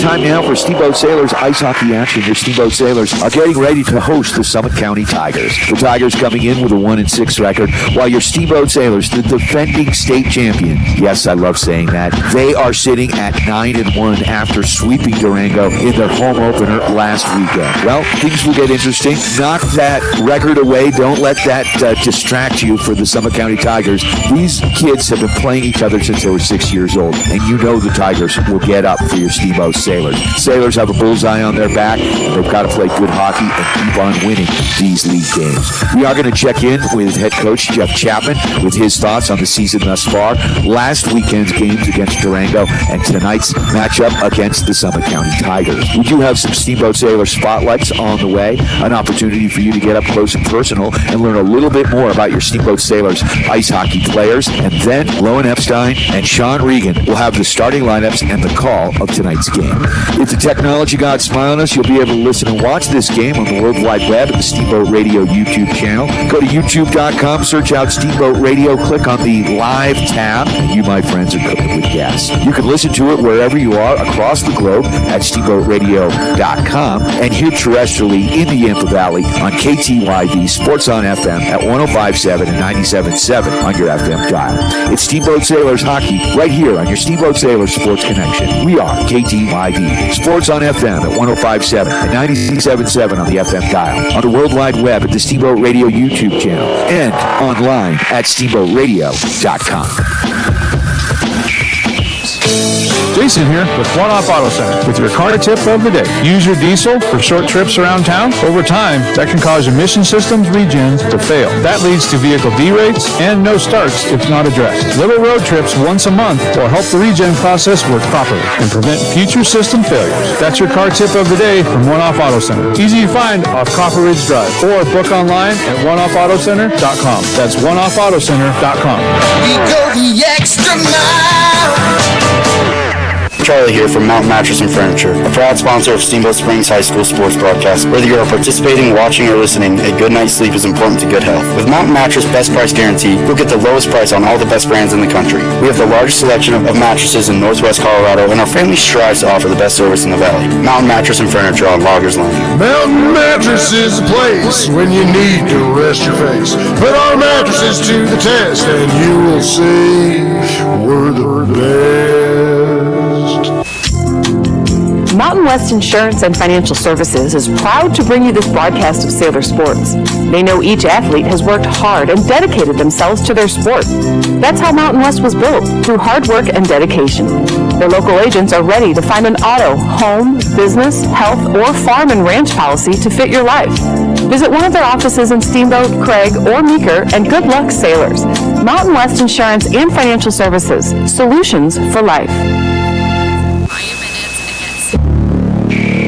time now for Steamboat Sailors ice hockey action. Your Steamboat Sailors are getting ready to host the Summit County Tigers. The Tigers coming in with a 1-6 record, while your Steamboat Sailors, the defending state champion, yes, I love saying that, they are sitting at 9-1 after sweeping Durango in their home opener last weekend. Well, things will get interesting. Knock that record away. Don't let that distract you for the Summit County Tigers. These kids have been playing each other since they were 6 years old, and you know the Tigers will get up for your Steamboat Sailors. Sailors have a bullseye on their back, and they've got to play good hockey and keep on winning these league games. We are going to check in with head coach Jeff Chapman with his thoughts on the season thus far, last weekend's games against Durango, and tonight's matchup against the Summit County Tigers. We do have some Steamboat Sailor spotlights on the way, an opportunity for you to get up close and personal and learn a little bit more about your Steamboat Sailors ice hockey players. And then Lowen Epstein and Sean Regan will have the starting lineups and the call of tonight's game. If the technology gods smile on us, you'll be able to listen and watch this game on the World Wide Web at the Steamboat Radio YouTube channel. Go to youtube.com, search out Steamboat Radio, click on the live tab, and you, my friends, are cooking with gas. You can listen to it wherever you are across the globe at steamboatradio.com and here terrestrially in the Yampa Valley on KTYV Sports on FM at 105.7 and 97.7 on your FM dial. It's Steamboat Sailors hockey right here on your Steamboat Sailors Sports Connection. We are KTYV Sports on FM at 105.7 and 97.7 on the FM dial, on the World Wide Web at the Steamboat Radio YouTube channel, and online at steamboatradio.com. Jason here with One Off Auto Center with your car tip of the day. Use your diesel for short trips around town. Over time, that can cause emission systems regens to fail. That leads to vehicle derates and no starts if not addressed. Little road trips once a month will help the regen process work properly and prevent future system failures. That's your car tip of the day from One Off Auto Center. Easy to find off Copper Ridge Drive or book online at oneoffautocenter.com. That's oneoffautocenter.com. We go the extra mile. Charlie here from Mountain Mattress and Furniture, a proud sponsor of Steamboat Springs High School sports broadcast. Whether you are participating, watching, or listening, a good night's sleep is important to good health. With Mountain Mattress Best Price Guarantee, you'll get the lowest price on all the best brands in the country. We have the largest selection of mattresses in Northwest Colorado, and our family strives to offer the best service in the valley. Mountain Mattress and Furniture on Loggers Lane. Mountain Mattress is the place when you need to rest your face. Put our mattresses to the test, and you will see we're the best. Mountain West Insurance and Financial Services is proud to bring you this broadcast of Sailor Sports. They know each athlete has worked hard and dedicated themselves to their sport. That's how Mountain West was built, through hard work and dedication. Their local agents are ready to find an auto, home, business, health, or farm and ranch policy to fit your life. Visit one of their offices in Steamboat, Craig, or Meeker, and good luck, sailors. Mountain West Insurance and Financial Services. Solutions for life.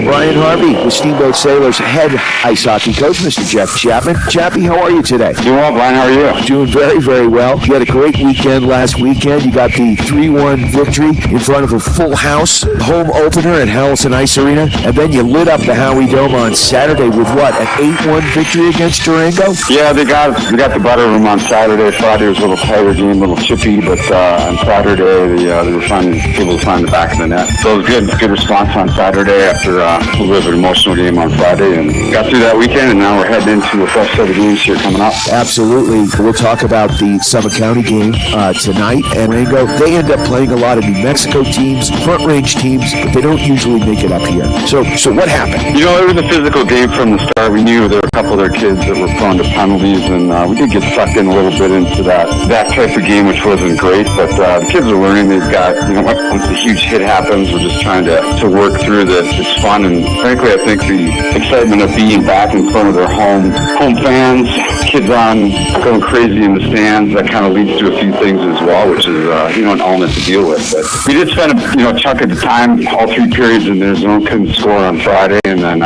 Brian Harvey with Steamboat Sailors head ice hockey coach, Mr. Jeff Chapman. Chappie, how are you today? Doing well, Brian. How are you? Doing very, very well. You had a great weekend last weekend. You got the 3-1 victory in front of a full house home opener at HOWELSEN Ice Arena, and then you lit up the Howie Dome on Saturday with what, an 8-1 victory against Durango? Yeah, we got the better of them on Saturday. Friday was a little tighter game, a little chippy, but on Saturday they were able to find the back of the net. So it was good response on Saturday after a little bit of an emotional game on Friday, and got through that weekend, and now we're heading into a fresh set of games here coming up. Absolutely. We'll talk about the Summit County game tonight, and Durango, they end up playing a lot of New Mexico teams, front range teams, but they don't usually make it up here. So what happened? You know, it was a physical game from the start. We knew there were a couple of their kids that were prone to penalties, and we did get sucked in a little bit into that type of game, which wasn't great, but the kids are learning. They've got, once a huge hit happens, we're just trying to work through this. It's fun, and frankly, I think the excitement of being back in front of their home fans, kids going crazy in the stands, that kind of leads to a few things as well, which is an element to deal with. But we did spend a chunk of the time, all 3 periods in their zone, couldn't score on Friday, and then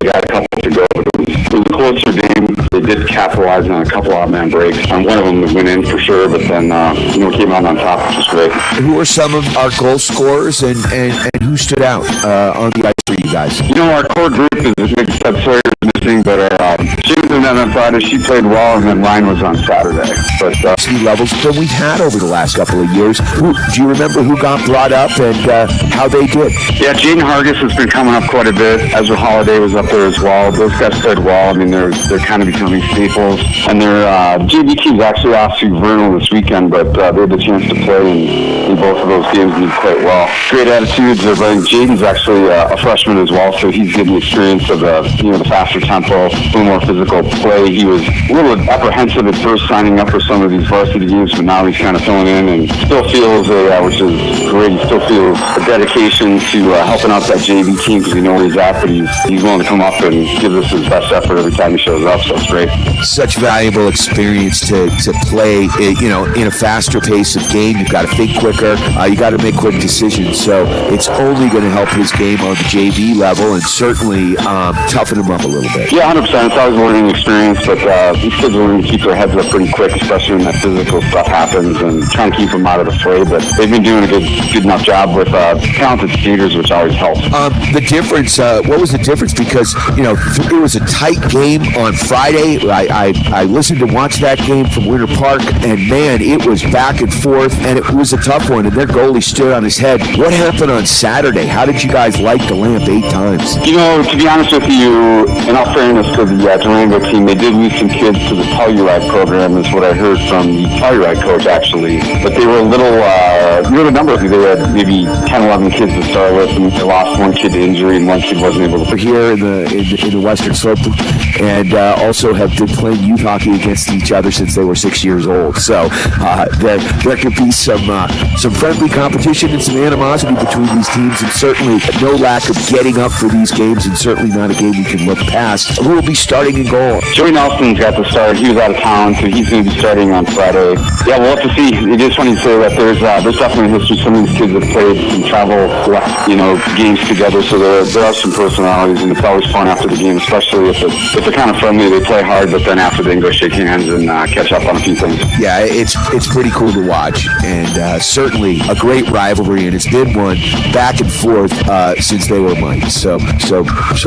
we got a couple to go. But it was a closer game. They did capitalize on a couple odd-man breaks. On one of them, we went in for sure, but then came out on top, which was great. Who are some of our goal scorers, and who stood out on the ice for you guys? Our core group is, like Sawyer's missing, but our James and that on Friday. She played well, and then Ryan was on Saturday. But levels than we've had over the last couple of years. Do you remember who got brought up and how they did? Yeah, Jaden Hargis has been coming up quite a bit. Ezra Holiday was up there as well. Those guys played well. I mean, they're kind of becoming staples. And their JV team's actually off to Vernal this weekend, but they had the chance to play in both of those games and did quite well. Great attitudes. Jaden's actually a freshman as well, so he's getting the experience of the faster tempo, a little more physical play. He was a little apprehensive at first signing up for some of these varsity games, but now he's kind of filling in and still feels which is great. He still feels a dedication to helping out that JV team because we know where he's at, but he's willing to come up and give us his best effort every time he shows up, so it's great. Such valuable experience to play, in a faster pace of game. You've got to think quicker. You got to make quick decisions. So it's only going to help his game on the JV level and certainly toughen him up a little bit. Yeah, 100%. It's always a learning experience, but these kids are learning to keep their heads up pretty quick, especially when that physical stuff happens, and trying to keep them out of the fray. But they've been doing a good enough job with talented skaters, which always helps. The difference, what was the difference? Because, it was a tight game on Friday. I listened to watch that game from Winter Park, and man, it was back and forth, and it was a tough one, and their goalie stood on his head. What happened on Saturday? How did you guys light the lamp 8 times? To be honest with you, in all fairness to the Durango team, they did lose some kids to the Telluride program, is what I heard from the Telluride coach, actually. But they were a little, the number, they had maybe 10, 11 kids to start with, and they lost one kid to injury, and one kid wasn't able to. We're here in the Western Slope, and also have been playing youth hockey against each other since they were 6 years old. So there could be some friendly competition and some animosity between these teams, and certainly no lack of getting up for these games, and certainly not a game we can look past. Who will be starting in goal? Joey Nelson's got the start. He was out of town, so he's going to be starting on Friday. Yeah, we'll have to see. It is funny to say that there's definitely a history. Some of these kids have played some travel, games together, so there are some personalities, and it's always fun after the game, especially if they're kind of friendly. They play hard, but then after they can go shake hands and catch up on a few things. Yeah, it's pretty cool to watch, and certainly a great rivalry, and it's been one back and forth since they were mites. So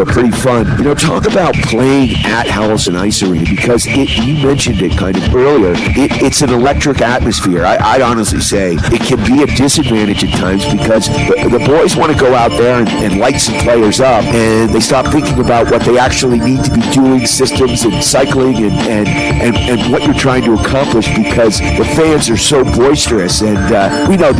pretty fun. Talk about playing at HOWELSEN Ice Arena, because you mentioned it kind of earlier. It's an electric atmosphere. I'd honestly say it can be a disadvantage at times because the boys want to go out there and light some players up, and they stop thinking about what they actually need to be doing, systems and cycling and what you're trying to accomplish, because the fans are so boisterous, and we know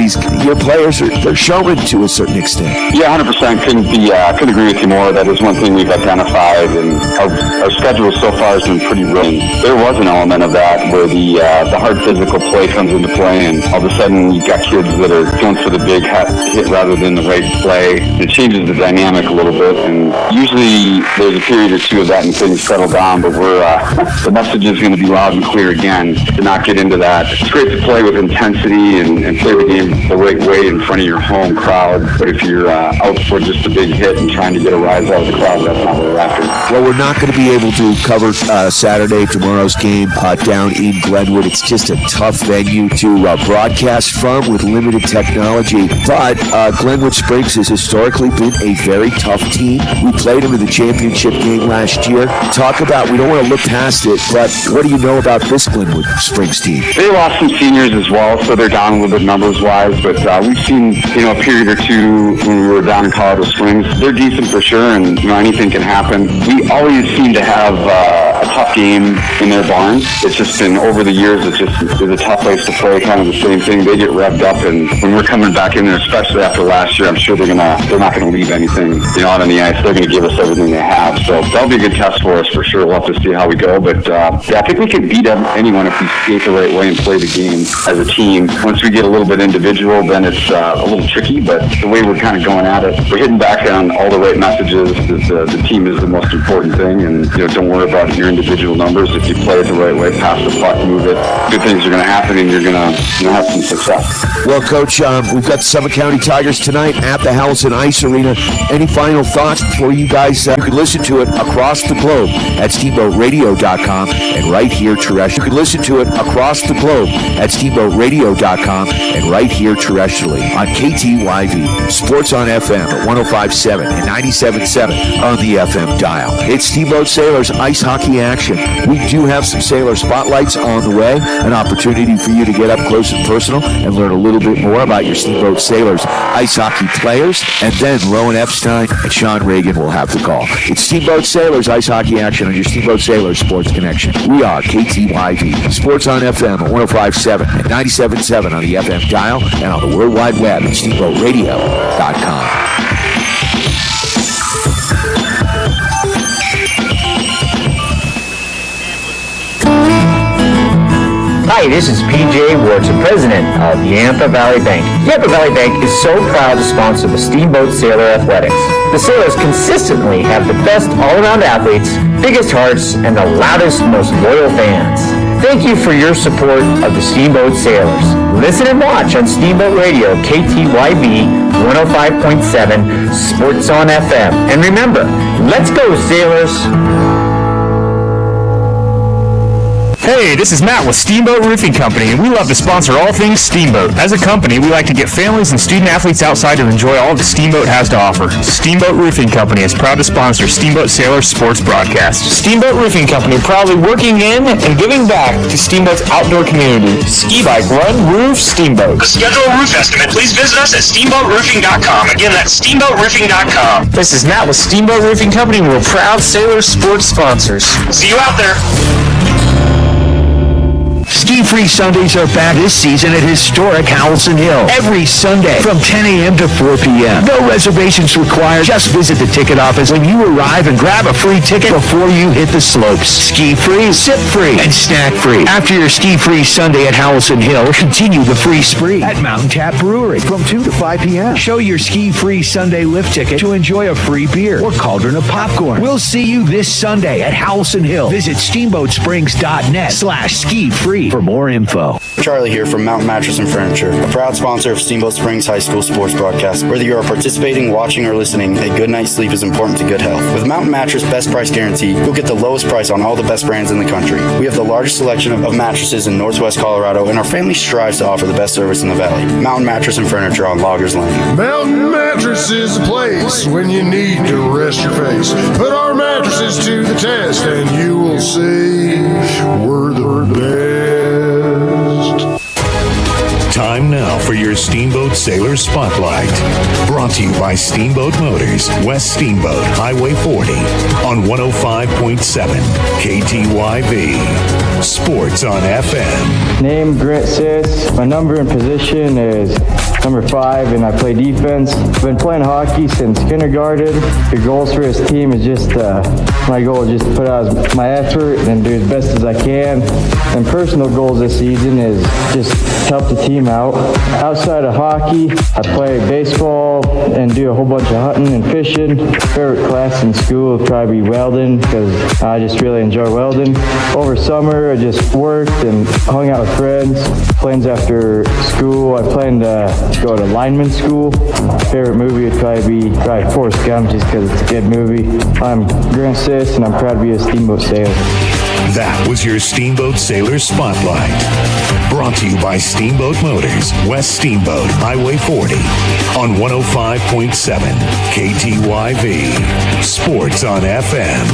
your players they're showmen to a certain extent. Yeah, 100%. Couldn't agree with you more. That is one thing we've identified, and our schedule so far has been pretty brilliant. There was an element of that where the hard physical play comes into play, and all of a sudden you've got kids that are going for the big hit rather than the right play. It changes the dynamic a little bit, and usually there's a period or two of that and things settle down, but the message is going to be loud and clear again to not get into that. It's great to play with intensity and play the game the right way in front of your home crowd, but if you're out for just a big hit and trying to get a rise out of the crowd, that's not what we're after. Well, we're not going to be able to cover tomorrow's game down in Glenwood. It's just a tough venue to broadcast from with limited technology, but Glenwood Springs has historically been a very tough team. We played them in the championship game last year. We don't want to look past it, but what do you know about this Glenwood Springs team? They lost some seniors as well, so they're down a little bit numbers-wise, but we've seen, a period or two when we were down in Colorado Springs. They're decent for sure, and, anything can happen. We always seem to have a tough game in their barns. It's just been, over the years, it's a tough place to play, kind of the same thing. They get revved up, and when we're coming back in there, especially after last year, I'm sure they're not going to leave anything, out on the ice. They're going to give us everything they have, so that'll be a good test for us for sure. We'll have to see how we go, but I think we can beat anyone if we skate the right way and play the game as a team. Once we get a little bit individual, then it's a little tricky, but the way we're kind of going at it, we're hitting back on all the right messages. The team is the most important thing, and don't worry about your individual numbers. If you play it the right way, pass the puck, move it, good things are going to happen, and you're going to have some success. Well, Coach, we've got the Summit County Tigers tonight at the HOWELSEN Ice Arena. Any final thoughts before you guys? You can listen to it across the globe at SteamboatRadio.com and right here terrestrially. You can listen to it across the globe at SteamboatRadio.com and right here terrestrially on KTYV, Sports on FM at 105.7 and 97.7 on the FM dial. It's Steamboat Sailors Ice Hockey hockey action. We do have some Sailor spotlights on the way, an opportunity for you to get up close and personal and learn a little bit more about your Steamboat Sailors ice hockey players, and then Rowan Epstein and Sean Reagan will have the call. It's Steamboat Sailors ice hockey action on your Steamboat Sailors Sports Connection. We are KTYV, Sports on FM at 105.7 and 97.7 on the FM dial and on the World Wide Web at steamboatradio.com. Hi, this is PJ Wharton, president of Yampa Valley Bank. Yampa Valley Bank is so proud to sponsor the Steamboat Sailor Athletics. The Sailors consistently have the best all-around athletes, biggest hearts, and the loudest, most loyal fans. Thank you for your support of the Steamboat Sailors. Listen and watch on Steamboat Radio, KTYV 105.7, Sports on FM. And remember, let's go, Sailors! Hey, this is Matt with Steamboat Roofing Company, and we love to sponsor all things Steamboat. As a company, we like to get families and student athletes outside to enjoy all that Steamboat has to offer. Steamboat Roofing Company is proud to sponsor Steamboat Sailor sports broadcast. Steamboat Roofing Company proudly working in and giving back to Steamboat's outdoor community. Ski bike run, roof, Steamboat. To schedule a roof estimate, please visit us at steamboatroofing.com. Again, that's steamboatroofing.com. This is Matt with Steamboat Roofing Company, and we're proud Sailor sports sponsors. See you out there. Ski-free Sundays are back this season at historic HOWELSEN Hill. Every Sunday from 10 a.m. to 4 p.m. No reservations required. Just visit the ticket office when you arrive and grab a free ticket before you hit the slopes. Ski-free, sip-free, and snack-free. After your ski-free Sunday at HOWELSEN Hill, continue the free spree at Mountain Tap Brewery from 2 to 5 p.m. Show your ski-free Sunday lift ticket to enjoy a free beer or cauldron of popcorn. We'll see you this Sunday at HOWELSEN Hill. Visit steamboatsprings.net/ski-free for more info. Charlie here from Mountain Mattress and Furniture, a proud sponsor of Steamboat Springs High School sports broadcast. Whether you are participating, watching, or listening, a good night's sleep is important to good health. With Mountain Mattress Best Price Guarantee, you'll get the lowest price on all the best brands in the country. We have the largest selection of mattresses in Northwest Colorado, and our family strives to offer the best service in the valley. Mountain Mattress and Furniture on Loggers Lane. Mountain Mattress is a place when you need to rest your face. Put our mattresses to the test and you will see we're the best. Time now for your Steamboat Sailor Spotlight. Brought to you by Steamboat Motors, West Steamboat, Highway 40, on 105.7 KTYV. Sports on FM. Name Grant Sitz. My number and position is number 5, and I play defense. I've been playing hockey since kindergarten. The goals for this team is just, my goal is just to put out my effort and do as best as I can. And personal goals this season is just help the team out. Outside of hockey, I play baseball and do a whole bunch of hunting and fishing. Favorite class in school would probably be welding because I just really enjoy welding. Over summer, I just worked and hung out with friends. Plans after school, I plan to go to lineman school. Favorite movie would probably be Forrest Gump just because it's a good movie. I'm Grant Sitz and I'm proud to be a Steamboat Sailor. That was your Steamboat Sailor Spotlight. Brought to you by Steamboat Motors, West Steamboat, Highway 40, on 105.7 KTYV. Sports on FM.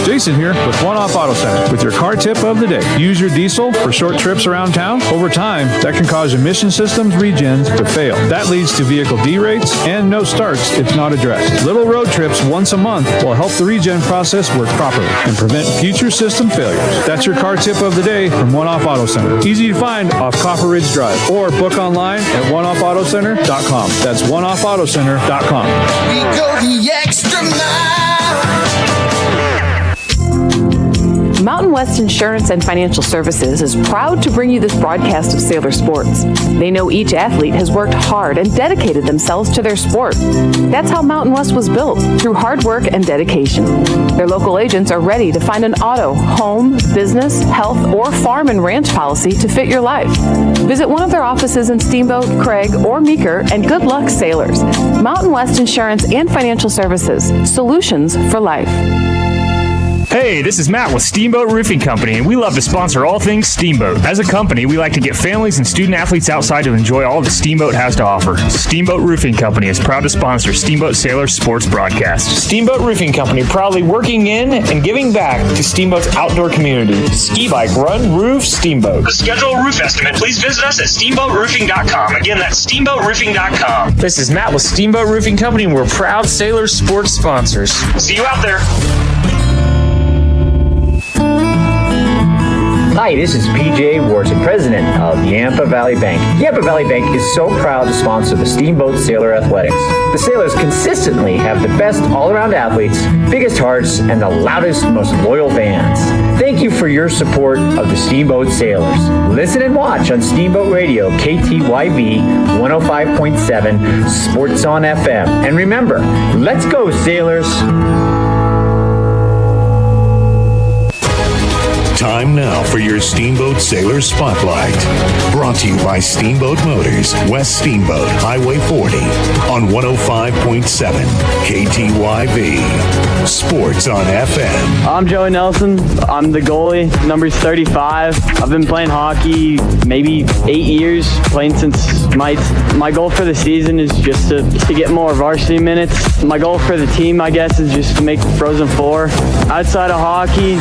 Jason here with One Off Auto Center with your car tip of the day. Use your diesel for short trips around town. Over time, that can cause emission systems regens to fail. That leads to vehicle derates and no starts if not addressed. Little road trips once a month will help the regen process work properly and prevent future system failures. That's your car tip of the day from One Off Auto Center. Easy to find off Copper Ridge Drive or book online at oneoffautocenter.com. That's oneoffautocenter.com. We go the extra mile. Mountain West Insurance and Financial Services is proud to bring you this broadcast of Sailor Sports. They know each athlete has worked hard and dedicated themselves to their sport. That's how Mountain West was built, through hard work and dedication. Their local agents are ready to find an auto, home, business, health, or farm and ranch policy to fit your life. Visit one of their offices in Steamboat, Craig, or Meeker, and good luck, sailors. Mountain West Insurance and Financial Services, solutions for life. Hey, this is Matt with Steamboat Roofing Company, and we love to sponsor all things Steamboat. As a company, we like to get families and student athletes outside to enjoy all the Steamboat has to offer. Steamboat Roofing Company is proud to sponsor Steamboat Sailors sports broadcast. Steamboat Roofing Company proudly working in and giving back to Steamboat's outdoor community. Ski, bike, run, roof, Steamboat. To schedule a roof estimate, please visit us at steamboatroofing.com. Again, that's steamboatroofing.com. This is Matt with Steamboat Roofing Company, and we're proud Sailors sports sponsors. See you out there. Hi, this is PJ Wharton, president of the Yampa Valley Bank. Yampa Valley Bank is so proud to sponsor the Steamboat Sailor Athletics. The Sailors consistently have the best all-around athletes, biggest hearts, and the loudest, most loyal fans. Thank you for your support of the Steamboat Sailors. Listen and watch on Steamboat Radio, KTYV 105.7, Sports on FM. And remember, let's go, Sailors! Time now for your Steamboat Sailor Spotlight. Brought to you by Steamboat Motors, West Steamboat, Highway 40, on 105.7 KTYV. Sports on FM. I'm Joey Nelson. I'm the goalie, number 35. I've been playing hockey maybe 8 years, playing since my goal for the season is just to get more varsity minutes. My goal for the team, I guess, is just to make the Frozen Four. Outside of hockey,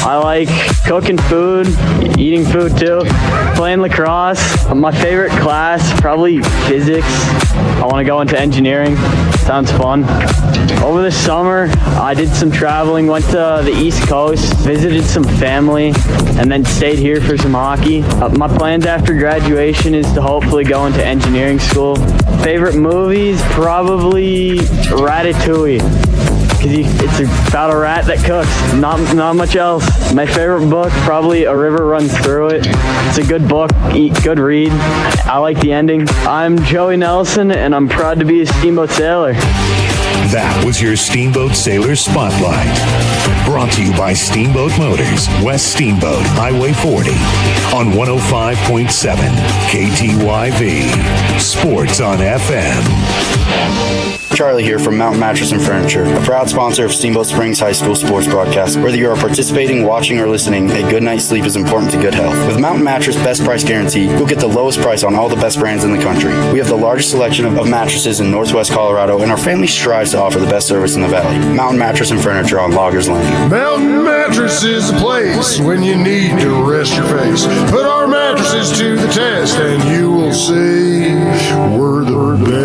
I like cooking food, eating food too, playing lacrosse. My favorite class, probably physics. I want to go into engineering. Sounds fun. Over the summer, I did some traveling, went to the East Coast, visited some family, and then stayed here for some hockey. My plans after graduation is to hopefully go into engineering school. Favorite movies, probably Ratatouille. It's about a rat that cooks, not much else. My favorite book, probably A River Runs Through It. It's a good book, good read. I like the ending. I'm Joey Nelson, and I'm proud to be a Steamboat Sailor. That was your Steamboat Sailor Spotlight. Brought to you by Steamboat Motors, West Steamboat, Highway 40, on 105.7 KTYV. Sports on FM. Charlie here from Mountain Mattress and Furniture, a proud sponsor of Steamboat Springs High School sports broadcast. Whether you are participating, watching, or listening, a good night's sleep is important to good health. With Mountain Mattress Best Price Guarantee, you'll get the lowest price on all the best brands in the country. We have the largest selection of mattresses in Northwest Colorado, and our family strives to offer the best service in the valley. Mountain Mattress and Furniture on Loggers Lane. Mountain Mattress is a place when you need to rest your face. Put our mattresses to the test, and you will see we're the best.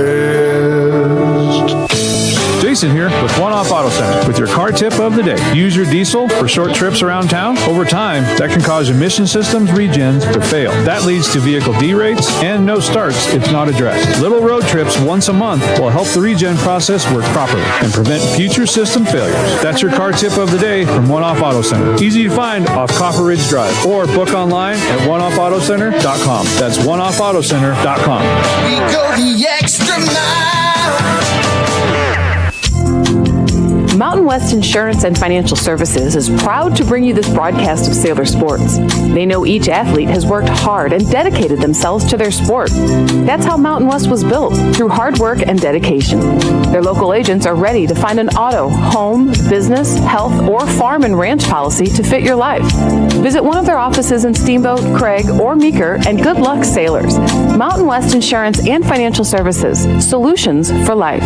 Jason here with One Off Auto Center with your car tip of the day. Use your diesel for short trips around town. Over time, that can cause emission systems regens to fail. That leads to vehicle derates and no starts if not addressed. Little road trips once a month will help the regen process work properly and prevent future system failures. That's your car tip of the day from One Off Auto Center. Easy to find off Copper Ridge Drive or book online at oneoffautocenter.com. That's oneoffautocenter.com. We go the extra mile. Mountain West Insurance and Financial Services is proud to bring you this broadcast of Sailor Sports. They know each athlete has worked hard and dedicated themselves to their sport. That's how Mountain West was built, through hard work and dedication. Their local agents are ready to find an auto, home, business, health, or farm and ranch policy to fit your life. Visit one of their offices in Steamboat, Craig, or Meeker, and good luck, Sailors. Mountain West Insurance and Financial Services, solutions for life.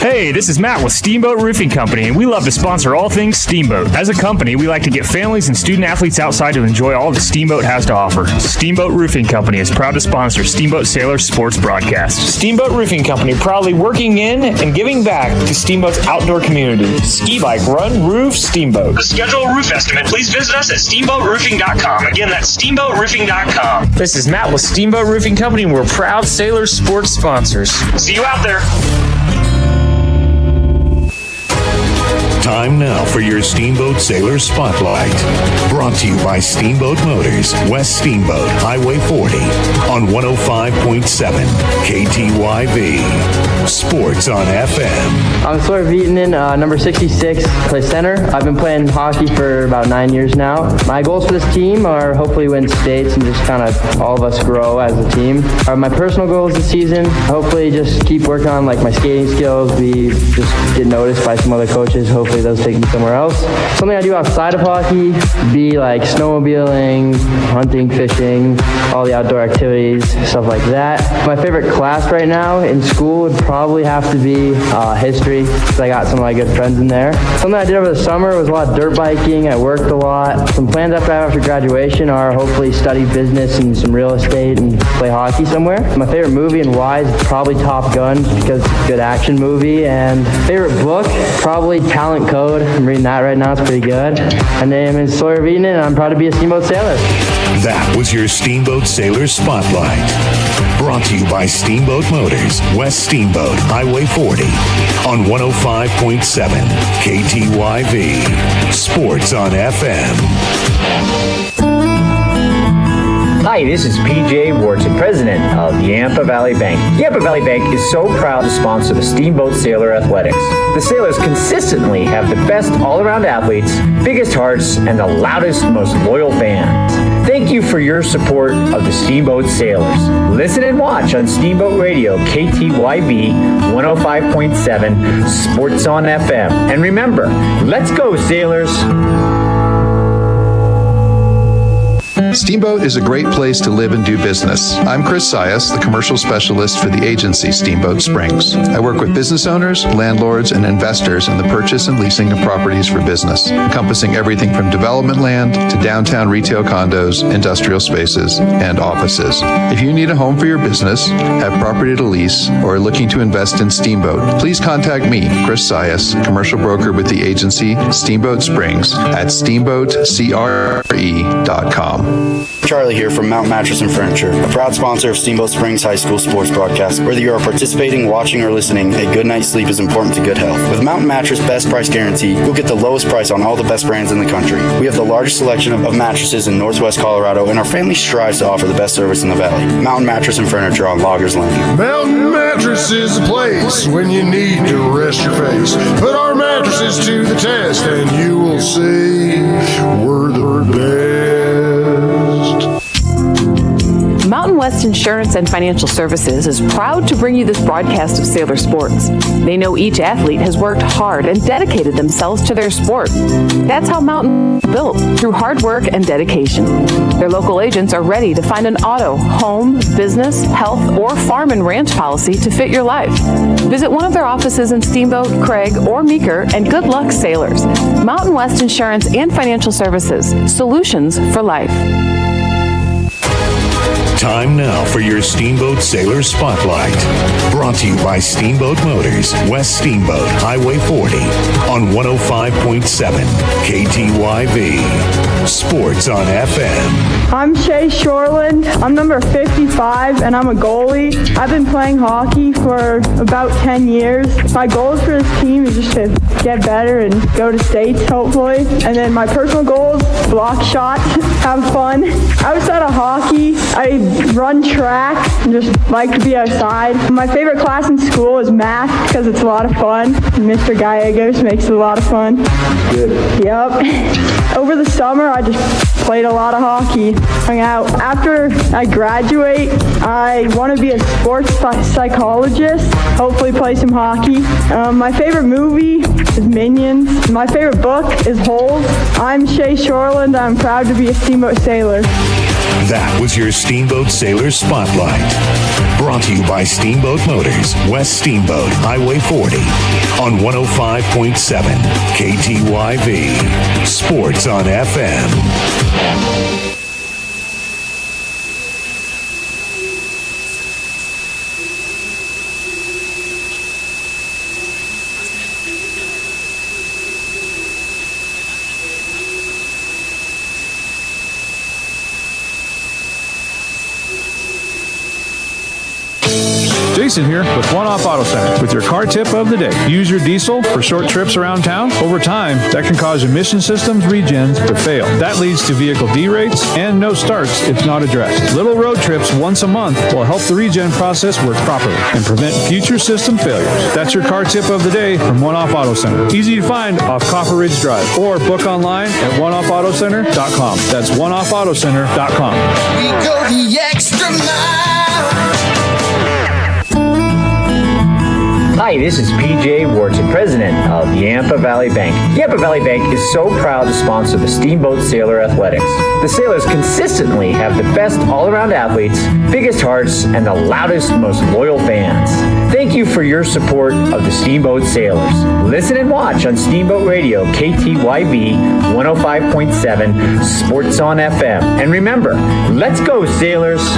Hey, this is Matt with Steamboat Roofing Company, and we love to sponsor all things Steamboat. As a company, we like to get families and student athletes outside to enjoy all the Steamboat has to offer. Steamboat Roofing Company is proud to sponsor Steamboat Sailor sports broadcast. Steamboat Roofing Company proudly working in and giving back to Steamboat's outdoor community. Ski, bike, run, roof, Steamboat. To schedule a roof estimate, please visit us at steamboatroofing.com. Again, that's steamboatroofing.com. This is Matt with Steamboat Roofing Company, and we're proud Sailor sports sponsors. See you out there. Time now for your Steamboat Sailor Spotlight. Brought to you by Steamboat Motors, West Steamboat, Highway 40, on 105.7 KTYV. Sports on FM. I'm Sawyer Vietanen, number 66, play center. I've been playing hockey for about 9 years now. My goals for this team are hopefully win states and just kind of all of us grow as a team. My personal goals this season, hopefully just keep working on like my skating skills, just get noticed by some other coaches, hopefully hopefully those take me somewhere else. Something I do outside of hockey be like snowmobiling, hunting, fishing, all the outdoor activities, stuff like that. My favorite class right now in school would probably have to be history, because I got some of my good friends in there. Something I did over the summer was a lot of dirt biking. I worked a lot. Some plans after graduation are hopefully study business and some real estate and play hockey somewhere. My favorite movie and why is probably Top Gun, because it's a good action movie. And favorite book, probably Talent Code. I'm reading that right now. It's pretty good. My name is Sawyer Veeden, and I'm proud to be a Steamboat sailor. That was your Steamboat Sailor Spotlight. Brought to you by Steamboat Motors, West Steamboat, Highway 40, on 105.7 KTYV. Sports on FM. Hi, this is PJ Wharton, president of the Yampa Valley Bank. Yampa Valley Bank is so proud to sponsor the Steamboat Sailor Athletics. The Sailors consistently have the best all-around athletes, biggest hearts, and the loudest, most loyal fans. Thank you for your support of the Steamboat Sailors. Listen and watch on Steamboat Radio, KTYV 105.7, Sports on FM. And remember, let's go, Sailors! Steamboat is a great place to live and do business. I'm Chris Sias, the commercial specialist for the agency Steamboat Springs. I work with business owners, landlords, and investors in the purchase and leasing of properties for business, encompassing everything from development land to downtown retail condos, industrial spaces, and offices. If you need a home for your business, have property to lease, or are looking to invest in Steamboat, please contact me, Chris Sias, commercial broker with the agency Steamboat Springs at steamboatcre.com. Charlie here from Mount Mattress and Furniture, a proud sponsor of Steamboat Springs High School sports broadcast. Whether you are participating, watching, or listening, a good night's sleep is important to good health. With Mountain Mattress Best Price Guarantee, you'll get the lowest price on all the best brands in the country. We have the largest selection of mattresses in Northwest Colorado, and our family strives to offer the best service in the valley. Mountain Mattress and Furniture on Loggers Lane. Mountain Mattress is a place when you need to rest your face. Put our mattresses to the test, and you will see we're the best. Mountain West Insurance and Financial Services is proud to bring you this broadcast of Sailor Sports. They know each athlete has worked hard and dedicated themselves to their sport. That's how Mountain was built, through hard work and dedication. Their local agents are ready to find an auto, home, business, health, or farm and ranch policy to fit your life. Visit one of their offices in Steamboat, Craig, or Meeker, and good luck, sailors. Mountain West Insurance and Financial Services, solutions for life. Time now for your Steamboat Sailor Spotlight. Brought to you by Steamboat Motors, West Steamboat, Highway 40, on 105.7 KTYV. Sports on FM. I'm Shay Shoreland. I'm number 55, and I'm a goalie. I've been playing hockey for about 10 years. My goals for this team is just to get better and go to states, hopefully. And then my personal goals, block shots, have fun. Outside of hockey, I run track and just like to be outside. My favorite class in school is math because it's a lot of fun. Mr. Gallegos makes it a lot of fun. Good. Yep. Over the summer, I just played a lot of hockey, hung out. After I graduate, I want to be a sports psychologist, hopefully play some hockey. My favorite movie is Minions. My favorite book is Holes. I'm Shay Shoreland. I'm proud to be a Steamboat sailor. That was your Steamboat Sailor Spotlight. Brought to you by Steamboat Motors, West Steamboat, Highway 40, on 105.7 KTYV. Sports on FM. Jason here with One Off Auto Center with your car tip of the day. Use your diesel for short trips around town. Over time, that can cause emission systems regens to fail. That leads to vehicle derates and no starts if not addressed. Little road trips once a month will help the regen process work properly and prevent future system failures. That's your car tip of the day from One Off Auto Center. Easy to find off Copper Ridge Drive or book online at oneoffautocenter.com. That's oneoffautocenter.com. We go the extra mile. Hi, Hi, this is PJ Wharton, president of Yampa Valley Bank. Yampa Valley Bank is so proud to sponsor the Steamboat Sailor Athletics. The Sailors consistently have the best all-around athletes, biggest hearts, and the loudest, most loyal fans. Thank you for your support of the Steamboat Sailors. Listen and watch on Steamboat Radio, KTYV 105.7, Sports on FM. And remember, let's go, Sailors!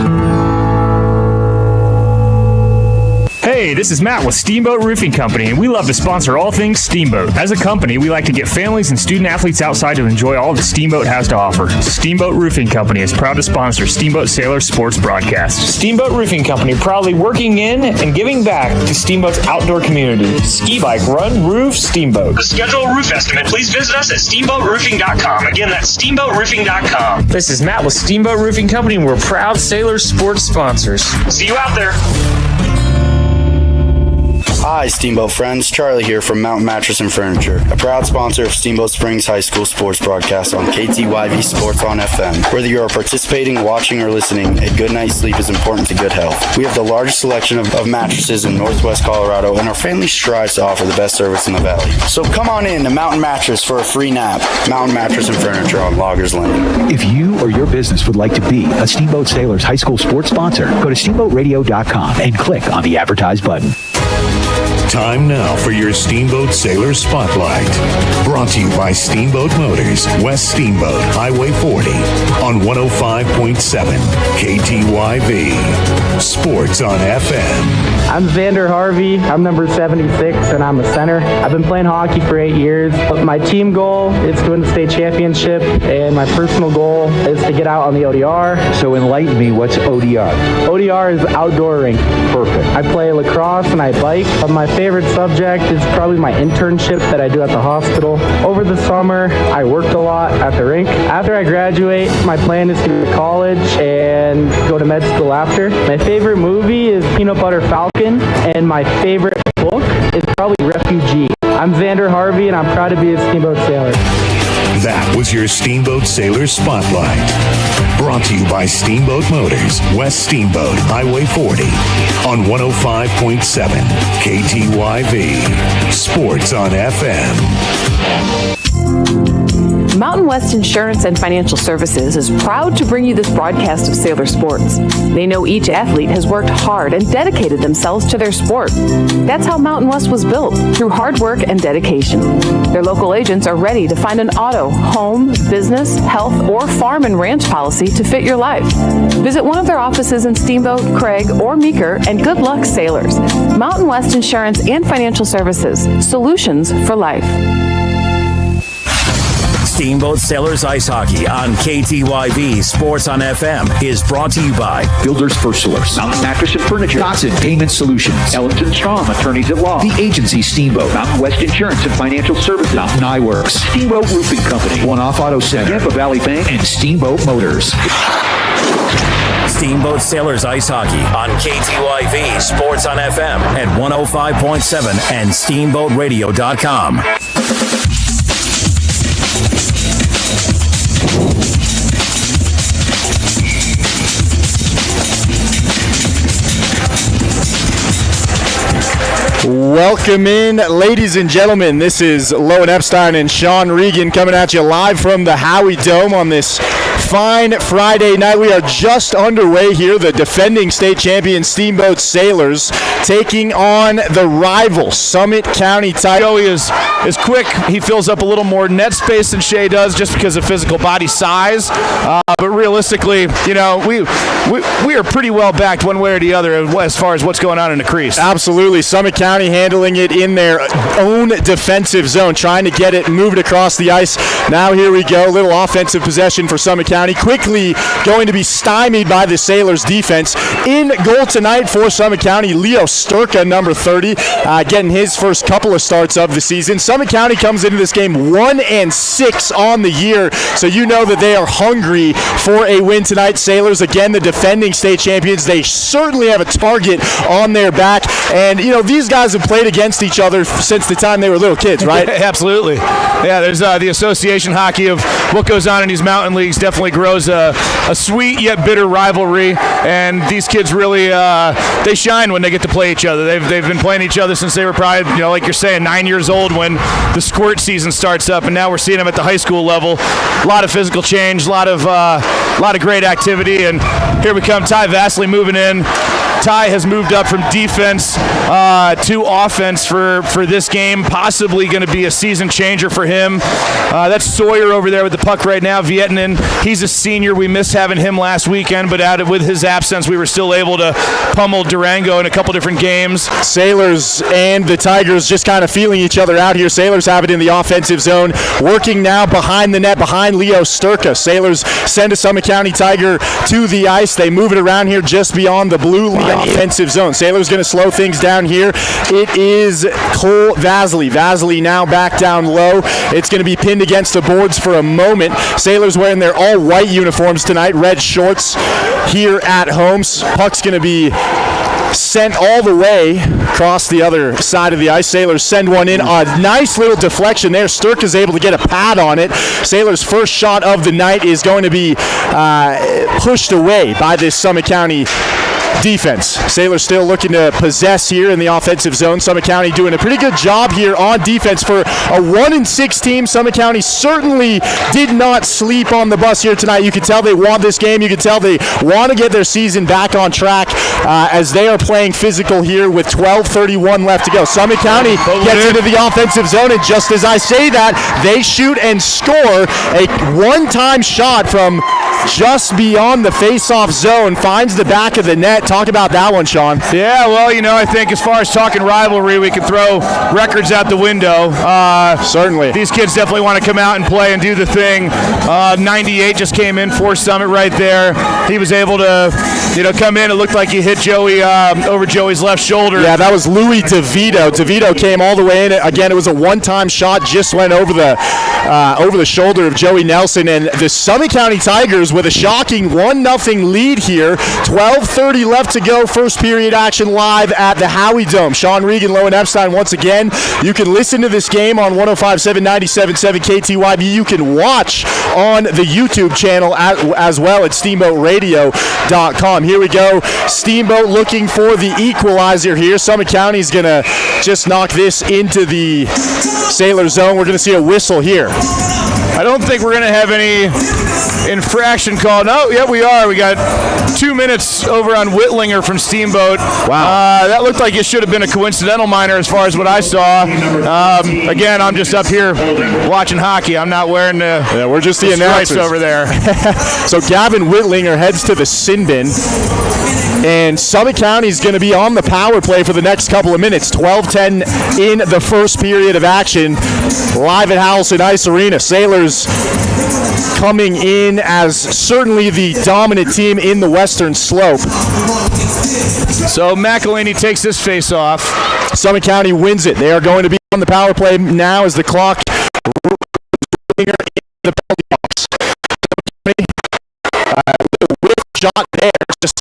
Hey, this is Matt with Steamboat Roofing Company, and we love to sponsor all things Steamboat. As a company, we like to get families and student athletes outside to enjoy all that Steamboat has to offer. Steamboat Roofing Company is proud to sponsor Steamboat Sailor sports broadcasts. Steamboat Roofing Company, proudly working in and giving back to Steamboat's outdoor community. Ski bike, run, roof, Steamboat. To schedule a roof estimate, please visit us at steamboatroofing.com. Again, that's steamboatroofing.com. This is Matt with Steamboat Roofing Company, and we're proud Sailor sports sponsors. See you out there. Hi, Steamboat friends. Charlie here from Mountain Mattress and Furniture, a proud sponsor of Steamboat Springs High School sports broadcast on KTYV Sports on FM. Whether you are participating, watching, or listening, a good night's sleep is important to good health. We have the largest selection of mattresses in Northwest Colorado, and our family strives to offer the best service in the valley. So come on in to Mountain Mattress for a free nap. Mountain Mattress and Furniture on Loggers Lane. If you or your business would like to be a Steamboat Sailors High School sports sponsor, go to steamboatradio.com and click on the Advertise button. Time now for your Steamboat Sailor Spotlight. Brought to you by Steamboat Motors, West Steamboat, Highway 40, on 105.7 KTYV. Sports on FM. I'm Xander Harvey. I'm number 76, and I'm a center. I've been playing hockey for 8 years. My team goal is to win the state championship, and my personal goal is to get out on the ODR. So enlighten me, what's ODR? ODR is outdoor rink. Perfect. I play lacrosse and I bike. My favorite subject is probably my internship that I do at the hospital. Over the summer, I worked a lot at the rink. After I graduate, my plan is to go to college and go to med school after. My favorite movie is Peanut Butter Falcon, and my favorite book is probably Refugee. I'm Xander Harvey, and I'm proud to be a Steamboat Sailor. That was your Steamboat Sailor Spotlight. Brought to you by Steamboat Motors, West Steamboat, Highway 40, on 105.7 KTYV. Sports on FM. Mountain West Insurance and Financial Services is proud to bring you this broadcast of Sailor Sports. They know each athlete has worked hard and dedicated themselves to their sport. That's how Mountain West was built, through hard work and dedication. Their local agents are ready to find an auto, home, business, health, or farm and ranch policy to fit your life. Visit one of their offices in Steamboat, Craig, or Meeker, and good luck, Sailors. Mountain West Insurance and Financial Services, solutions for life. Steamboat Sailors Ice Hockey on KTYV Sports on FM is brought to you by Builders First Source, Mountain Mattress and Furniture, Dotson Payment Solutions, Ellington Strom, Attorneys at Law, The Agency Steamboat, Mountain West Insurance and Financial Services, Mountain Eyeworks, Steamboat Roofing Company, One Off Auto Center, Yampa Valley Bank, and Steamboat Motors. Steamboat Sailors Ice Hockey on KTYV Sports on FM at 105.7 and steamboatradio.com. Welcome in, ladies and gentlemen. This is Lowen Epstein and Sean Regan coming at you live from the Howie Dome on this fine Friday night. We are just underway here. The defending state champion Steamboat Sailors taking on the rival Summit County Tigers. Joey is quick. He fills up a little more net space than Shea does just because of physical body size. But realistically, you know, we are pretty well backed one way or the other as far as what's going on in the crease. Absolutely. Summit County handling it in their own defensive zone, trying to get it moved across the ice. Now here we go. Little offensive possession for Summit County. Quickly going to be stymied by the Sailors defense. In goal tonight for Summit County, Leo Sturka, number 30, getting his first couple of starts of the season. Summit County comes into this game 1-6 on the year, so you know that they are hungry for a win tonight. Sailors, again, the defending state champions. They certainly have a target on their back, and you know, these guys have played against each other since the time they were little kids, right? Absolutely. Yeah, there's the association hockey of what goes on in these mountain leagues definitely grows a sweet yet bitter rivalry. and these kids really they shine when they get to play each other. They've been playing each other since they were probably, like you're saying, 9 years old when the squirt season starts up, and now we're seeing them at the high school level. A lot of physical change, a lot of great activity, and here we come. Ty Vasily moving in. Ty has moved up from defense to offense for this game, possibly going to be a season changer for him. That's Sawyer over there with the puck right now, Vietnam. He's a senior. We missed having him last weekend, but with his absence, we were still able to pummel Durango in a couple different games. Sailors and the Tigers just kind of feeling each other out here. Sailors have it in the offensive zone, working now behind the net, behind Leo Sturka. Sailors send a Summit County Tiger to the ice. They move it around here just beyond the blue line. Offensive zone. Sailors going to slow things down here. It is Cole Vasily. Vasily now back down low. It's going to be pinned against the boards for a moment. Sailors wearing their all-white uniforms tonight, red shorts here at home. Puck's going to be sent all the way across the other side of the ice. Sailors send one in. A nice little deflection there. Sturk is able to get a pad on it. Sailors' first shot of the night is going to be pushed away by this Summit County defense. Sailors still looking to possess here in the offensive zone. Summit County doing a pretty good job here on defense for a 1-6 team. Summit County certainly did not sleep on the bus here tonight. You can tell they want this game. You can tell they want to get their season back on track as they are playing physical here with 12:31 left to go. Summit County gets into the offensive zone, and just as I say that, they shoot and score. A one-time shot from just beyond the face-off zone, finds the back of the net. Talk about that one, Sean. Yeah, well, I think as far as talking rivalry, we can throw records out the window. Certainly. These kids definitely want to come out and play and do the thing. 98 just came in for Summit right there. He was able to, come in. It looked like he hit Joey over Joey's left shoulder. Yeah, that was Louis DeVito. DeVito came all the way in. Again, it was a one-time shot, just went over the shoulder of Joey Nelson, and the Summit County Tigers with a shocking 1-0 lead here. 12:30 left to go. First period action live at the Howie Dome. Sean Regan, Lowen Epstein once again. You can listen to this game on 105.7, 97.7 KTYB. You can watch on the YouTube channel as well at steamboatradio.com. Here we go. Steamboat looking for the equalizer here. Summit County is going to just knock this into the Sailor zone. We're going to see a whistle here. I don't think we're going to have any infraction call. No, yeah, we are. We got 2 minutes over on Whitlinger from Steamboat. Wow. That looked like it should have been a coincidental minor as far as what I saw. Again, I'm just up here watching hockey. I'm not wearing we're just the announcers over there. So Gavin Whitlinger heads to the sin bin. And Summit County is going to be on the power play for the next couple of minutes. 12:10 in the first period of action. Live at HOWELSEN Ice Arena. Sailors coming in as certainly the dominant team in the Western Slope. So McElhaney takes this face off. Summit County wins it. They are going to be on the power play now as the clock in the penalty box. With a shot there, just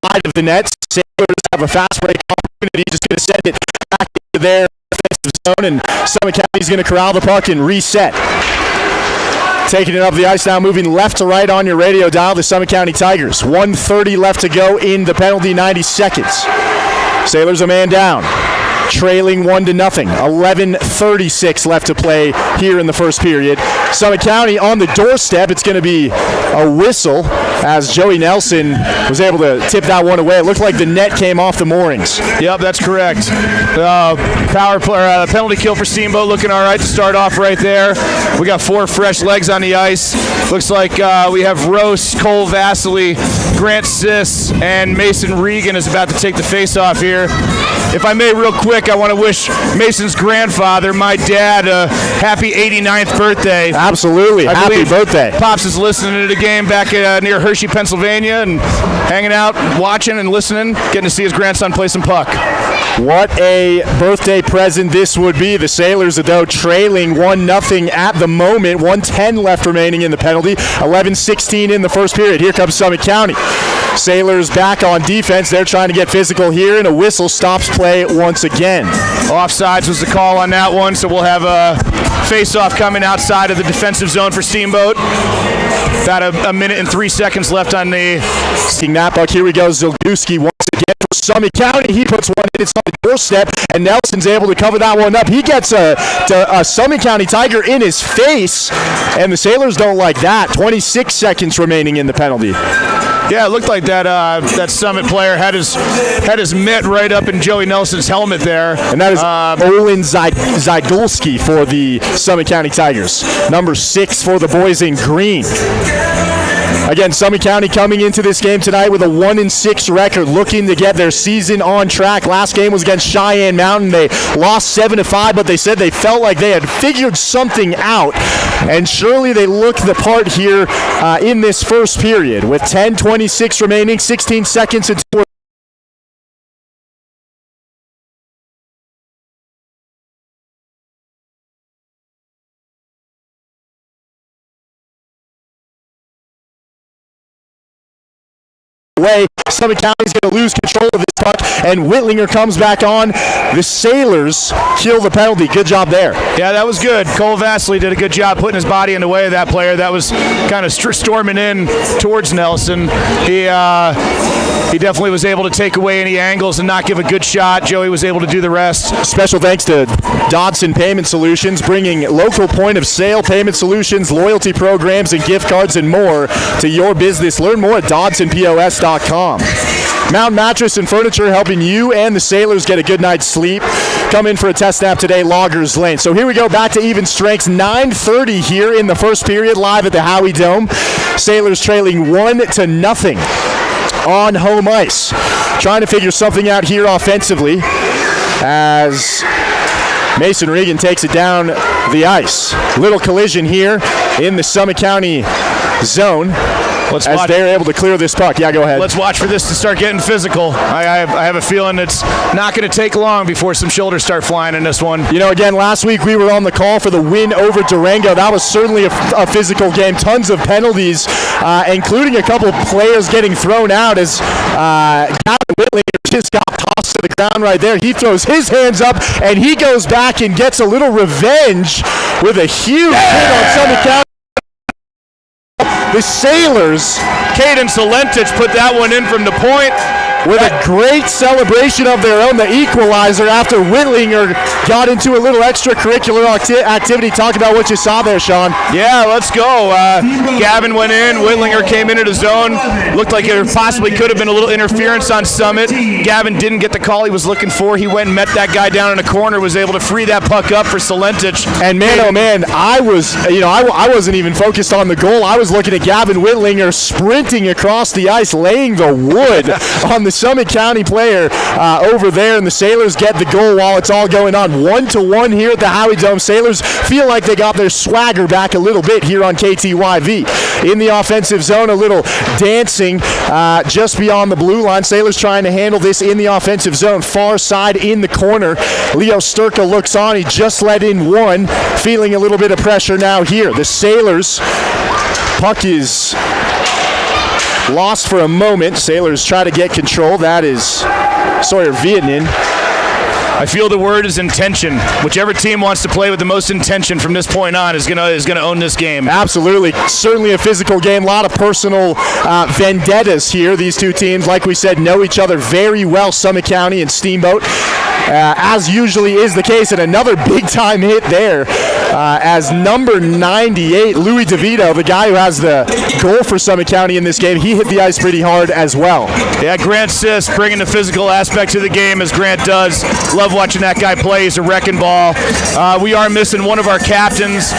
wide of the net. Sailors have a fast break opportunity. Just going to send it back into their defensive zone, and Summit County is going to corral the puck and reset. Taking it up the ice now, moving left to right on your radio dial, the Summit County Tigers. 1:30 left to go in the penalty, 90 seconds. Sailors a man down, trailing 1-0. 11:36 left to play here in the first period. Summit County on the doorstep. It's going to be a whistle as Joey Nelson was able to tip that one away. It looked like the net came off the moorings. Yep, that's correct. Penalty kill for Steamboat looking all right to start off right there. We got 4 fresh legs on the ice. Looks like we have Rose, Cole Vasily, Grant Siss, and Mason Regan is about to take the face-off here. If I may, real quick, I want to wish Mason's grandfather, my dad, a happy 89th birthday. Absolutely. Happy birthday. Pops is listening to the game back near Hershey, Pennsylvania, and hanging out, watching and listening, getting to see his grandson play some puck. What a birthday present this would be. The Sailors, though, trailing 1-0 at the moment. 1:10 left remaining in the penalty. 11:16 in the first period. Here comes Summit County. Sailors back on defense. They're trying to get physical here, and a whistle stops play once again. Offsides was the call on that one, so we'll have a face-off coming outside of the defensive zone for Steamboat. About a minute and 3 seconds left on the... Seeing that puck, here we go. Zilgowski once again for Summit County. He puts one in. It's on the doorstep, and Nelson's able to cover that one up. He gets a Summit County Tiger in his face, and the Sailors don't like that. 26 seconds remaining in the penalty. Yeah, it looked like that Summit player had his mitt right up in Joey Nelson's helmet there. And that is Olin Zydulski for the Summit County Tigers. Number 6 for the boys in green. Again, Summit County coming into this game tonight with a 1-6 record, looking to get their season on track. Last game was against Cheyenne Mountain. They lost 7-5, but they said they felt like they had figured something out. And surely they look the part here in this first period. With 10:26 remaining, 16 seconds until away. Summit County's going to lose control of this puck, and Whitlinger comes back on. The Sailors kill the penalty. Good job there. Yeah, that was good. Cole Vasily did a good job putting his body in the way of that player that was kind of storming in towards Nelson. He definitely was able to take away any angles and not give a good shot. Joey was able to do the rest. Special thanks to Dodson Payment Solutions, bringing local point of sale payment solutions, loyalty programs, and gift cards and more to your business. Learn more at dodsonpos.com. Mountain Mattress and Furniture helping you and the Sailors get a good night's sleep. Come in for a test nap today, Loggers Lane. So here we go, back to even strengths. 9:30 here in the first period, live at the Howie Dome. Sailors trailing 1-0 on home ice. Trying to figure something out here offensively as Mason Regan takes it down the ice. Little collision here in the Summit County zone. As they're able to clear this puck. Yeah, go ahead. Let's watch for this to start getting physical. I have a feeling it's not going to take long before some shoulders start flying in this one. You know, again, last week we were on the call for the win over Durango. That was certainly a physical game. Tons of penalties, including a couple players getting thrown out as Gavin Whitlinger just got tossed to the ground right there. He throws his hands up, and he goes back and gets a little revenge with a huge hit on Summit County. The Sailors, Caden Solentich put that one in from the point. With a great celebration of their own, the equalizer after Whitlinger got into a little extracurricular activity. Talk about what you saw there, Sean. Yeah, let's go. Gavin went in. Whitlinger came into the zone. Looked like there possibly could have been a little interference on Summit. Gavin didn't get the call he was looking for. He went and met that guy down in the corner, was able to free that puck up for Solentich. And man, oh man, I wasn't even focused on the goal. I was looking at Gavin Whitlinger sprinting across the ice, laying the wood on the Summit County player over there, and the Sailors get the goal while it's all going on. 1-1 here at the Howie Dome. Sailors feel like they got their swagger back a little bit here on KTYV. In the offensive zone, a little dancing just beyond the blue line. Sailors trying to handle this in the offensive zone. Far side in the corner. Leo Sturka looks on. He just let in one. Feeling a little bit of pressure now here. The Sailors, puck is lost for a moment. Sailors try to get control. That is Sawyer Vietnam. I feel the word is intention. Whichever team wants to play with the most intention from this point on is gonna own this game. Absolutely. Certainly a physical game. A lot of personal vendettas here. These two teams, like we said, know each other very well, Summit County and Steamboat. As usually is the case, and another big-time hit there as number 98, Louis DeVito, the guy who has the goal for Summit County in this game, he hit the ice pretty hard as well. Yeah, Grant Siss bringing the physical aspect to the game as Grant does. Love watching that guy play. He's a wrecking ball. We are missing one of our captains,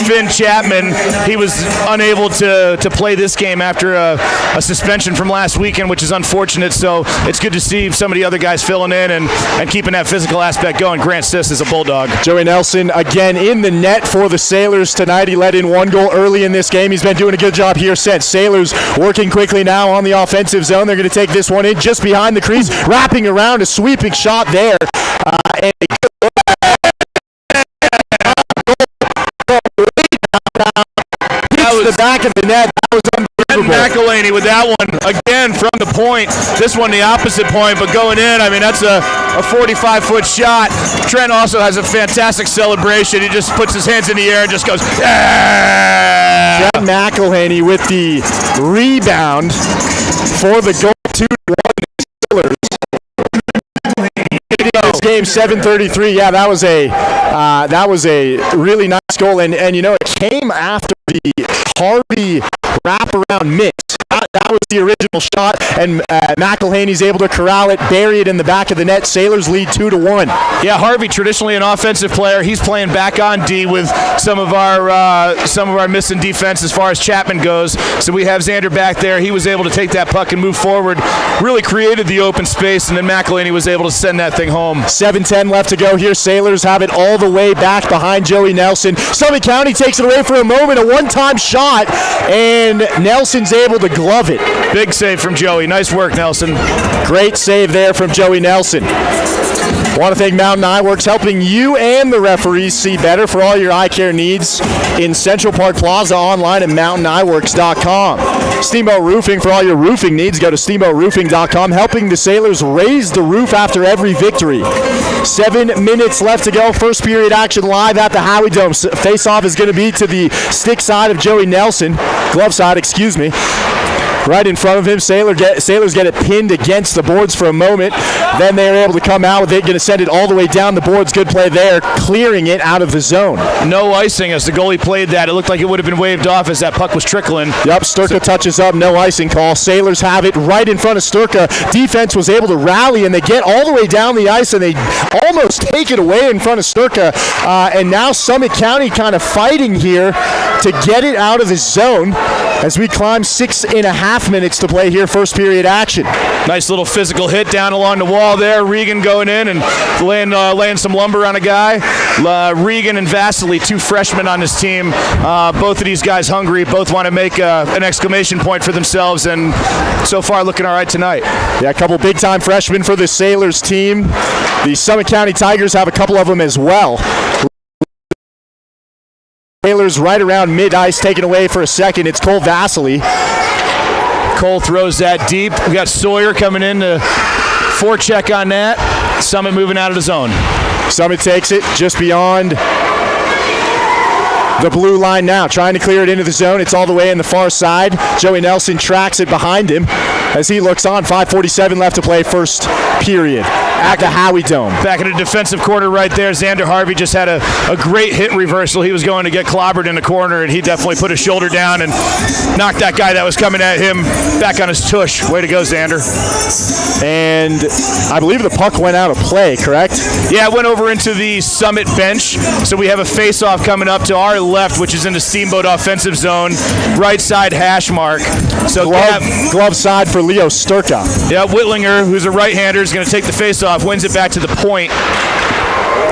Finn Chapman. He was unable to play this game after a suspension from last weekend, which is unfortunate, so it's good to see some of the other guys filling in and keeping that physical aspect going. Grant Siss is a bulldog. Joey Nelson again in the net for the Sailors tonight. He let in one goal early in this game. He's been doing a good job here since. Sailors working quickly now on the offensive zone. They're going to take this one in just behind the crease, wrapping around a sweeping shot there. And the back of the net. That was unbelievable. Super Bowl. McElhaney with that one again from the point. This one the opposite point, but going in. I mean, that's a 45-foot shot. Trent also has a fantastic celebration. He just puts his hands in the air and just goes, yeah! Trent McElhaney with the rebound for the goal. 2-1 Steelers. This game 7:33. Yeah, that was a really nice goal, and it came after the Harvey wraparound miss. That was the original shot, and McElhaney's able to corral it, bury it in the back of the net. Sailors lead 2-1. Yeah, Harvey, traditionally an offensive player, he's playing back on D with some of our missing defense as far as Chapman goes. So we have Xander back there. He was able to take that puck and move forward, really created the open space, and then McElhaney was able to send that thing home. 7:10 left to go here. Sailors have it all the way back behind Joey Nelson. Summit County takes it away for a moment, a one-time shot, and Nelson's able to glove it. Big save from Joey. Nice work, Nelson. Great save there from Joey Nelson. Want to thank Mountain Eyeworks, helping you and the referees see better for all your eye care needs in Central Park Plaza, online at mountainEyeworks.com. Steamboat Roofing for all your roofing needs. Go to steamboatroofing.com, helping the Sailors raise the roof after every victory. 7 minutes left to go. First period action live at the Howie Dome. Face-off is going to be to the stick side of Joey Nelson. Glove side, excuse me. Right in front of him, Sailors get it pinned against the boards for a moment. Then they're able to come out with it, going to send it all the way down the boards. Good play there, clearing it out of the zone. No icing as the goalie played that. It looked like it would have been waved off as that puck was trickling. Yep, Sturka touches up, no icing call. Sailors have it right in front of Sturka. Defense was able to rally, and they get all the way down the ice, and they almost take it away in front of Sturka. And now Summit County kind of fighting here to get it out of the zone as we climb 6.5 minutes to play here, first period action. Nice little physical hit down along the wall there. Regan going in and laying some lumber on a guy. Regan and Vasily, 2 freshmen on this team. Both of these guys hungry. Both want to make an exclamation point for themselves, and so far looking all right tonight. Yeah, a couple big-time freshmen for the Sailors team. The Summit County Tigers have a couple of them as well. Sailors right around mid-ice, taken away for a second. It's Cole Vasily. Cole throws that deep. We got Sawyer coming in to forecheck on that. Summit moving out of the zone. Summit takes it just beyond the blue line now, trying to clear it into the zone. It's all the way in the far side. Joey Nelson tracks it behind him as he looks on. 5:47 left to play, first period at the Howie Dome. Back in the defensive corner right there, Xander Harvey just had a great hit reversal. He was going to get clobbered in the corner, and he definitely put his shoulder down and knocked that guy that was coming at him back on his tush. Way to go, Xander. And I believe the puck went out of play, correct? Yeah, it went over into the Summit bench. So we have a face-off coming up to our left, which is in the Steamboat offensive zone, right side hash mark. So glove side for Leo Sturka. Yeah, Whitlinger, who's a right-hander, is going to take the face-off, wins it back to the point.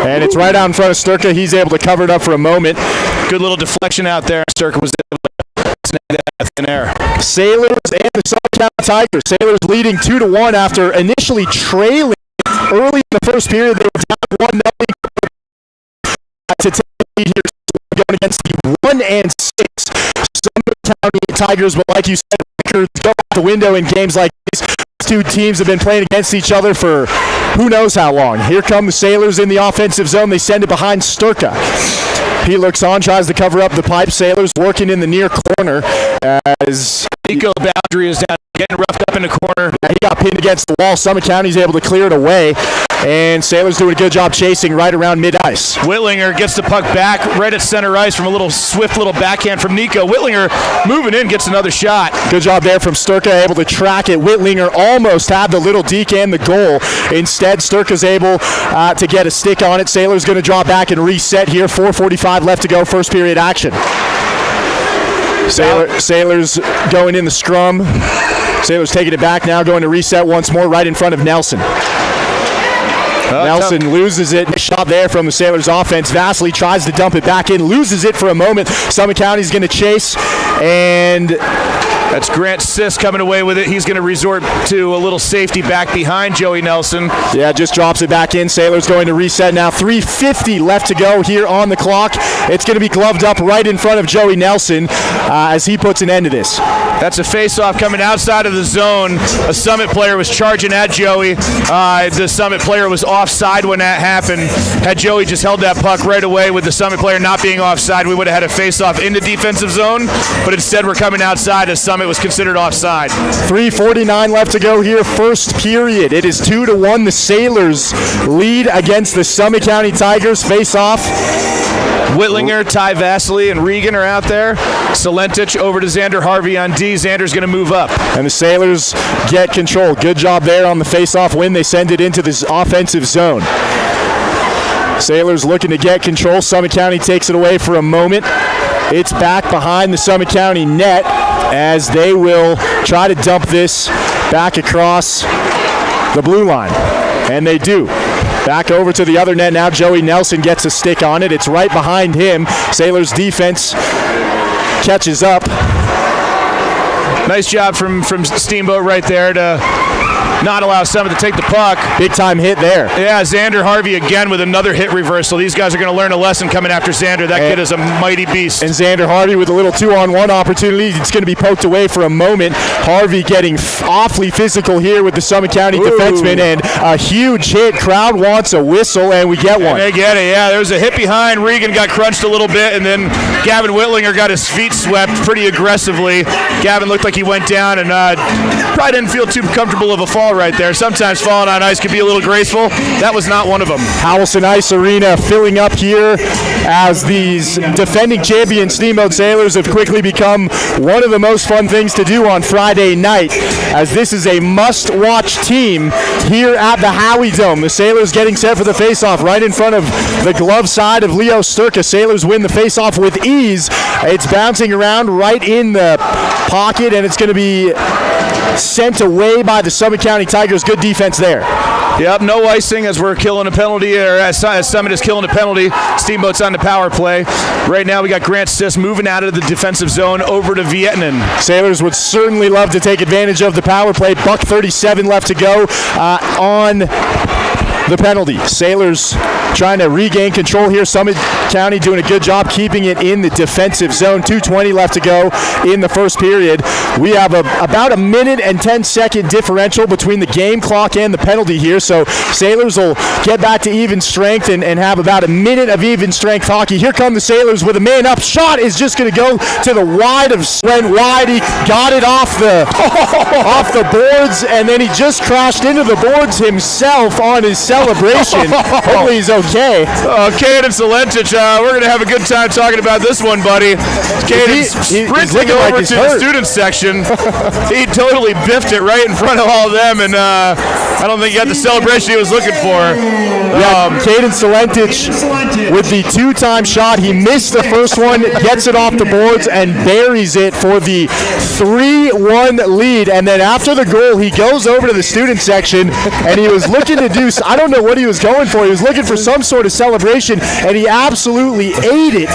And it's right out in front of Sturka. He's able to cover it up for a moment. Good little deflection out there. Sturka was able to snag that in air. Sailors and the Summit County Tigers. Sailors leading 2-1 after initially trailing early in the first period. They were down 1-0 to take the lead here, going against the 1-6 Summit County Tigers. But like you said, records go out the window in games like these. Two teams have been playing against each other for who knows how long. Here come the Sailors in the offensive zone. They send it behind Sturka. He looks on, tries to cover up the pipe. Sailors working in the near corner as Nico Boundary is down, getting roughed up in the corner. He got pinned against the wall. Summit County's able to clear it away. And Sailors doing a good job chasing right around mid-ice. Whitlinger gets the puck back right at center ice from a little swift little backhand from Nico. Whitlinger moving in, gets another shot. Good job there from Sturka, able to track it. Whitlinger almost had the little deke and the goal. Instead, Sturka's able to get a stick on it. Sailors going to draw back and reset here. 4:45 left to go, first period action. Sailors going in the scrum. Sailors taking it back now, going to reset once more right in front of Nelson. Nelson loses it. Shot there from the Sailors offense. Vasily tries to dump it back in, loses it for a moment. Summit County's going to chase, and That's Grant Sisk coming away with it. He's going to resort to a little safety back behind Joey Nelson. Yeah, just drops it back in. Sailor's going to reset now. 3:50 left to go here on the clock. It's going to be gloved up right in front of Joey Nelson as he puts an end to this. That's a face-off coming outside of the zone. A Summit player was charging at Joey. The Summit player was offside when that happened. Had Joey just held that puck right away with the Summit player not being offside, we would have had a face-off in the defensive zone, but instead we're coming outside as Summit was considered offside. 3:49 left to go here, first period. It is 2-1. The Sailors lead against the Summit County Tigers. Face-off. Whitlinger, Ty Vasily, and Regan are out there. Salentich over to Xander Harvey on D. Xander's going to move up. And the Sailors get control. Good job there on the face-off win. They send it into this offensive zone. Sailors looking to get control. Summit County takes it away for a moment. It's back behind the Summit County net as they will try to dump this back across the blue line. And they do. Back over to the other net now. Joey Nelson gets a stick on it. It's right behind him. Sailors defense catches up. Nice job from Steamboat right there to not allow Summit to take the puck. Big time hit there. Yeah, Xander Harvey again with another hit reversal. These guys are going to learn a lesson coming after Xander. That kid is a mighty beast. And Xander Harvey with a little 2-on-1 opportunity. It's going to be poked away for a moment. Harvey getting awfully physical here with the Summit County defenseman, and a huge hit. Crowd wants a whistle, and we get one. And they get it, yeah. There was a hit behind. Regan got crunched a little bit, and then Gavin Whitlinger got his feet swept pretty aggressively. Gavin looked like he went down and probably didn't feel too comfortable of a fall right there. Sometimes falling on ice can be a little graceful. That was not one of them. HOWELSEN Ice Arena filling up here as these defending champion Steamboat Sailors have quickly become one of the most fun things to do on Friday night, as this is a must-watch team here at the Howie Dome. The Sailors getting set for the face-off right in front of the glove side of Leo Sturka. Sailors win the face-off with ease. It's bouncing around right in the pocket, and it's going to be sent away by the Summit County Tigers. Good defense there. Yep, no icing as we're killing a penalty, or as Summit is killing a penalty. Steamboat's on the power play. Right now we got Grant Sisk moving out of the defensive zone over to Vietnan. Sailors would certainly love to take advantage of the power play. $1:37 left to go on the penalty. Sailors trying to regain control here. Summit County doing a good job keeping it in the defensive zone. 2:20 left to go in the first period. We have about a minute and 10-second differential between the game clock and the penalty here, so Sailors will get back to even strength and have about a minute of even strength hockey. Here come the Sailors with a man up. Shot is just going to go to the wide of Sven Wide. He got it off the boards, and then he just crashed into the boards himself on his celebration. Hopefully he's okay. Caden Salentich, we're going to have a good time talking about this one, buddy. Caden's sprinting over to the student section. He totally biffed it right in front of all of them, and I don't think he got the celebration he was looking for. Caden Salentich with the two-time shot. He missed the first one, gets it off the boards, and buries it for the 3-1 lead. And then after the goal, he goes over to the student section, and he was looking to do, I don't know what he was going for. He was looking for some sort of celebration, and he absolutely ate it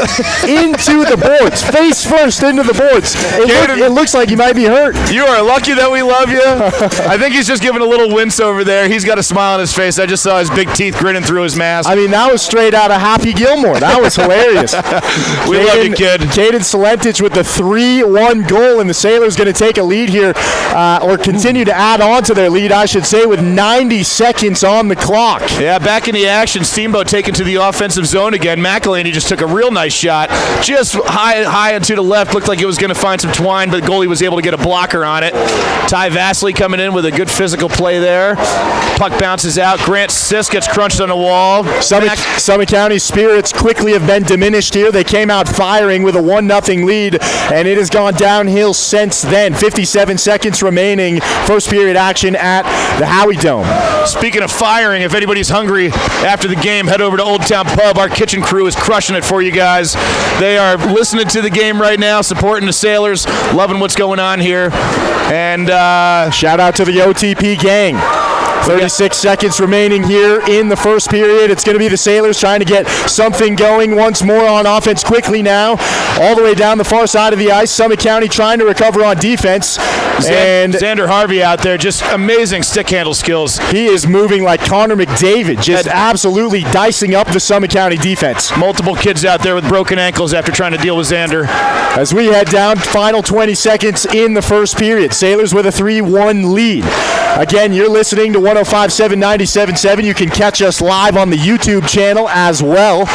into the boards, face first into the boards. It looks like he might be hurt. You are lucky that we love you. I think he's just giving a little wince over there. He's got a smile on his face. I just saw his big teeth grinning through his mask. I mean, that was straight out of Happy Gilmore. That was hilarious. We love you, kid. Caden Salentich with the 3-1 goal, and the Sailors going to take a lead here, or continue to add on to their lead, I should say, with 90 seconds on the clock. Yeah, back in the action. Steamboat taken to the offensive zone again. McElhaney just took a real nice shot. Just high and to the left. Looked like it was going to find some twine, but the goalie was able to get a blocker on it. Ty Vasily coming in with a good physical play there. Puck bounces out. Grant Sisk gets crunched on the wall. Summit County spirits quickly have been diminished here. They came out firing with a 1-0 lead, and it has gone downhill since then. 57 seconds remaining. First period action at the Howie Dome. Speaking of firing, if anybody's hungry after the game, head over to Old Town Pub. Our kitchen crew is crushing it for you guys. They are listening to the game right now, supporting the Sailors, loving what's going on here. And shout out to the OTP gang. 36 seconds remaining here in the first period. It's going to be the Sailors trying to get something going once more on offense quickly now. All the way down the far side of the ice. Summit County trying to recover on defense. And Xander Harvey out there, just amazing stick handle skills. He is moving like Connor McDavid, just absolutely dicing up the Summit County defense. Multiple kids out there with broken ankles after trying to deal with Xander. As we head down, final 20 seconds in the first period. Sailors with a 3-1 lead. Again, you're listening to 105.7 97.7. You can catch us live on the YouTube channel as well.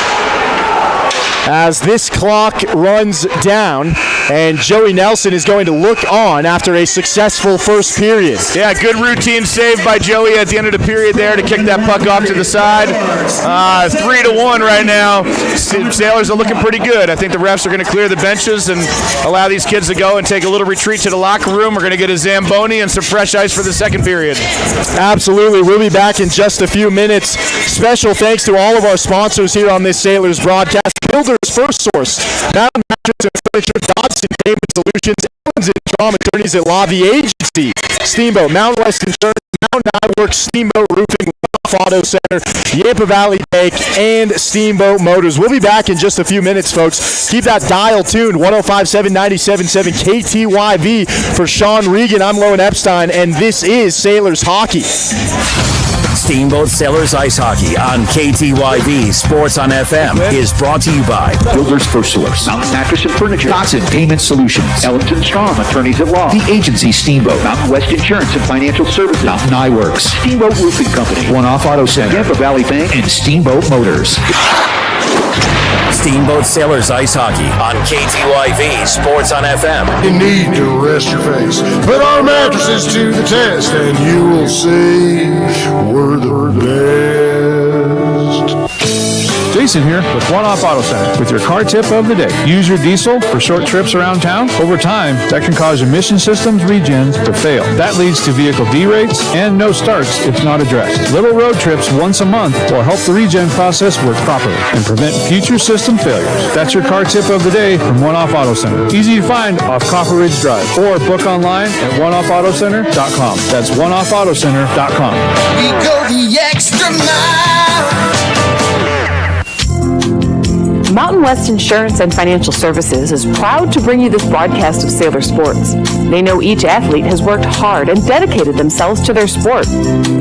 As this clock runs down, and Joey Nelson is going to look on after a successful first period. Yeah, good routine save by Joey at the end of the period there to kick that puck off to the side. 3-1 right now. Sailors are looking pretty good. I think the refs are going to clear the benches and allow these kids to go and take a little retreat to the locker room. We're going to get a Zamboni and some fresh ice for the second period. Absolutely. We'll be back in just a few minutes. Special thanks to all of our sponsors here on this Sailors broadcast. Builder's First Source, Mountain Mattress and Furniture, Dodson Payment Solutions, Owens and Traum Attorneys at Law, The Agency, Steamboat, Mountain West Insurance, Mountain Iworks, Steamboat Roofing, Auto Center, Yampa Valley Bank, and Steamboat Motors. We'll be back in just a few minutes, folks. Keep that dial tuned, 105.7 97.7 KTYV. For Sean Regan, I'm Loan Epstein, and this is Sailors Hockey. Steamboat Sailors Ice Hockey on KTYV Sports on FM is brought to you by Builder's First Source, Mountain Mattress and Furniture, Dodson Payment Solutions, Owens and Traum Attorneys at Law, The Agency Steamboat, Mountain West Insurance and Financial Services, Mountain Iworks, Steamboat Roofing Company, One-Off Auto Center, Yampa Valley Bank, and Steamboat Motors. Steamboat Sailors Ice Hockey on KTYV Sports on FM. You need to rest your face. Put our mattresses to the test, and you will see we're the best. Jason here with One-Off Auto Center with your car tip of the day. Use your diesel for short trips around town. Over time, that can cause emission systems regens to fail. That leads to vehicle derates and no starts if not addressed. Little road trips once a month will help the regen process work properly and prevent future system failures. That's your car tip of the day from One-Off Auto Center. Easy to find off Copper Ridge Drive or book online at oneoffautocenter.com. That's oneoffautocenter.com. We go the extra mile. Mountain West Insurance and Financial Services is proud to bring you this broadcast of Sailor Sports. They know each athlete has worked hard and dedicated themselves to their sport.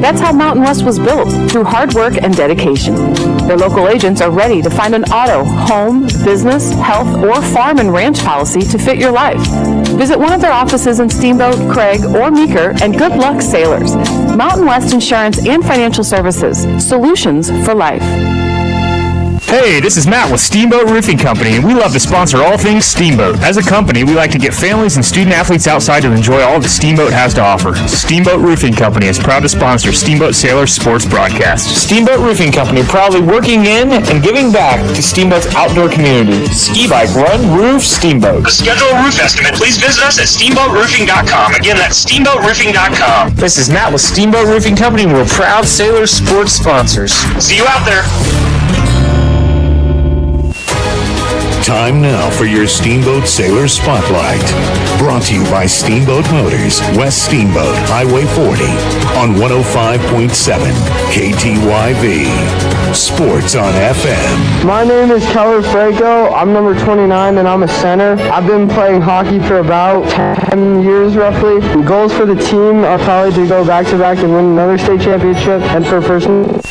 That's how Mountain West was built, through hard work and dedication. Their local agents are ready to find an auto, home, business, health, or farm and ranch policy to fit your life. Visit one of their offices in Steamboat, Craig, or Meeker, and good luck, Sailors. Mountain West Insurance and Financial Services. Solutions for life. Hey, this is Matt with Steamboat Roofing Company, and we love to sponsor all things Steamboat. As a company, we like to get families and student athletes outside to enjoy all that Steamboat has to offer. Steamboat Roofing Company is proud to sponsor Steamboat Sailor Sports broadcast. Steamboat Roofing Company, proudly working in and giving back to Steamboat's outdoor community. Ski bike, run, roof, Steamboat. To schedule a roof estimate, please visit us at steamboatroofing.com. Again, that's steamboatroofing.com. This is Matt with Steamboat Roofing Company, and we're proud Sailor Sports sponsors. See you out there. Time now for your Steamboat Sailor Spotlight. Brought to you by Steamboat Motors, West Steamboat, Highway 40, on 105.7 KTYV. Sports on FM. My name is Keller Franco. I'm number 29 and I'm a center. I've been playing hockey for about 10 years roughly. The goals for the team are probably to go back-to-back and win another state championship, and for person.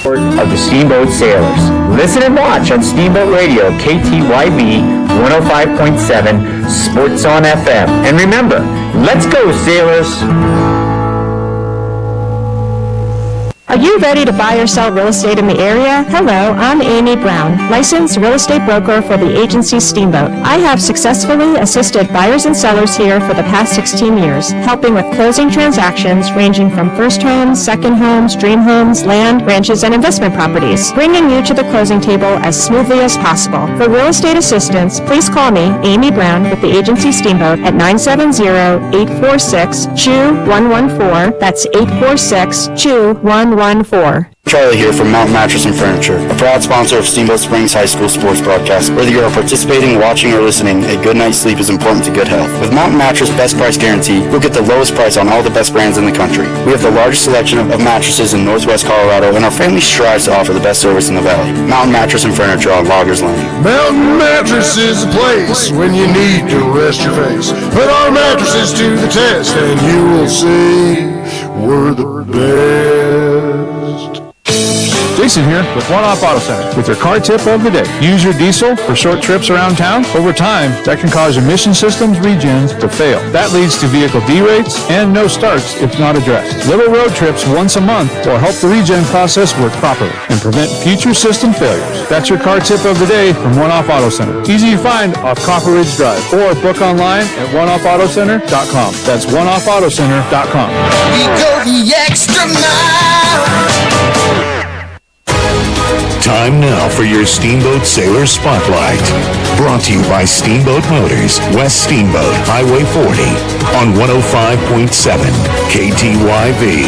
of the Steamboat Sailors. Listen and watch on Steamboat Radio, KTYV 105.7, Sports on FM. And remember, let's go, Sailors! Are you ready to buy or sell real estate in the area? Hello, I'm Amy Brown, licensed real estate broker for the agency Steamboat. I have successfully assisted buyers and sellers here for the past 16 years, helping with closing transactions ranging from first homes, second homes, dream homes, land, ranches, and investment properties, bringing you to the closing table as smoothly as possible. For real estate assistance, please call me, Amy Brown, with the agency Steamboat at 970-846-CHEW-114. That's 846-CHEW-114. Charlie here from Mountain Mattress and Furniture, a proud sponsor of Steamboat Springs High School sports broadcast. Whether you are participating, watching, or listening, a good night's sleep is important to good health. With Mountain Mattress Best Price Guarantee, you'll get the lowest price on all the best brands in the country. We have the largest selection of mattresses in Northwest Colorado, and our family strives to offer the best service in the valley. Mountain Mattress and Furniture on Loggers Lane. Mountain Mattress is the place when you need to rest your face. Put our mattresses to the test, and you will see we're the best. Jason here with One Off Auto Center with your car tip of the day. Use your diesel for short trips around town. Over time, that can cause emission systems regens to fail. That leads to vehicle derates and no starts if not addressed. Little road trips once a month will help the regen process work properly and prevent future system failures. That's your car tip of the day from One Off Auto Center. Easy to find off Copper Ridge Drive or book online at oneoffautocenter.com. That's oneoffautocenter.com. We go the extra mile. Time now for your Steamboat Sailor Spotlight. Brought to you by Steamboat Motors, West Steamboat, Highway 40, on 105.7 KTYV.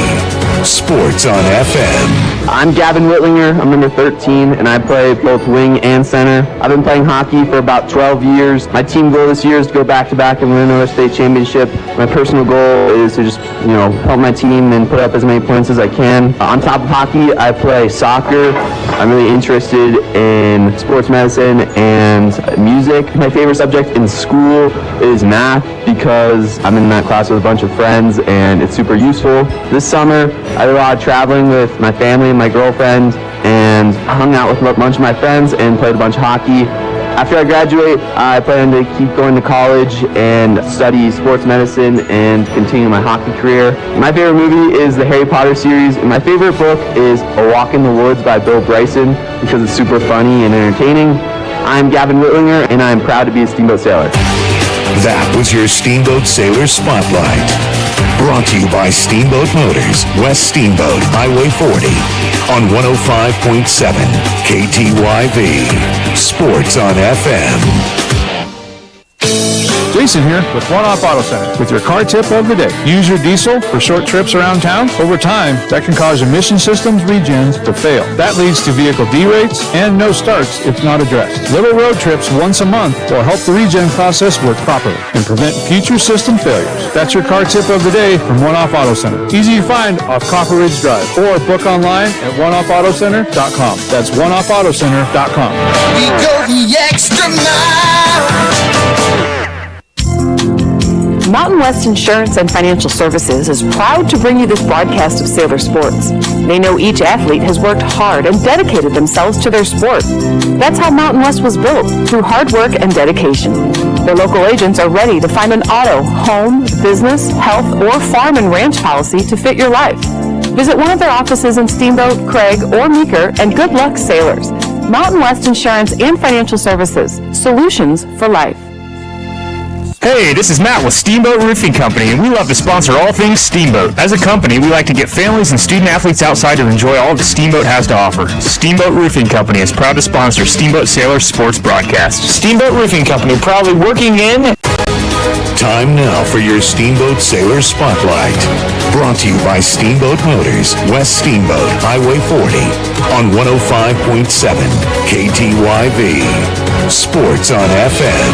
Sports on FM. I'm Gavin Whitlinger. I'm number 13, and I play both wing and center. I've been playing hockey for about 12 years. My team goal this year is to go back-to-back and win another state championship. My personal goal is to just, help my team and put up as many points as I can. On top of hockey, I play soccer. I'm really interested in sports medicine and music. My favorite subject in school is math because I'm in that class with a bunch of friends and it's super useful. This summer, I did a lot of traveling with my family and my girlfriend and hung out with a bunch of my friends and played a bunch of hockey. After I graduate, I plan to keep going to college and study sports medicine and continue my hockey career. My favorite movie is the Harry Potter series, and my favorite book is A Walk in the Woods by Bill Bryson because it's super funny and entertaining. I'm Gavin Whitlinger, and I'm proud to be a Steamboat Sailor. That was your Steamboat Sailor Spotlight. Brought to you by Steamboat Motors, West Steamboat, Highway 40, on 105.7 KTYV. Sports on FM. Jason here with One Off Auto Center with your car tip of the day. Use your diesel for short trips around town. Over time, that can cause emission systems regens to fail. That leads to vehicle derates and no starts if not addressed. Little road trips once a month will help the regen process work properly and prevent future system failures. That's your car tip of the day from One Off Auto Center. Easy to find off Copper Ridge Drive or book online at oneoffautocenter.com. That's oneoffautocenter.com. We go the extra mile. Mountain West Insurance and Financial Services is proud to bring you this broadcast of Sailor Sports. They know each athlete has worked hard and dedicated themselves to their sport. That's how Mountain West was built, through hard work and dedication. Their local agents are ready to find an auto, home, business, health, or farm and ranch policy to fit your life. Visit one of their offices in Steamboat, Craig, or Meeker, and good luck, sailors. Mountain West Insurance and Financial Services. Solutions for life. Hey, this is Matt with Steamboat Roofing Company, and we love to sponsor all things Steamboat. As a company, we like to get families and student-athletes outside to enjoy all that Steamboat has to offer. Steamboat Roofing Company is proud to sponsor Steamboat Sailor Sports broadcast. Steamboat Roofing Company, proudly working in... Time now for your Steamboat Sailor Spotlight. Brought to you by Steamboat Motors, West Steamboat, Highway 40, on 105.7 KTYV. Sports on FM.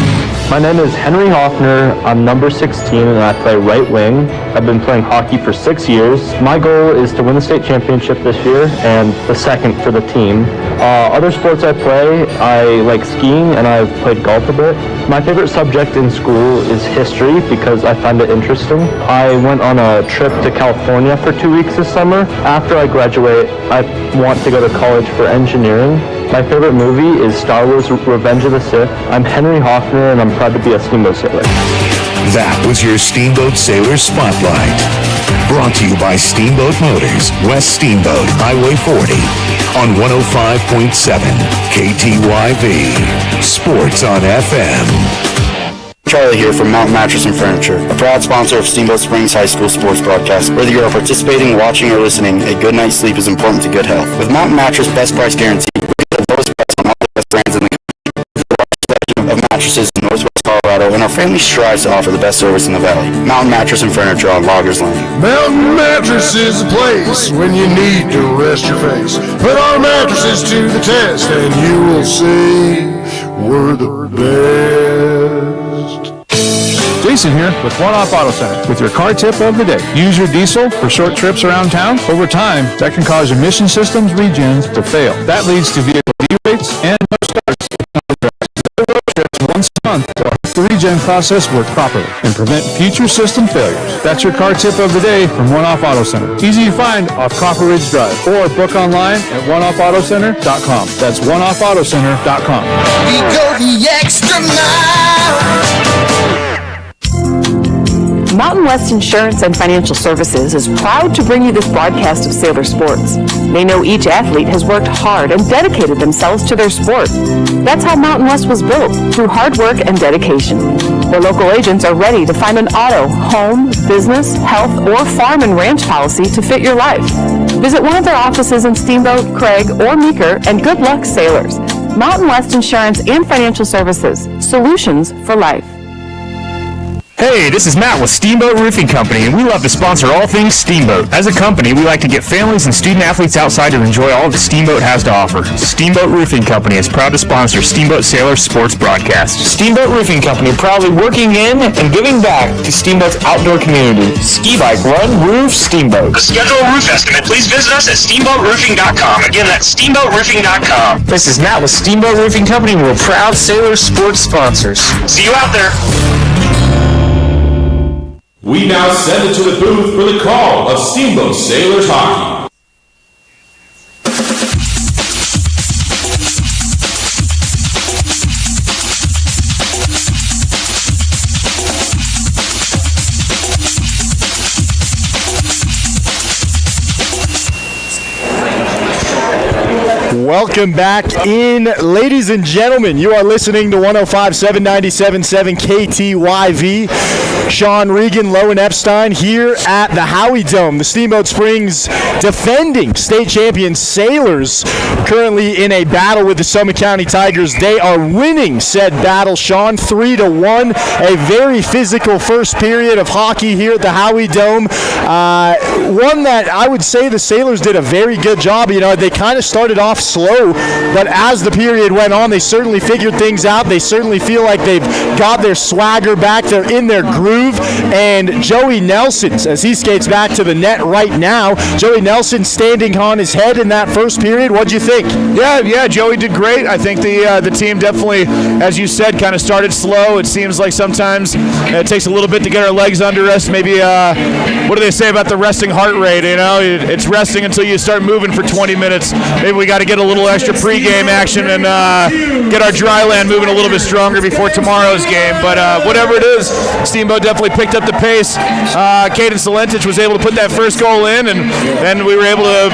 My name is Henry Hoffner. I'm number 16 and I play right wing. I've been playing hockey for 6 years. My goal is to win the state championship this year and the second for the team. Other sports I play, I like skiing and I've played golf a bit. My favorite subject in school is history because I find it interesting. I went on a trip to California for 2 weeks this summer. After I graduate, I want to go to college for engineering. My favorite movie is Star Wars Revenge of the Sith. I'm Henry Hoffner and I'm proud to be a Steamboat Sailor. That was your Steamboat Sailor Spotlight. Brought to you by Steamboat Motors, West Steamboat, Highway 40, on 105.7 KTYV. Sports on FM. Charlie here from Mountain Mattress and Furniture, a proud sponsor of Steamboat Springs High School sports broadcast. Whether you are participating, watching, or listening, a good night's sleep is important to good health. With Mountain Mattress Best Price Guarantee, we get the lowest price on all the best brands in the country. With a large selection of mattresses in Northwest Colorado, and our family strives to offer the best service in the valley. Mountain Mattress and Furniture on Loggers Lane. Mountain Mattress is the place when you need to rest your face. Put our mattresses to the test and you will see we're the best. Jason here with One Off Auto Center with your car tip of the day. Use your diesel for short trips around town. Over time, that can cause emission systems regens to fail. That leads to vehicle derates and no starts. Road trips once a month or the regen process work properly and prevent future system failures. That's your car tip of the day from One Off Auto Center. Easy to find off Copper Ridge Drive or book online at oneoffautocenter.com. That's oneoffautocenter.com. We go the extra mile. Mountain West Insurance and Financial Services is proud to bring you this broadcast of Sailor Sports. They know each athlete has worked hard and dedicated themselves to their sport. That's how Mountain West was built, through hard work and dedication. Their local agents are ready to find an auto, home, business, health, or farm and ranch policy to fit your life. Visit one of their offices in Steamboat, Craig, or Meeker, and good luck, sailors. Mountain West Insurance and Financial Services. Solutions for life. Hey, this is Matt with Steamboat Roofing Company, and we love to sponsor all things Steamboat. As a company, we like to get families and student-athletes outside to enjoy all that Steamboat has to offer. Steamboat Roofing Company is proud to sponsor Steamboat Sailor Sports Broadcast. Steamboat Roofing Company, proudly working in and giving back to Steamboat's outdoor community. Ski Bike Run, Roof, Steamboat. To schedule a roof estimate, please visit us at steamboatroofing.com. Again, that's steamboatroofing.com. This is Matt with Steamboat Roofing Company, and we're proud Sailor Sports sponsors. See you out there. We now send it to the booth for the call of Steamboat Sailors Hockey. Welcome back in, ladies and gentlemen. You are listening to 105.7 97.7 KTYV. Sean Regan, Lowen Epstein here at the Howie Dome. The Steamboat Springs defending state champion Sailors currently in a battle with the Summit County Tigers. They are winning said battle, Sean, 3-1. A very physical first period of hockey here at the Howie Dome. One that I would say the Sailors did a very good job. You know, they kind of started off slow, but as the period went on, they certainly figured things out. They certainly feel like they've got their swagger back. They're in their groove. And Joey Nelson, as he skates back to the net right now, Joey Nelson standing on his head in that first period. What'd you think? Yeah, Joey did great. I think the team definitely, as you said, kind of started slow. It seems like sometimes it takes a little bit to get our legs under us. Maybe, what do they say about the resting heart rate? You know, it's resting until you start moving for 20 minutes. Maybe we got to get a little extra pregame action and get our dry land moving a little bit stronger before tomorrow's game. But whatever it is, Steamboat definitely picked up the pace. Caden Solentich was able to put that first goal in, and then we were able to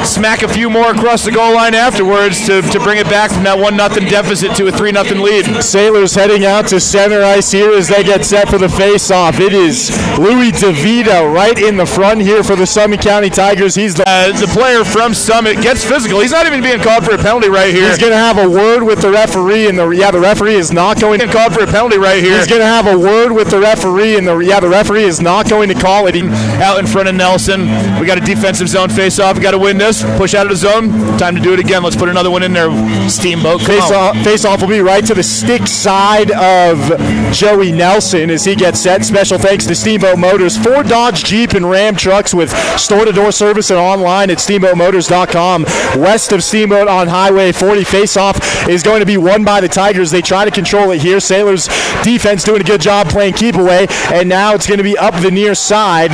smack a few more across the goal line afterwards to bring it back from that 1-0 deficit to a 3-0 lead. Sailors heading out to center ice here as they get set for the face-off. It is Louis DeVito right in the front here for the Summit County Tigers. He's the player from Summit gets physical. He's not even being called for a penalty right here. He's going to have a word with the referee, and the referee is not going to call for a penalty right here. He's going to have a word with the referee, and the referee is not going to call it. Out in front of Nelson. We got a defensive zone face-off. We got a window. us. Push out of the zone. Time to do it again. Let's put another one in there. Steamboat. Face off will be right to the stick side of Joey Nelson as he gets set. Special thanks to Steamboat Motors. 4 Dodge, Jeep, and Ram trucks with store-to-door service and online at steamboatmotors.com. West of Steamboat on Highway 40. Face-off is going to be won by the Tigers. They try to control it here. Sailors defense doing a good job playing keep away, and now it's going to be up the near side.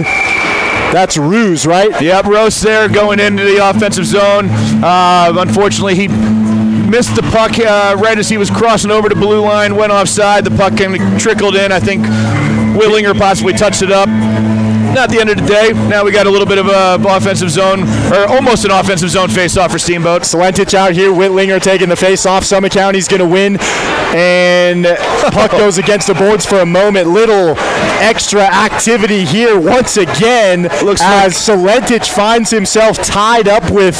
That's Ruse, right? Yep, Rose there going into the offensive zone. Unfortunately, he missed the puck right as he was crossing over to blue line, went offside. The puck kind of trickled in. I think Willinger possibly touched it up. Not the end of the day. Now we got a little bit of a offensive zone, or almost an offensive zone face-off for Steamboat. Slentich out here. Whitlinger taking the face-off. Summit County's going to win. And puck goes against the boards for a moment. Little extra activity here once again as Slentich finds himself tied up with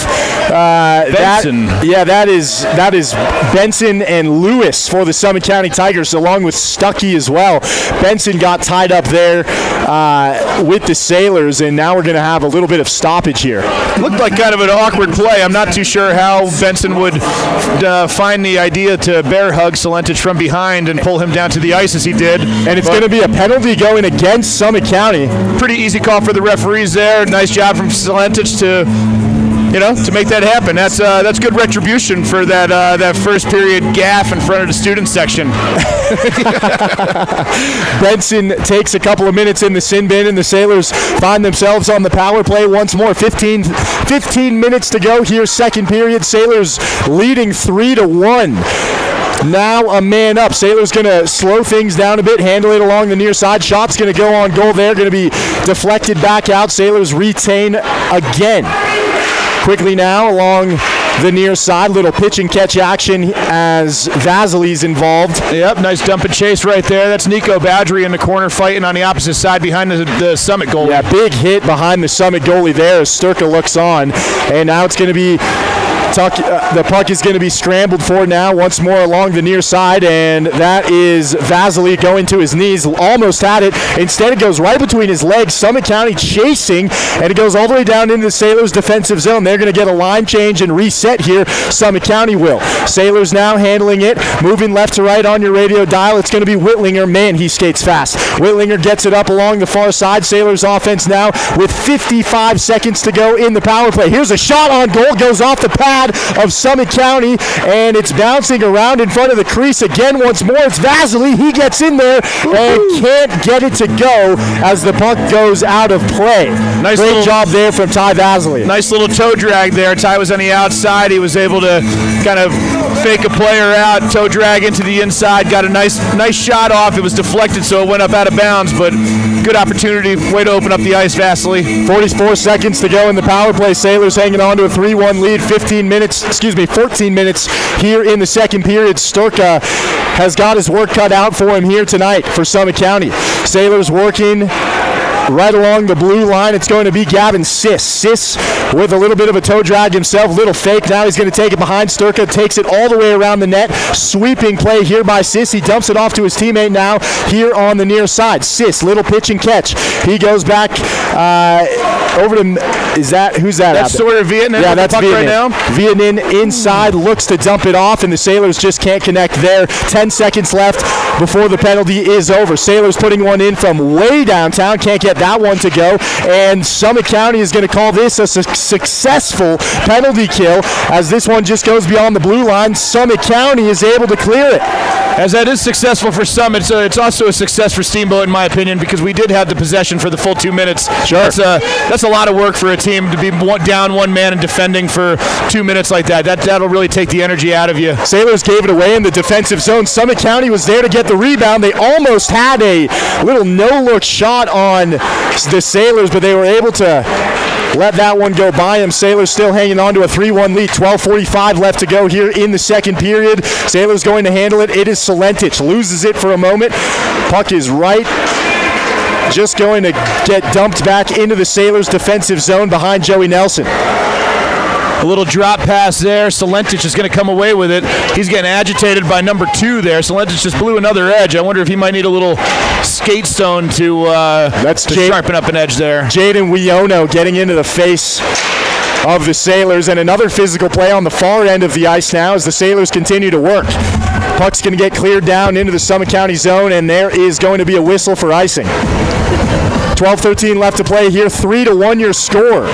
Benson. That is Benson and Lewis for the Summit County Tigers, along with Stuckey as well. Benson got tied up there with the Sailors, and now we're going to have a little bit of stoppage here. Looked like kind of an awkward play. I'm not too sure how Benson would find the idea to bear hug Solentich from behind and pull him down to the ice as he did. And it's going to be a penalty going against Summit County. Pretty easy call for the referees there. Nice job from Solentich to make that happen. That's good retribution for that first period gaffe in front of the student section. Benson takes a couple of minutes in the sin bin, and the Sailors find themselves on the power play once more. 15 minutes to go here, second period. Sailors leading 3-1. Now a man up. Sailors going to slow things down a bit, handle it along the near side. Shot's going to go on goal there, going to be deflected back out. Sailors retain again. Quickly now along the near side, little pitch and catch action as Vasili's involved. Yep, nice dump and chase right there. That's Nico Badgery in the corner fighting on the opposite side behind the Summit goalie. Yeah, big hit behind the Summit goalie there as Sturka looks on. And now it's going to be the puck is going to be scrambled for now once more along the near side, and that is Vasily going to his knees. Almost had it. Instead, it goes right between his legs. Summit County chasing, and it goes all the way down into the Sailors' defensive zone. They're going to get a line change and reset here. Summit County will. Sailors now handling it, moving left to right on your radio dial. It's going to be Whitlinger. Man, he skates fast. Whitlinger gets it up along the far side. Sailors offense now with 55 seconds to go in the power play. Here's a shot on goal. Goes off the pad of Summit County, and it's bouncing around in front of the crease again once more. It's Vasily. He gets in there and can't get it to go as the puck goes out of play. Great job there from Ty Vasily. Nice little toe drag there. Ty was on the outside. He was able to kind of fake a player out, toe drag into the inside, got a nice shot off. It was deflected, so it went up out of bounds, but good opportunity. Way to open up the ice, Vasily. 44 seconds to go in the power play. Sailors hanging on to a 3-1 lead. 14 minutes here in the second period. Sturka has got his work cut out for him here tonight for Summit County. Sailors working right along the blue line. It's going to be Gavin Siss. Siss with a little bit of a toe drag himself, little fake. Now he's going to take it behind Sturka, takes it all the way around the net. Sweeping play here by Siss. He dumps it off to his teammate now here on the near side. Siss, little pitch and catch. He goes back over to, who's that? That's Sawyer Vietnam. Yeah, that's Vietnam right now. Vietnam inside, looks to dump it off, and the Sailors just can't connect there. 10 seconds left before the penalty is over. Sailors putting one in from way downtown, can't get that one to go, and Summit County is going to call this a successful penalty kill as this one just goes beyond the blue line. Summit County is able to clear it. As that is successful for Summit, so it's also a success for Steamboat in my opinion, because we did have the possession for the full 2 minutes. Sure. That's a lot of work for a team to be down one man and defending for 2 minutes like that. That'll really take the energy out of you. Sailors gave it away in the defensive zone. Summit County was there to get the rebound. They almost had a little no-look shot on the Sailors, but they were able to let that one go by him. Sailors still hanging on to a 3-1 lead. 12:45 left to go here in the second period. Sailors going to handle it. It is Solentich. Loses it for a moment. Puck is right. Just going to get dumped back into the Sailors' defensive zone behind Joey Nelson. A little drop pass there. Solentich is going to come away with it. He's getting agitated by number 2 there. Solentich just blew another edge. I wonder if he might need a little skate stone to sharpen up an edge there. Jaden Wiono getting into the face of the Sailors, and another physical play on the far end of the ice now as the Sailors continue to work. Puck's going to get cleared down into the Summit County zone, and there is going to be a whistle for icing. 12:13 left to play here. 3-1 your score